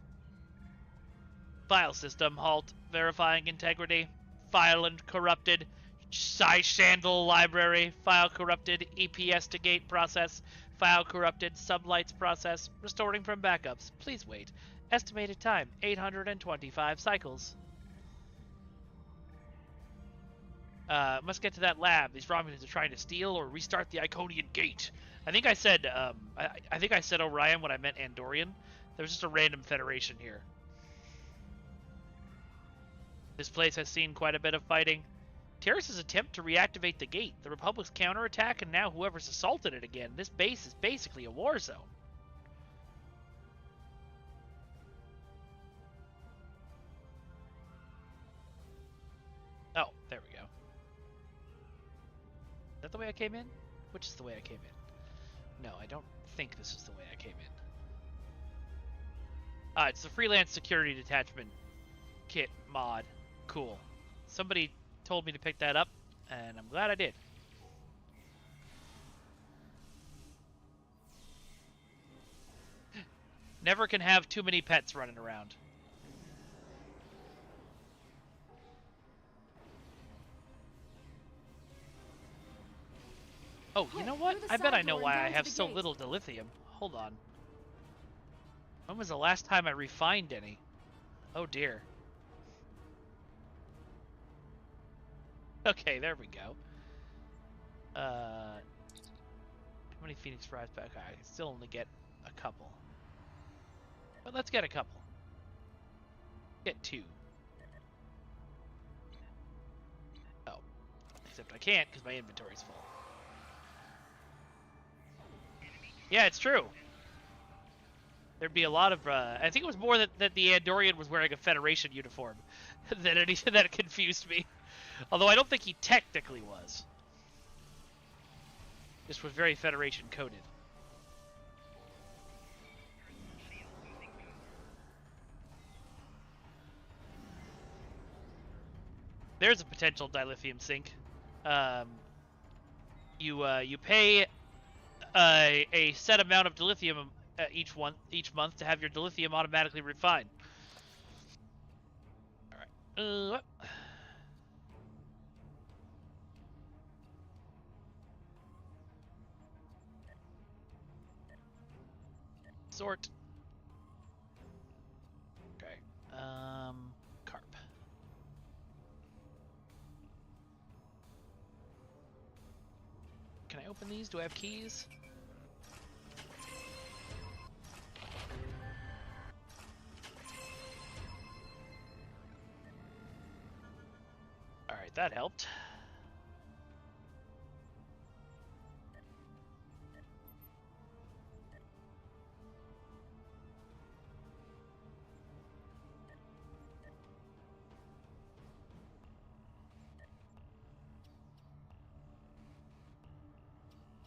File system, halt, verifying integrity, file and corrupted, Shandle library, file corrupted, EPS to gate process, file corrupted, sublights process, restoring from backups. Please wait. Estimated time, 825 cycles. Must get to that lab. These Romulans are trying to steal or restart the Iconian gate. I think I said, I think I said Orion when I meant Andorian. There was just a random Federation here. This place has seen quite a bit of fighting. Terrace's attempt to reactivate the gate, the Republic's counterattack, and now whoever's assaulted it again. This base is basically a war zone. Oh, there we go. Is that the way I came in? Which is the way I came in? No, I don't think this is the way I came in. It's the Freelance Security Detachment Kit mod. Cool. Somebody told me to pick that up, and I'm glad I did. Never can have too many pets running around. Oh, you know what? I bet I know why I have so little dilithium. Hold on. When was the last time I refined any? Oh dear. Okay, there we go. How many Phoenix Fries back? I can still only get a couple. But let's get a couple. Get 2. Oh. Except I can't because my inventory's full. Yeah, it's true. There'd be a lot of, I think it was more that the Andorian was wearing a Federation uniform than anything that confused me. Although I don't think he technically was. This was very Federation coded. There's a potential dilithium sink. You pay a set amount of dilithium each month to have your dilithium automatically refined. All right. Sort. Okay. Carp. Can I open these? Do I have keys? Alright, that helped.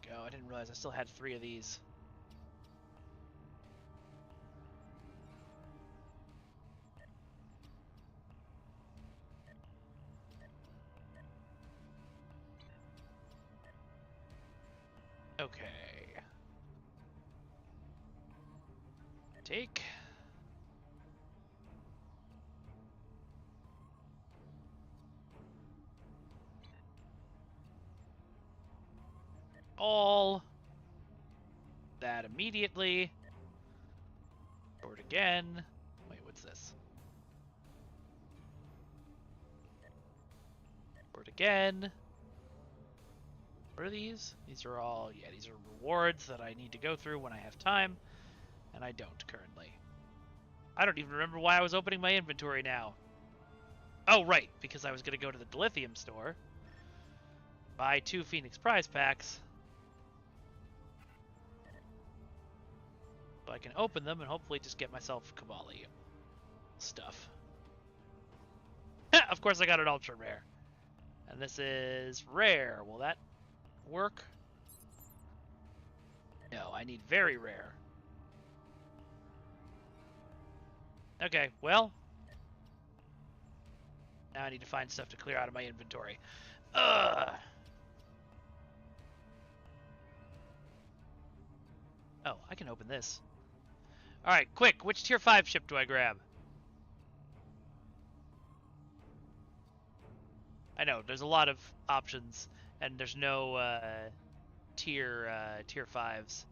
Go, I didn't realize I still had 3 of these. Okay. Take. All. That immediately. Sort again. Wait, what's this? Sort again. What are these? These are all, yeah, these are rewards that I need to go through when I have time, and I don't currently. I don't even remember why I was opening my inventory now. Oh, right, because I was going to go to the dilithium store, buy 2 Phoenix prize packs, so I can open them and hopefully just get myself Kabali stuff. Of course I got an ultra rare. And this is rare. Will that work? No, I need very rare. Okay, well. Now I need to find stuff to clear out of my inventory. Ugh. Oh, I can open this. Alright, quick, which tier 5 ship do I grab? I know, there's a lot of options, and there's no tier 5s.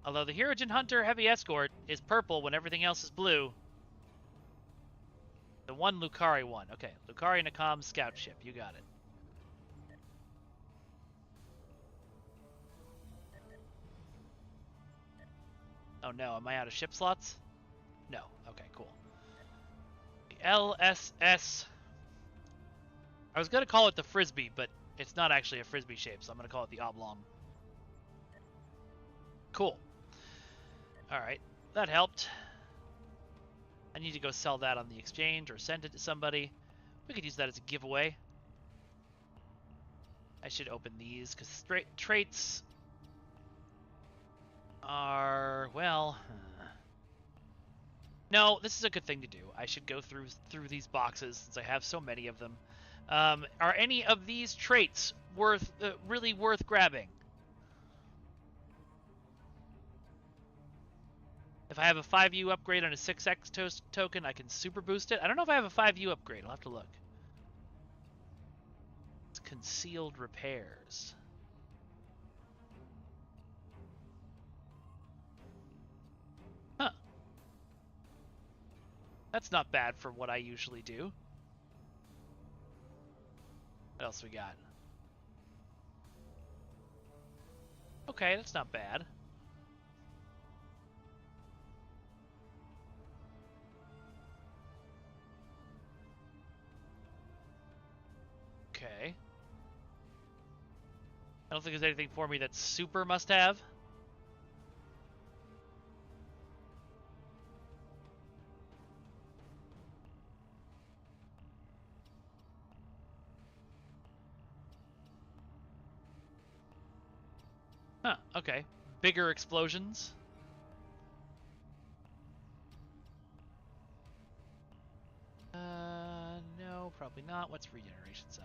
Although the Hirogen Hunter Heavy Escort is purple when everything else is blue. The one Lucari one. Okay, Lucari Nakam scout ship. You got it. Oh no, am I out of ship slots? No. Okay, cool. The LSS. I was going to call it the Frisbee, but it's not actually a Frisbee shape, so I'm going to call it the Oblong. Cool. Alright, that helped. I need to go sell that on the exchange or send it to somebody. We could use that as a giveaway. I should open these because traits are, well... No, this is a good thing to do. I should go through these boxes since I have so many of them. Are any of these traits really worth grabbing? If I have a 5U upgrade on a 6X token, I can super boost it. I don't know if I have a 5U upgrade. I'll have to look. It's concealed repairs. Huh. That's not bad for what I usually do. What else we got? Okay, that's not bad. Okay. I don't think there's anything for me that's super must-have. Huh, okay. Bigger explosions. No, probably not. What's regeneration side?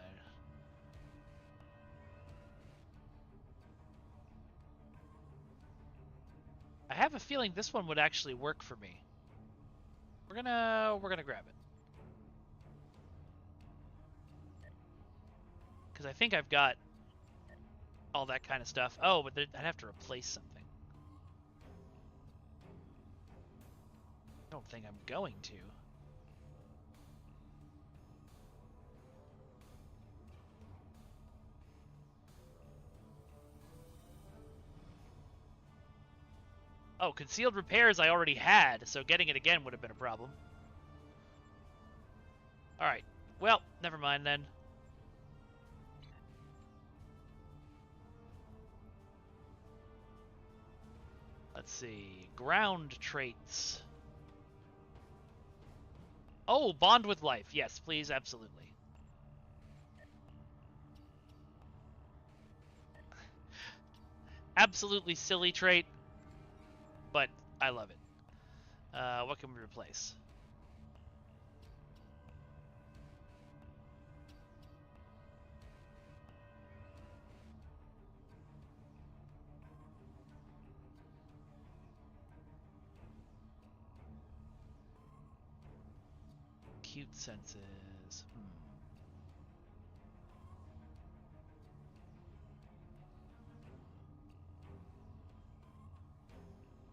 I have a feeling this one would actually work for me. We're gonna grab it. Because I think I've got all that kind of stuff. Oh, but I'd have to replace something. I don't think I'm going to. Oh, concealed repairs I already had, so getting it again would have been a problem. Alright, well, never mind then. Let's see, ground traits. Oh, bond with life. Yes, please, absolutely. Absolutely silly trait, but I love it. What can we replace? Cute senses.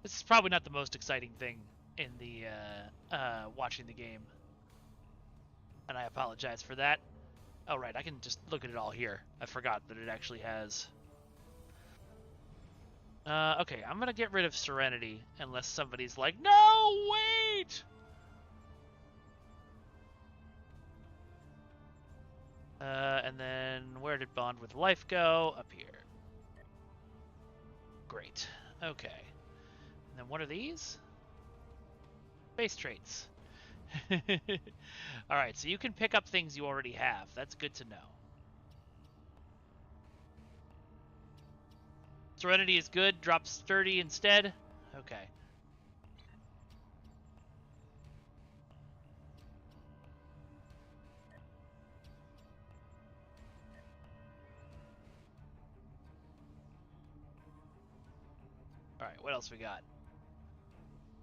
This is probably not the most exciting thing in the watching the game, and I apologize for that. Oh right, I can just look at it all here. I forgot that it actually has. Okay, I'm gonna get rid of Serenity unless somebody's like, no, wait. And then where did Bond with Life go? Up here. Great. Okay. And then what are these? Base traits. Alright, so you can pick up things you already have. That's good to know. Serenity is good. Drop Sturdy instead. Okay. Alright, what else we got?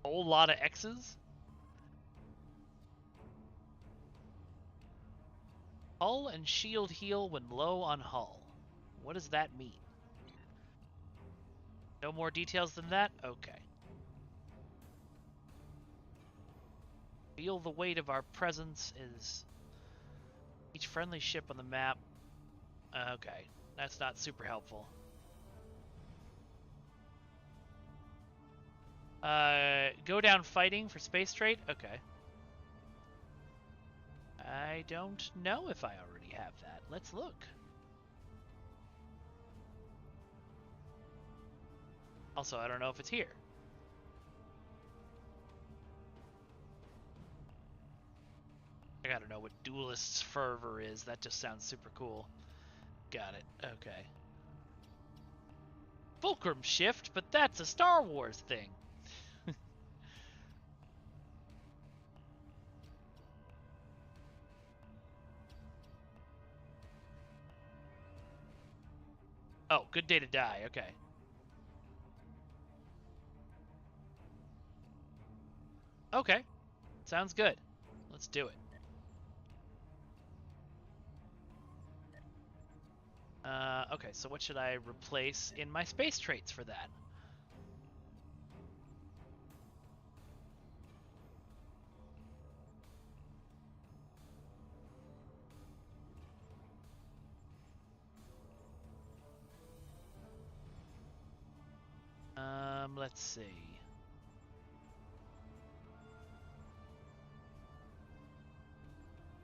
A whole lot of X's. Hull and shield heal when low on hull. What does that mean? No more details than that? Okay. Feel the weight of our presence is each friendly ship on the map. Okay, that's not super helpful. Go down fighting for space trade? Okay. I don't know if I already have that. Let's look. Also, I don't know if it's here. I gotta know what Duelist's Fervor is. That just sounds super cool. Got it. Okay. Fulcrum Shift, but that's a Star Wars thing. Oh, good day to die. Okay. Okay. Sounds good. Let's do it. Okay, so what should I replace in my space traits for that? Let's see.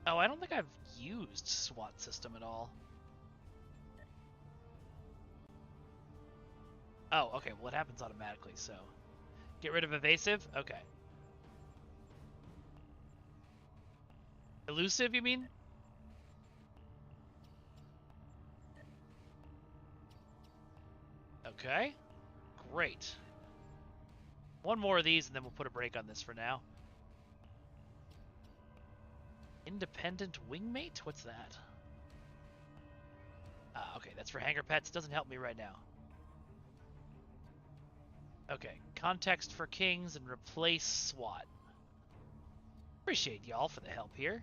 Oh, I don't think I've used SWAT system at all. Oh, okay, well it happens automatically, so. Get rid of evasive? Okay. Elusive, you mean? Okay. Great. One more of these and then we'll put a break on this for now. Independent wingmate? What's that? Okay, that's for hangar pets. Doesn't help me right now. Okay, context for kings and replace SWAT. Appreciate y'all for the help here.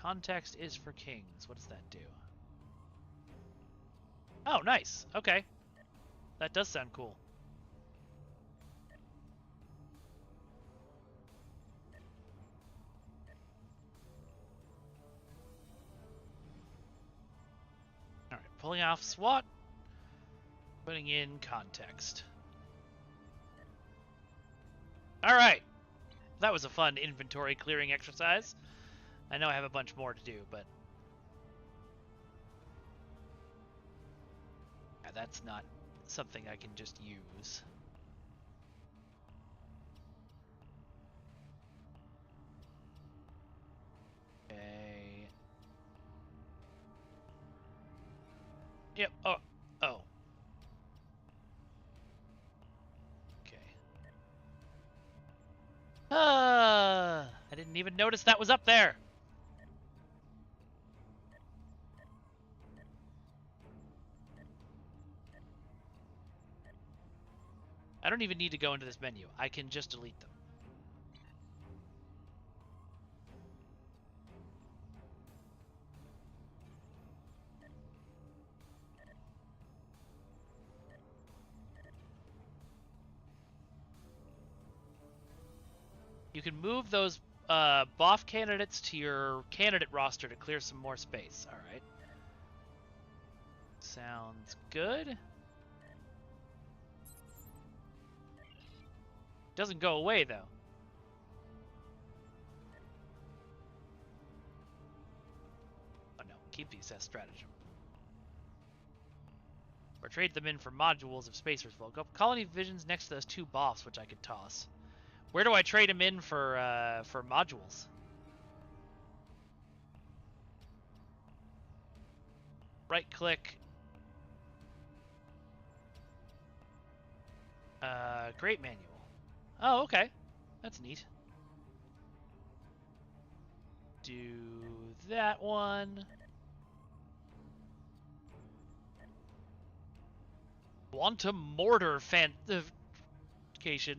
Context is for kings. What does that do? Oh, nice. Okay. That does sound cool. Alright, pulling off SWAT. Putting in context. Alright. That was a fun inventory clearing exercise. I know I have a bunch more to do, but... yeah, that's not something I can just use. Okay. Yep. Oh. Oh. Okay. I didn't even notice that was up there. I don't even need to go into this menu. I can just delete them. You can move those BOF candidates to your candidate roster to clear some more space. All right. Sounds good. Doesn't go away, though. Oh, no. Keep these as stratagem. Or trade them in for modules if spacers will. Go colony divisions next to those two BOFs, which I could toss. Where do I trade them in for modules? Right-click. Great manual. Oh, okay. That's neat. Do that one. Quantum mortar fantification.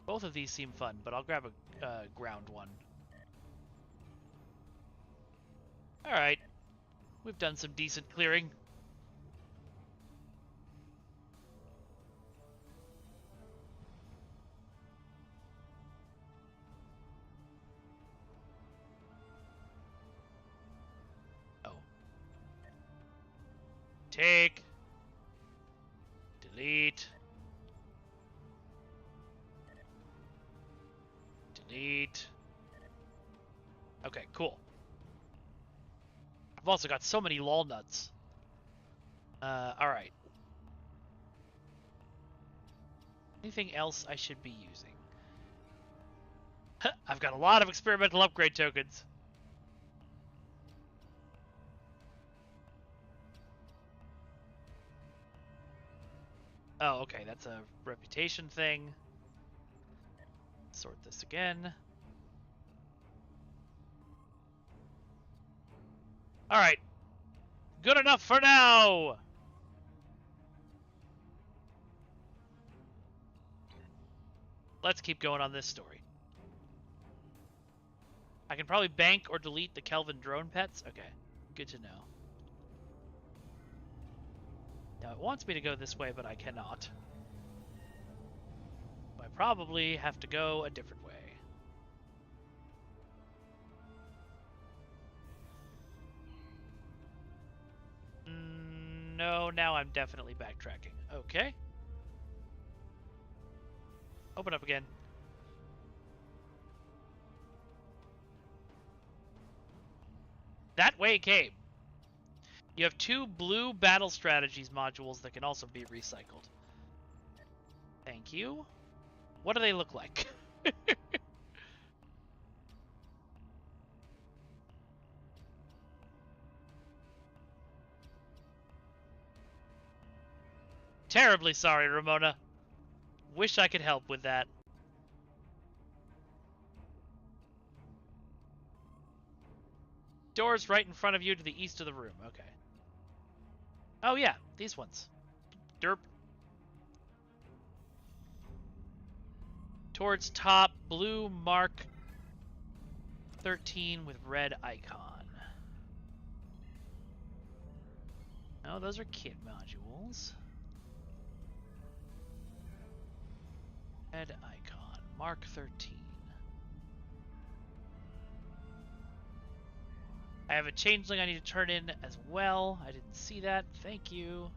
Both of these seem fun, but I'll grab a ground one. Alright. We've done some decent clearing. Oh. Take. Delete. Delete. Okay, cool. I've also got so many lol nuts. Alright. Anything else I should be using? I've got a lot of experimental upgrade tokens. Oh, okay, that's a reputation thing. Sort this again. Alright. Good enough for now! Let's keep going on this story. I can probably bank or delete the Kelvin drone pets? Okay, good to know. Now it wants me to go this way, but I cannot. I probably have to go a different way. No, now I'm definitely backtracking. Okay. Open up again. That way came. You have 2 blue battle strategies modules that can also be recycled. Thank you. What do they look like? Terribly sorry, Ramona. Wish I could help with that. Doors right in front of you to the east of the room. Okay. Oh yeah, these ones. Derp. Towards top, blue mark 13 with red icon. Oh, those are kit modules. Red icon, mark 13. I have a changeling I need to turn in as well. I didn't see that. Thank you.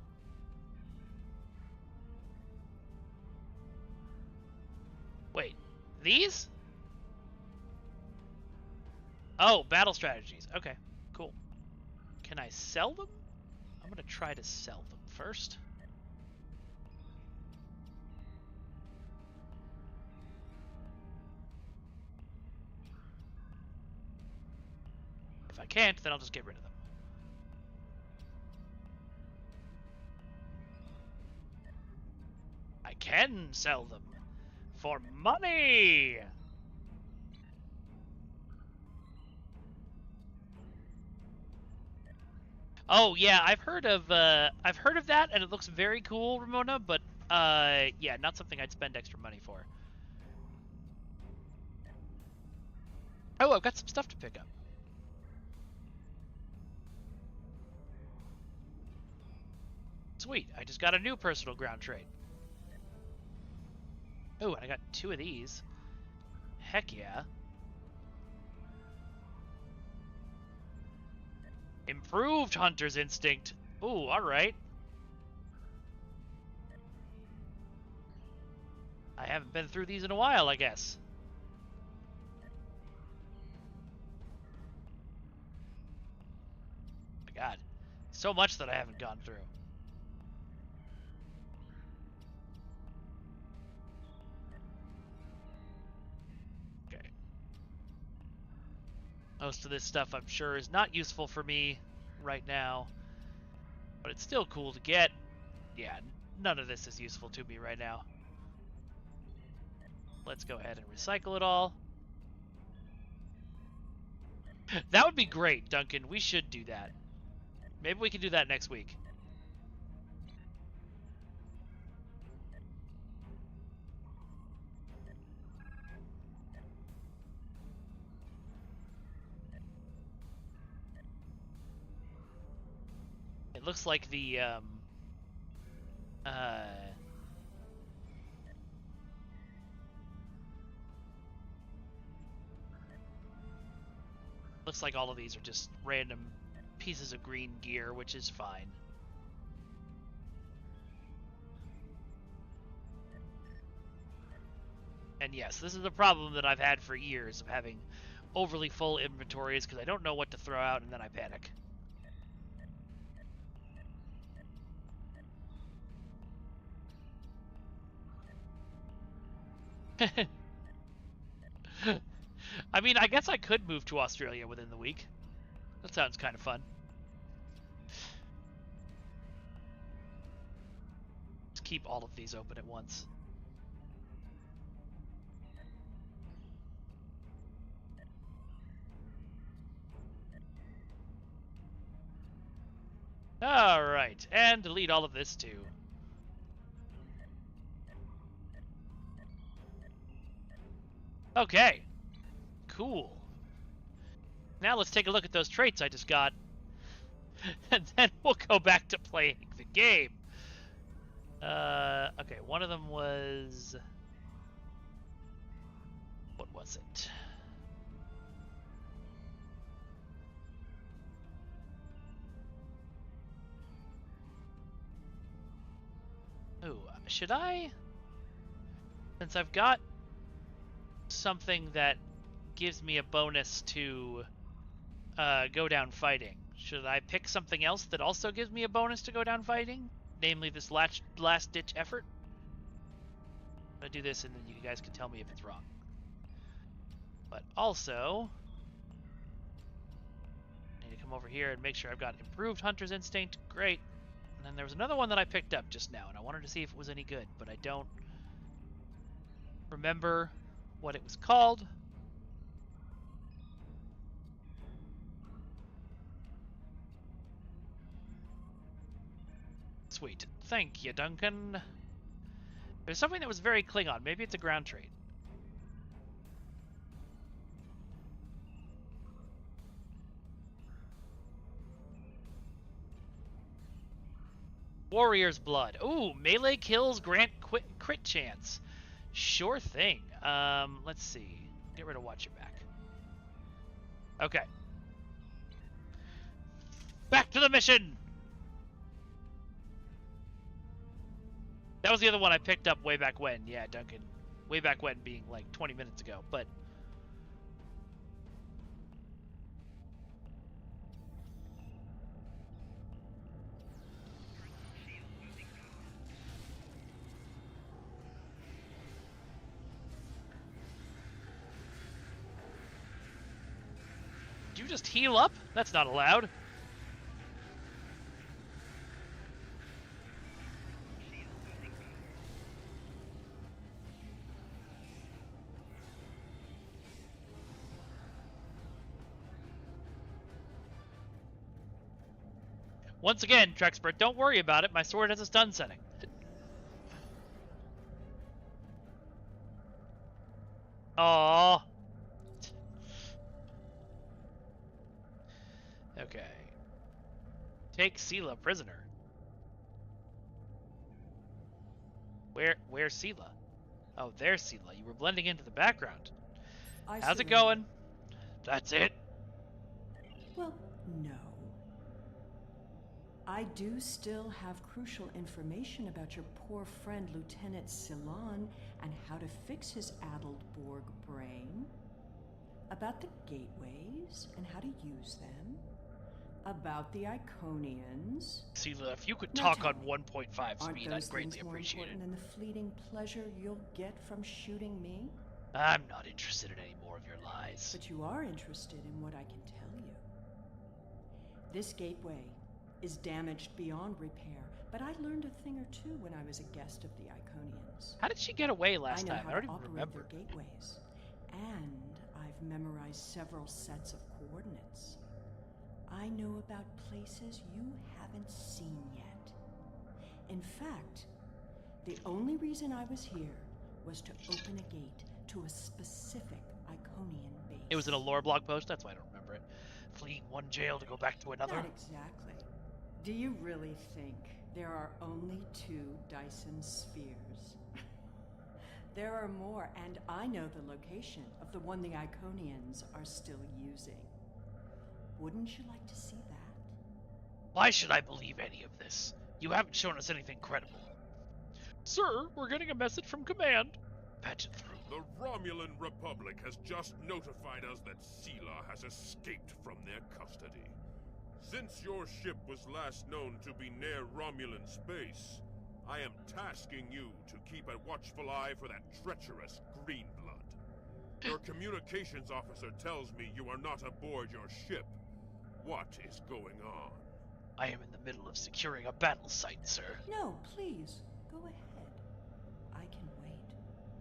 Wait, these? Oh, battle strategies. Okay, cool. Can I sell them? I'm gonna try to sell them first. If I can't, then I'll just get rid of them. I can sell them. For money! Oh yeah, I've heard of that, and it looks very cool, Ramona. But yeah, not something I'd spend extra money for. Oh, I've got some stuff to pick up. Sweet, I just got a new personal ground trait. Oh, and I got 2 of these. Heck yeah. Improved Hunter's Instinct. Ooh, alright. I haven't been through these in a while, I guess. My god. So much that I haven't gone through. Most of this stuff, I'm sure, is not useful for me right now, but it's still cool to get. Yeah, none of this is useful to me right now. Let's go ahead and recycle it all. That would be great, Duncan. We should do that. Maybe we can do that next week. It looks like the looks like all of these are just random pieces of green gear, which is fine. And yes, this is a problem that I've had for years of having overly full inventories because I don't know what to throw out and then I panic. I mean, I guess I could move to Australia within the week. That sounds kind of fun. Let's keep all of these open at once. Alright, and delete all of this too. Okay. Cool. Now let's take a look at those traits I just got. And then we'll go back to playing the game. Okay, one of them was... What was it? Ooh, should I? Since I've got something that gives me a bonus to go down fighting, should I pick something else that also gives me a bonus to go down fighting? Namely this last-ditch effort? I'm gonna do this and then you guys can tell me if it's wrong. But also, I need to come over here and make sure I've got improved Hunter's Instinct. Great. And then there was another one that I picked up just now, and I wanted to see if it was any good, but I don't remember what it was called. Sweet. Thank you, Duncan. There's something that was very Klingon. Maybe it's a ground trait. Warrior's Blood. Ooh, melee kills grant crit chance. Sure thing. Let's see. Get rid of Watch Your Back. Okay. Back to the mission! That was the other one I picked up way back when. Yeah, Duncan. Way back when being like 20 minutes ago, but... Did you just heal up? That's not allowed. Once again, Trexpert, don't worry about it. My sword has a stun setting. Aww. Okay. Take Sela prisoner. Where's Sela? Oh, there's Sela. You were blending into the background. How's it going? That's it? Well, no. I do still have crucial information about your poor friend Lieutenant Silan and how to fix his addled Borg brain. About the gateways and how to use them. About the Iconians. Sela, if you could talk on 1.5 speed, I'd greatly appreciate it. Aren't those things more important than the fleeting pleasure you'll get from shooting me? I'm not interested in any more of your lies. But you are interested in what I can tell you. This gateway is damaged beyond repair, but I learned a thing or two when I was a guest of the Iconians. How did she get away last time? I don't even operate remember. Their gateways, and I've memorized several sets of coordinates. I know about places you haven't seen yet. In fact, the only reason I was here was to open a gate to a specific Iconian base. It was in a lore blog post, that's why I don't remember it. Fleeing one jail to go back to another? Not exactly. Do you really think there are only 2 Dyson spheres? There are more, and I know the location of the one the Iconians are still using. Wouldn't you like to see that? Why should I believe any of this? You haven't shown us anything credible. Sir, we're getting a message from command. Patch it through. The Romulan Republic has just notified us that Sela has escaped from their custody. Since your ship was last known to be near Romulan space, I am tasking you to keep a watchful eye for that treacherous Greenblood. Your communications officer tells me you are not aboard your ship. What is going on? I am in the middle of securing a battle site, sir. No, please, go ahead. I can wait.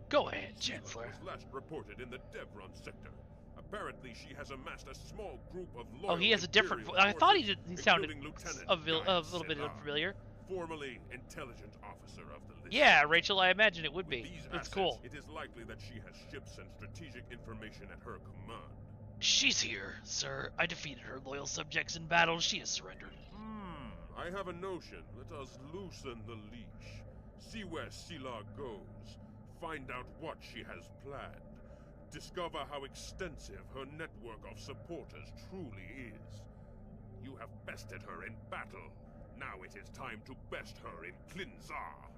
Go ahead, Chancellor. Was last reported in the Devron sector. Apparently, she has amassed a small group of loyal. Oh, he has a different voice. I thought he sounded a little bit unfamiliar. Formerly intelligent officer of the list. Yeah, Rachel, I imagine it would be. It's cool. It is likely that she has ships and strategic information at her command. She's here, sir. I defeated her loyal subjects in battle. She has surrendered. I have a notion. Let us loosen the leash. See where Sela goes. Find out what she has planned. Discover how extensive her network of supporters truly is. You have bested her in battle. Now it is time to best her in Klinzar.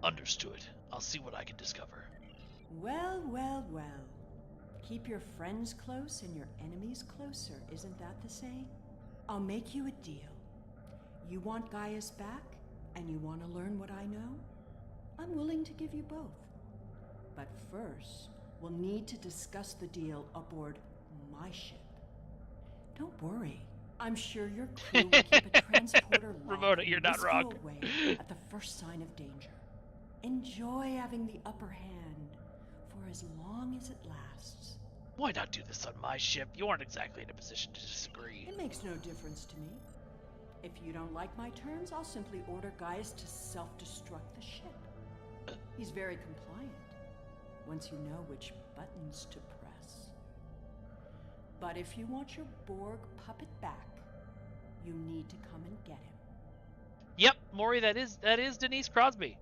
Understood. I'll see what I can discover. Well, well, well. Keep your friends close and your enemies closer, isn't that the saying? I'll make you a deal. You want Gaius back, and you want to learn what I know? I'm willing to give you both. But first, we'll need to discuss the deal aboard my ship. Don't worry. I'm sure your crew will keep a transporter Ramona, you're not wrong. away at the first sign of danger. Enjoy having the upper hand for as long as it lasts. Why not do this on my ship? You aren't exactly in a position to disagree. It makes no difference to me. If you don't like my terms, I'll simply order Gaius to self-destruct the ship. He's very compliant, once you know which buttons to press. But if you want your Borg puppet back, you need to come and get him. Yep, Maury, that is Denise Crosby.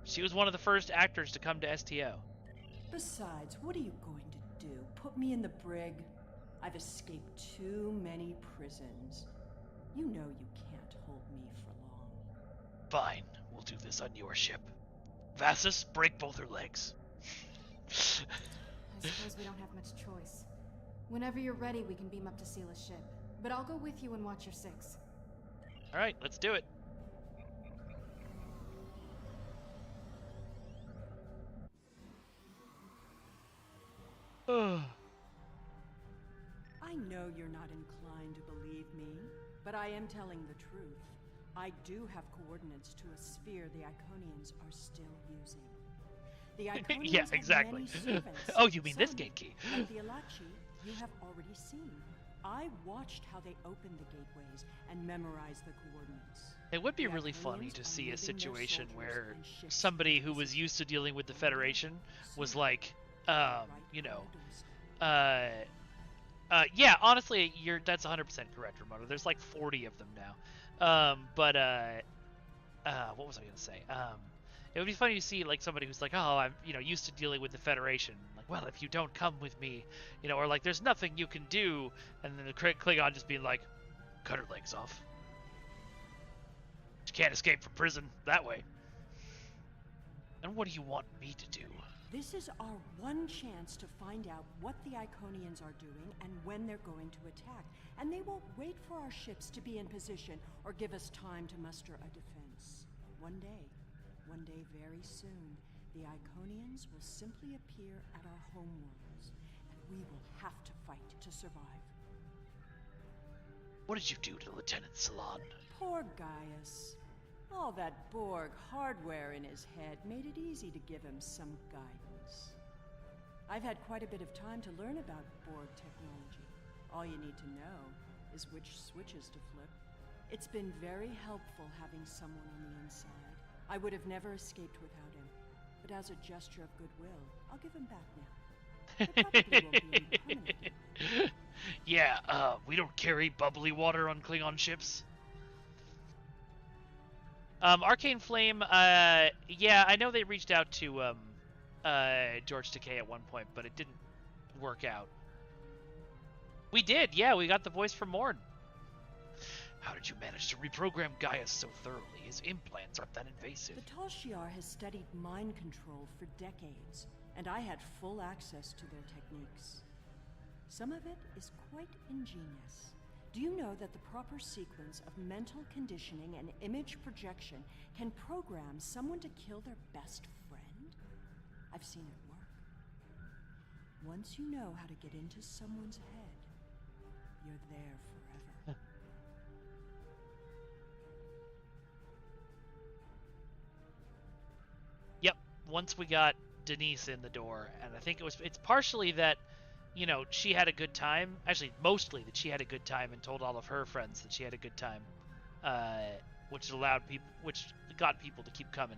She was one of the first actors to come to STO. Besides, what are you going to do? Put me in the brig? I've escaped too many prisons. You know you can't hold me for long. Fine, we'll do this on your ship. Vassus, break both her legs. I suppose we don't have much choice. Whenever you're ready, we can beam up to Sela's ship. But I'll go with you and watch your 6. Alright, let's do it. I know you're not inclined to believe me, but I am telling the truth. I do have coordinates to a sphere the Iconians are still using. The Iconians yeah, exactly. have many servants. Oh, you mean this Some, gate key? like the Alachi, you have already seen. I watched how they opened the gateways and memorized the coordinates. It would be really funny to see a situation where somebody who was used to dealing with the Federation was like, yeah, honestly, that's 100% correct, Ramona. There's like 40 of them now. What was I gonna say? It would be funny to see like somebody who's like, oh, I'm used to dealing with the Federation. Like, well, if you don't come with me, or like, there's nothing you can do, and then the Klingon just being like, cut her legs off. She can't escape from prison that way. And what do you want me to do? This is our one chance to find out what the Iconians are doing and when they're going to attack. And they won't wait for our ships to be in position or give us time to muster a defense. One day very soon, the Iconians will simply appear at our homeworlds, and we will have to fight to survive. What did you do to Lieutenant Salon? Poor Gaius. All that Borg hardware in his head made it easy to give him some guidance. I've had quite a bit of time to learn about Borg technology. All you need to know is which switches to flip. It's been very helpful having someone on the inside. I would have never escaped without him. But as a gesture of goodwill, I'll give him back now. It probably won't be any permanent. Yeah, we don't carry bubbly water on Klingon ships. Arcane Flame, yeah, I know they reached out to, George Takei at one point, but it didn't work out. We did, yeah, we got the voice from Morn. How did you manage to reprogram Gaius so thoroughly? His implants aren't that invasive. The Tal Shiar has studied mind control for decades, and I had full access to their techniques. Some of it is quite ingenious. Do you know that the proper sequence of mental conditioning and image projection can program someone to kill their best friend? I've seen it work. Once you know how to get into someone's head, you're there forever. Yep, once we got Denise in the door, and I think it's partially that, you know, she had a good time. Actually, mostly that she had a good time and told all of her friends that she had a good time, which got people to keep coming.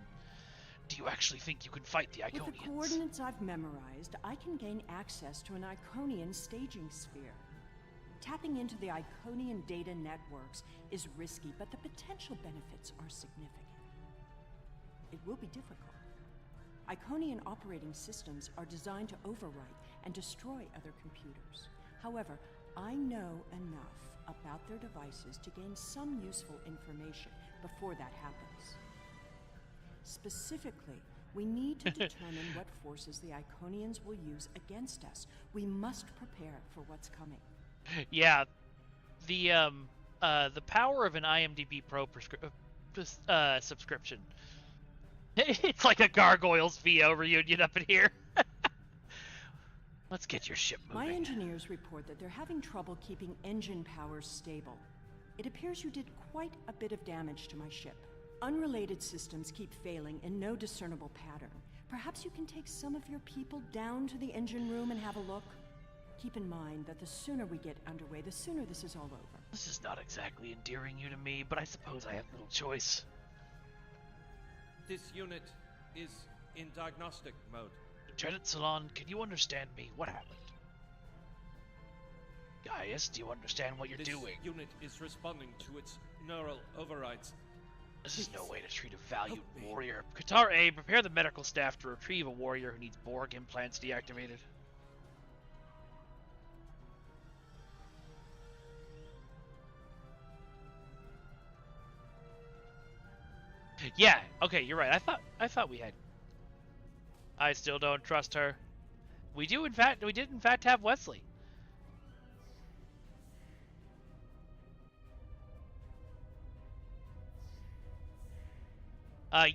Do you actually think you can fight the Iconians? With the coordinates I've memorized, I can gain access to an Iconian staging sphere. Tapping into the Iconian data networks is risky, but the potential benefits are significant. It will be difficult. Iconian operating systems are designed to overwrite and destroy other computers. However, I know enough about their devices to gain some useful information before that happens. Specifically, we need to determine what forces the Iconians will use against us. We must prepare for what's coming. Yeah, the power of an IMDb Pro subscription. It's like a Gargoyles VO reunion up in here. Let's get your ship moving. My engineers report that they're having trouble keeping engine power stable. It appears you did quite a bit of damage to my ship. Unrelated systems keep failing in no discernible pattern. Perhaps you can take some of your people down to the engine room and have a look? Keep in mind that the sooner we get underway, the sooner this is all over. This is not exactly endearing you to me, but I suppose I have little choice. This unit is in diagnostic mode. Lieutenant Salon, can you understand me? What happened? Gaius, do you understand what you're doing? This unit is responding to its neural overrides. This is no way to treat a valued warrior. Qatar A, prepare the medical staff to retrieve a warrior who needs Borg implants deactivated. Yeah, okay, you're right. I thought we had. I still don't trust her. We did in fact have Wesley.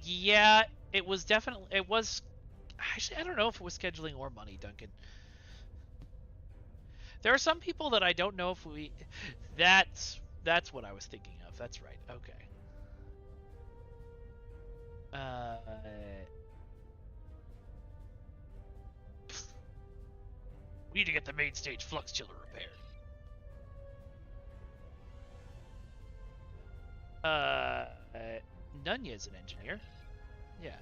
Yeah, it was actually, I don't know if it was scheduling or money, Duncan. There are some people that I don't know if that's what I was thinking of. That's right. Okay. We need to get the main stage flux chiller repaired. Nunya's an engineer. Yeah.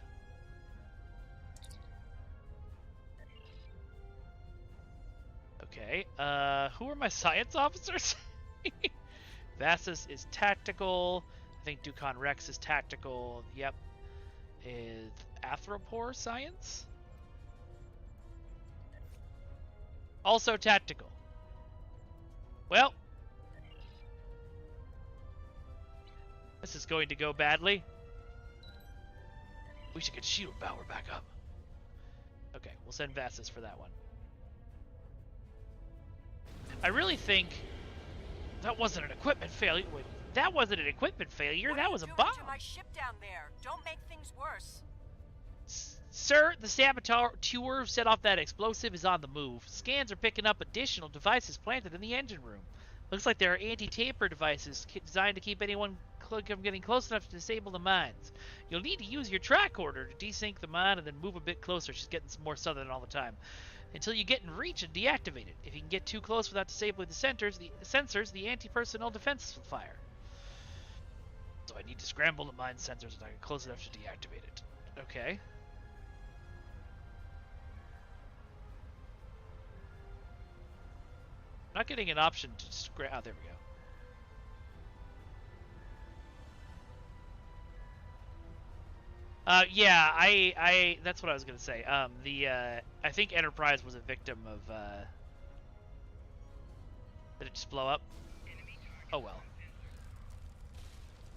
Okay. Who are my science officers? Vassus is tactical. I think Dukan Rex is tactical. Yep. Is Athropor science? Also tactical. Well, this is going to go badly. We should get shield power back up. Okay, we'll send Vassus for that one. I really think that wasn't an equipment failure. Wait, that wasn't an equipment failure. That was a bomb. To my ship down there? Don't make things worse. Sir, the saboteur who set off that explosive is on the move. Scans are picking up additional devices planted in the engine room. Looks like there are anti-tamper devices designed to keep anyone from getting close enough to disable the mines. You'll need to use your tricorder to desync the mine and then move a bit closer. She's getting some more southern all the time. until you get in reach and deactivate it. If you can get too close without disabling the sensors, the anti-personnel defenses will fire. So I need to scramble the mine sensors and I get close enough to deactivate it. Okay. I'm not getting an option to oh, there we go. Yeah, I that's what I was gonna say. I think Enterprise was a victim of, did it just blow up? Oh well.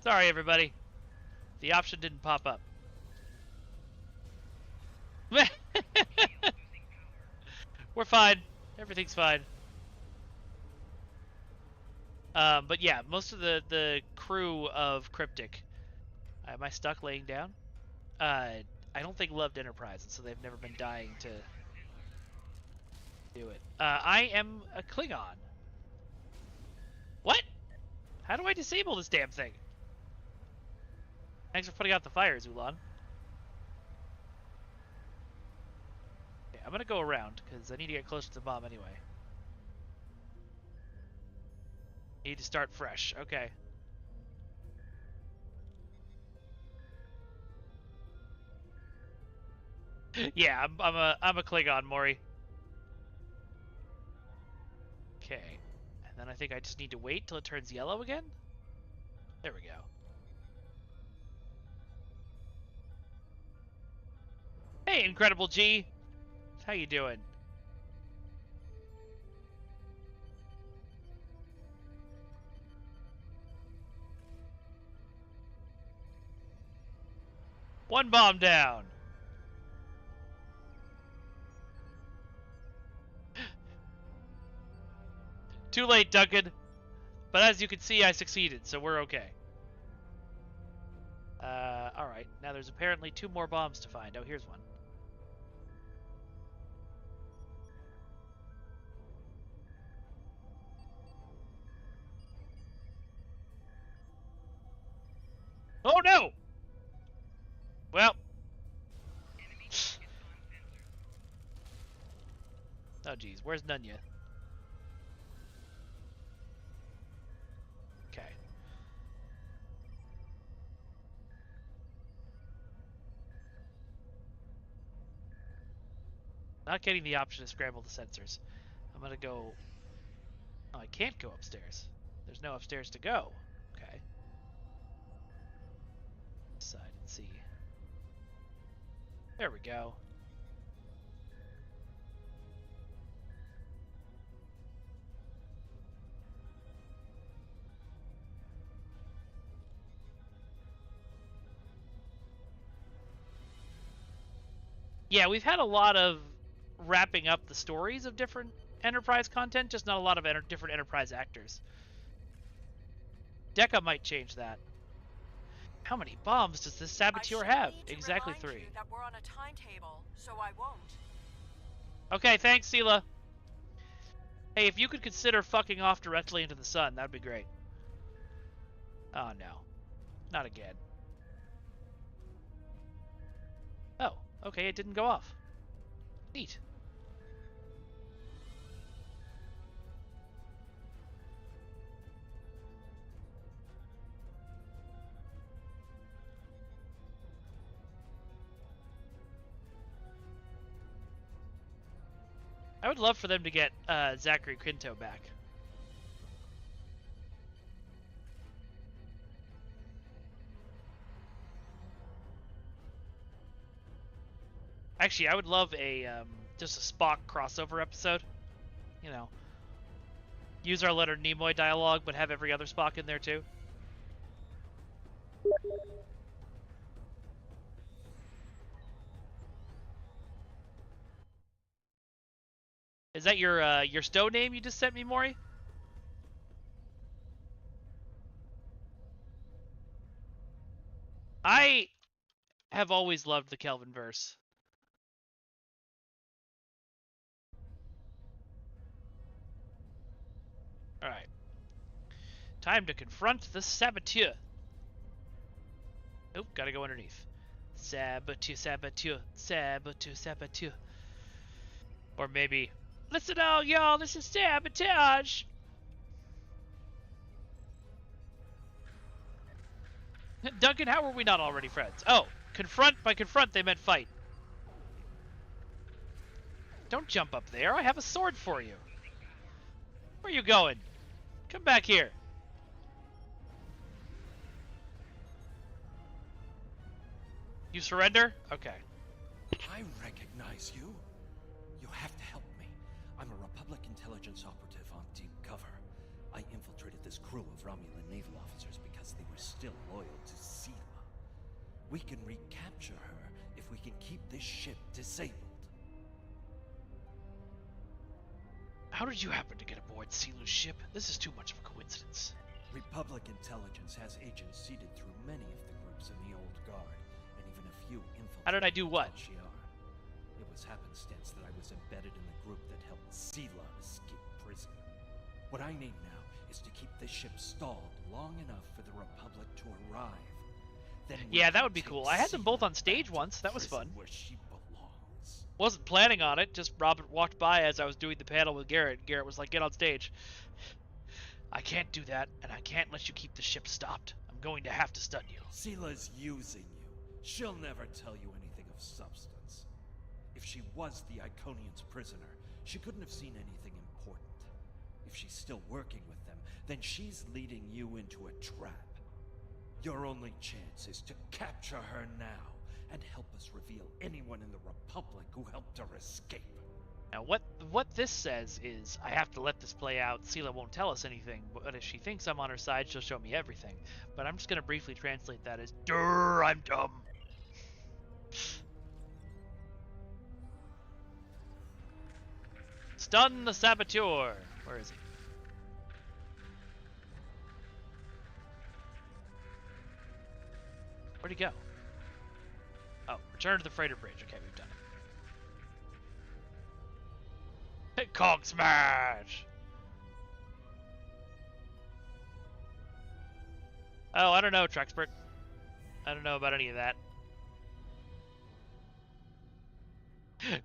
Sorry, everybody. The option didn't pop up. We're fine. Everything's fine. But yeah, most of the crew of Cryptic. Am I stuck laying down? I don't think loved Enterprise, and so they've never been dying to do it. I am a Klingon. What? How do I disable this damn thing? Thanks for putting out the fire, Zulon. Okay, I'm gonna go around, because I need to get closer to the bomb anyway. Need to start fresh. Okay. Yeah, I'm a Klingon, Maury. Okay. And then I think I just need to wait till it turns yellow again? There we go. Hey, Incredible G! How you doing? One bomb down. Too late, Duncan. But as you can see, I succeeded, so we're okay. Alright. Now there's apparently 2 more bombs to find. Oh, here's one. Oh, no! Well. Oh, geez. Where's Nunya? Okay. Not getting the option to scramble the sensors. I'm gonna go... Oh, I can't go upstairs. There's no upstairs to go. Okay. Side and see. There we go. Yeah, we've had a lot of wrapping up the stories of different Enterprise content, just not a lot of different Enterprise actors. Deca might change that. How many bombs does this saboteur have? Exactly 3. You that we're on a timetable, so I won't. Okay, thanks, Sela. Hey, if you could consider fucking off directly into the sun, that'd be great. Oh no. Not again. Oh, okay, it didn't go off. Neat. I would love for them to get Zachary Quinto back. Actually, I would love a just a Spock crossover episode. You know, use our Leonard Nimoy dialogue, but have every other Spock in there too. Is that your Stowe name you just sent me, Maury? I have always loved the Kelvin verse. Alright. Time to confront the saboteur. Nope, gotta go underneath. Saboteur, saboteur, saboteur, saboteur. Or maybe, listen all y'all, this is sabotage. Duncan, how were we not already friends? Oh, confront, by confront they meant fight. Don't jump up there, I have a sword for you. Where are you going? Come back here. You surrender? Okay. I recognize you. You have to help me. I'm a Republic intelligence operative on deep cover. I infiltrated this crew of Romulan naval officers because they were still loyal to Sela. We can recapture her if we can keep this ship disabled. How did you happen to get aboard Selu's ship? This is too much of a coincidence. Republic intelligence has agents seeded through many of the groups in the Old Guard, and even a few infiltrated. How did I do what? It was happenstance that I was embedded in the group that helped Sela escape prison. What I need now is to keep this ship stalled long enough for the Republic to arrive. Then yeah, that would be cool. I had them both on stage once. That was fun. Wasn't planning on it, just Robert walked by as I was doing the panel with Garrett. Garrett was like, get on stage. I can't do that, and I can't let you keep the ship stopped. I'm going to have to stun you. Sela's using you. She'll never tell you anything of substance. If she was the Iconian's prisoner, she couldn't have seen anything important. If she's still working with them, then she's leading you into a trap. Your only chance is to capture her now and help us reveal anyone in the Republic who helped her escape. Now what this says is, I have to let this play out. Sela won't tell us anything, but if she thinks I'm on her side, she'll show me everything. But I'm just going to briefly translate that as, durr, I'm dumb. Stun the saboteur. Where is he? Where'd he go? Oh, return to the freighter bridge. Okay, we've done it. Cog smash! Oh, I don't know, Trexpert. I don't know about any of that.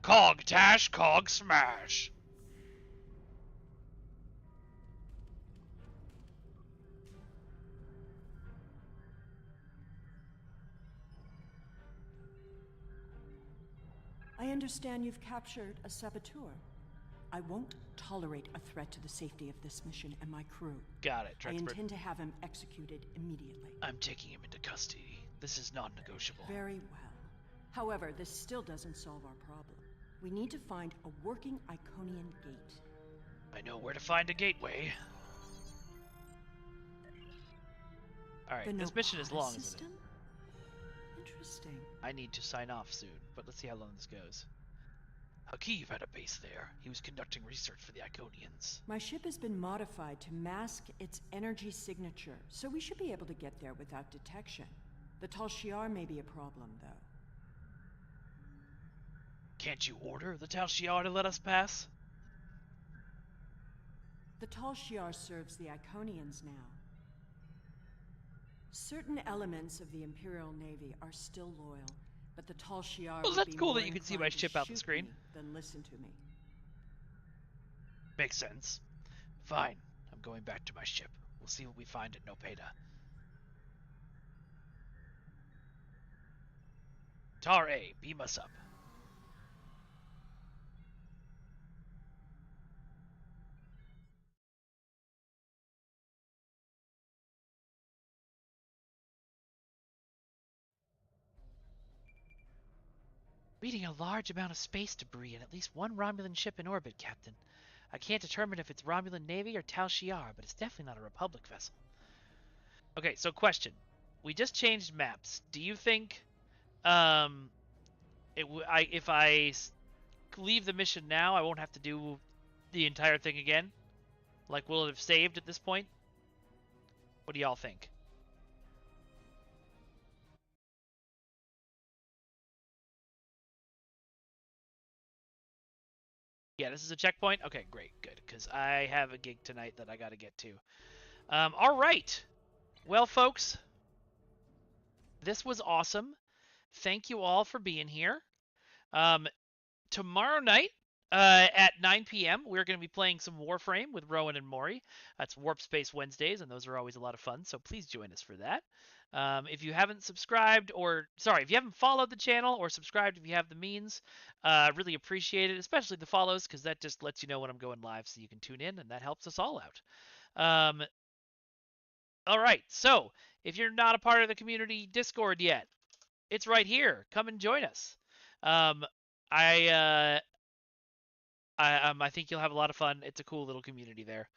Cog tash, cog smash! I understand you've captured a saboteur. I won't tolerate a threat to the safety of this mission and my crew. Got it, Trexpert. I intend to have him executed immediately. I'm taking him into custody. This is non-negotiable. Very well. However, this still doesn't solve our problem. We need to find a working Iconian gate. I know where to find a gateway. Alright, this mission is long, isn't it? Interesting. I need to sign off soon, but let's see how long this goes. Hakeev had a base there. He was conducting research for the Iconians. My ship has been modified to mask its energy signature, so we should be able to get there without detection. The Tal Shiar may be a problem, though. Can't you order the Tal Shiar to let us pass? The Tal Shiar serves the Iconians now. Certain elements of the Imperial Navy are still loyal, but the Tal Shiar well, that's cool that you can see my ship out the screen. Then listen to me. Makes sense. Fine. I'm going back to my ship. We'll see what we find at Nopeda. Tar A, beam us up. Reading a large amount of space debris and at least one Romulan ship in orbit, Captain. I can't determine if it's Romulan Navy or Tal Shiar, but it's definitely not a Republic vessel. Okay, so question. We just changed maps. Do you think, if I leave the mission now, I won't have to do the entire thing again? Like, will it have saved at this point? What do y'all think? Yeah, this is a checkpoint? Okay, great, good, because I have a gig tonight that I got to get to. All right. Well, folks, this was awesome. Thank you all for being here. Tomorrow night, at 9 p.m., we're going to be playing some Warframe with Rowan and Maury. That's Warp Space Wednesdays, and those are always a lot of fun, so please join us for that. If you haven't subscribed, if you haven't followed the channel or subscribed if you have the means, really appreciate it, especially the follows, because that just lets you know when I'm going live so you can tune in, and that helps us all out. All right, so if you're not a part of the community Discord yet, it's right here. Come and join us. I think you'll have a lot of fun. It's a cool little community there.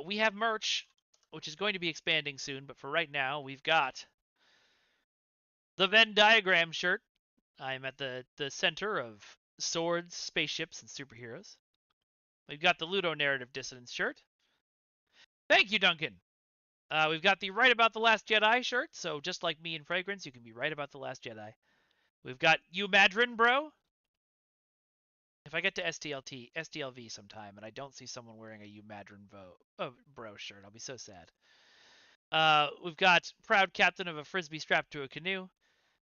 We have merch, which is going to be expanding soon, but for right now, we've got the Venn diagram shirt. I'm at the center of swords, spaceships, and superheroes. We've got the Ludo Narrative Dissonance shirt. Thank you, Duncan. We've got the Right About the Last Jedi shirt, so just like me and Fragrance, you can be right about the Last Jedi. We've got You Madrin, bro. If I get to SDLV sometime and I don't see someone wearing a You Madrin bro shirt, I'll be so sad. We've got Proud Captain of a Frisbee strapped to a canoe,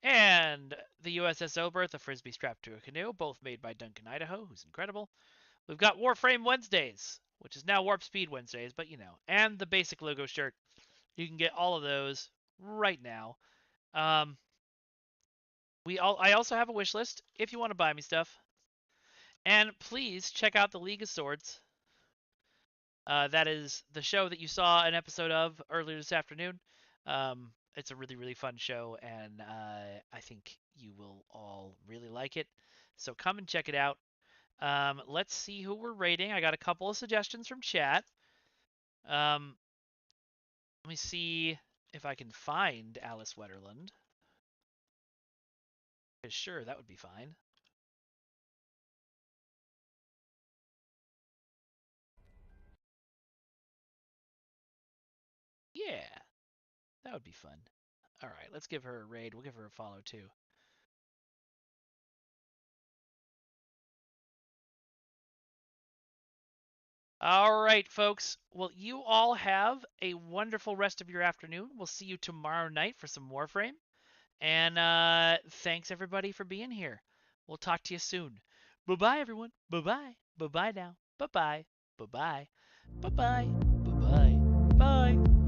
and the USS Oberth, a Frisbee strapped to a canoe, both made by Duncan Idaho, who's incredible. We've got Warframe Wednesdays, which is now Warp Speed Wednesdays, but you know, and the basic logo shirt. You can get all of those right now. I also have a wish list if you want to buy me stuff. And please check out the League of Swords. That is the show that you saw an episode of earlier this afternoon. It's a really, really fun show, and I think you will all really like it. So come and check it out. Let's see who we're rating. I got a couple of suggestions from chat. Let me see if I can find Alice Wetterland. Sure, that would be fine. Yeah, that would be fun. All right, let's give her a raid. We'll give her a follow too. All right, folks. Well, you all have a wonderful rest of your afternoon. We'll see you tomorrow night for some Warframe. And thanks, everybody, for being here. We'll talk to you soon. Bye-bye, everyone. Bye-bye. Bye-bye now. Bye-bye. Bye-bye. Bye-bye. Bye-bye. Bye.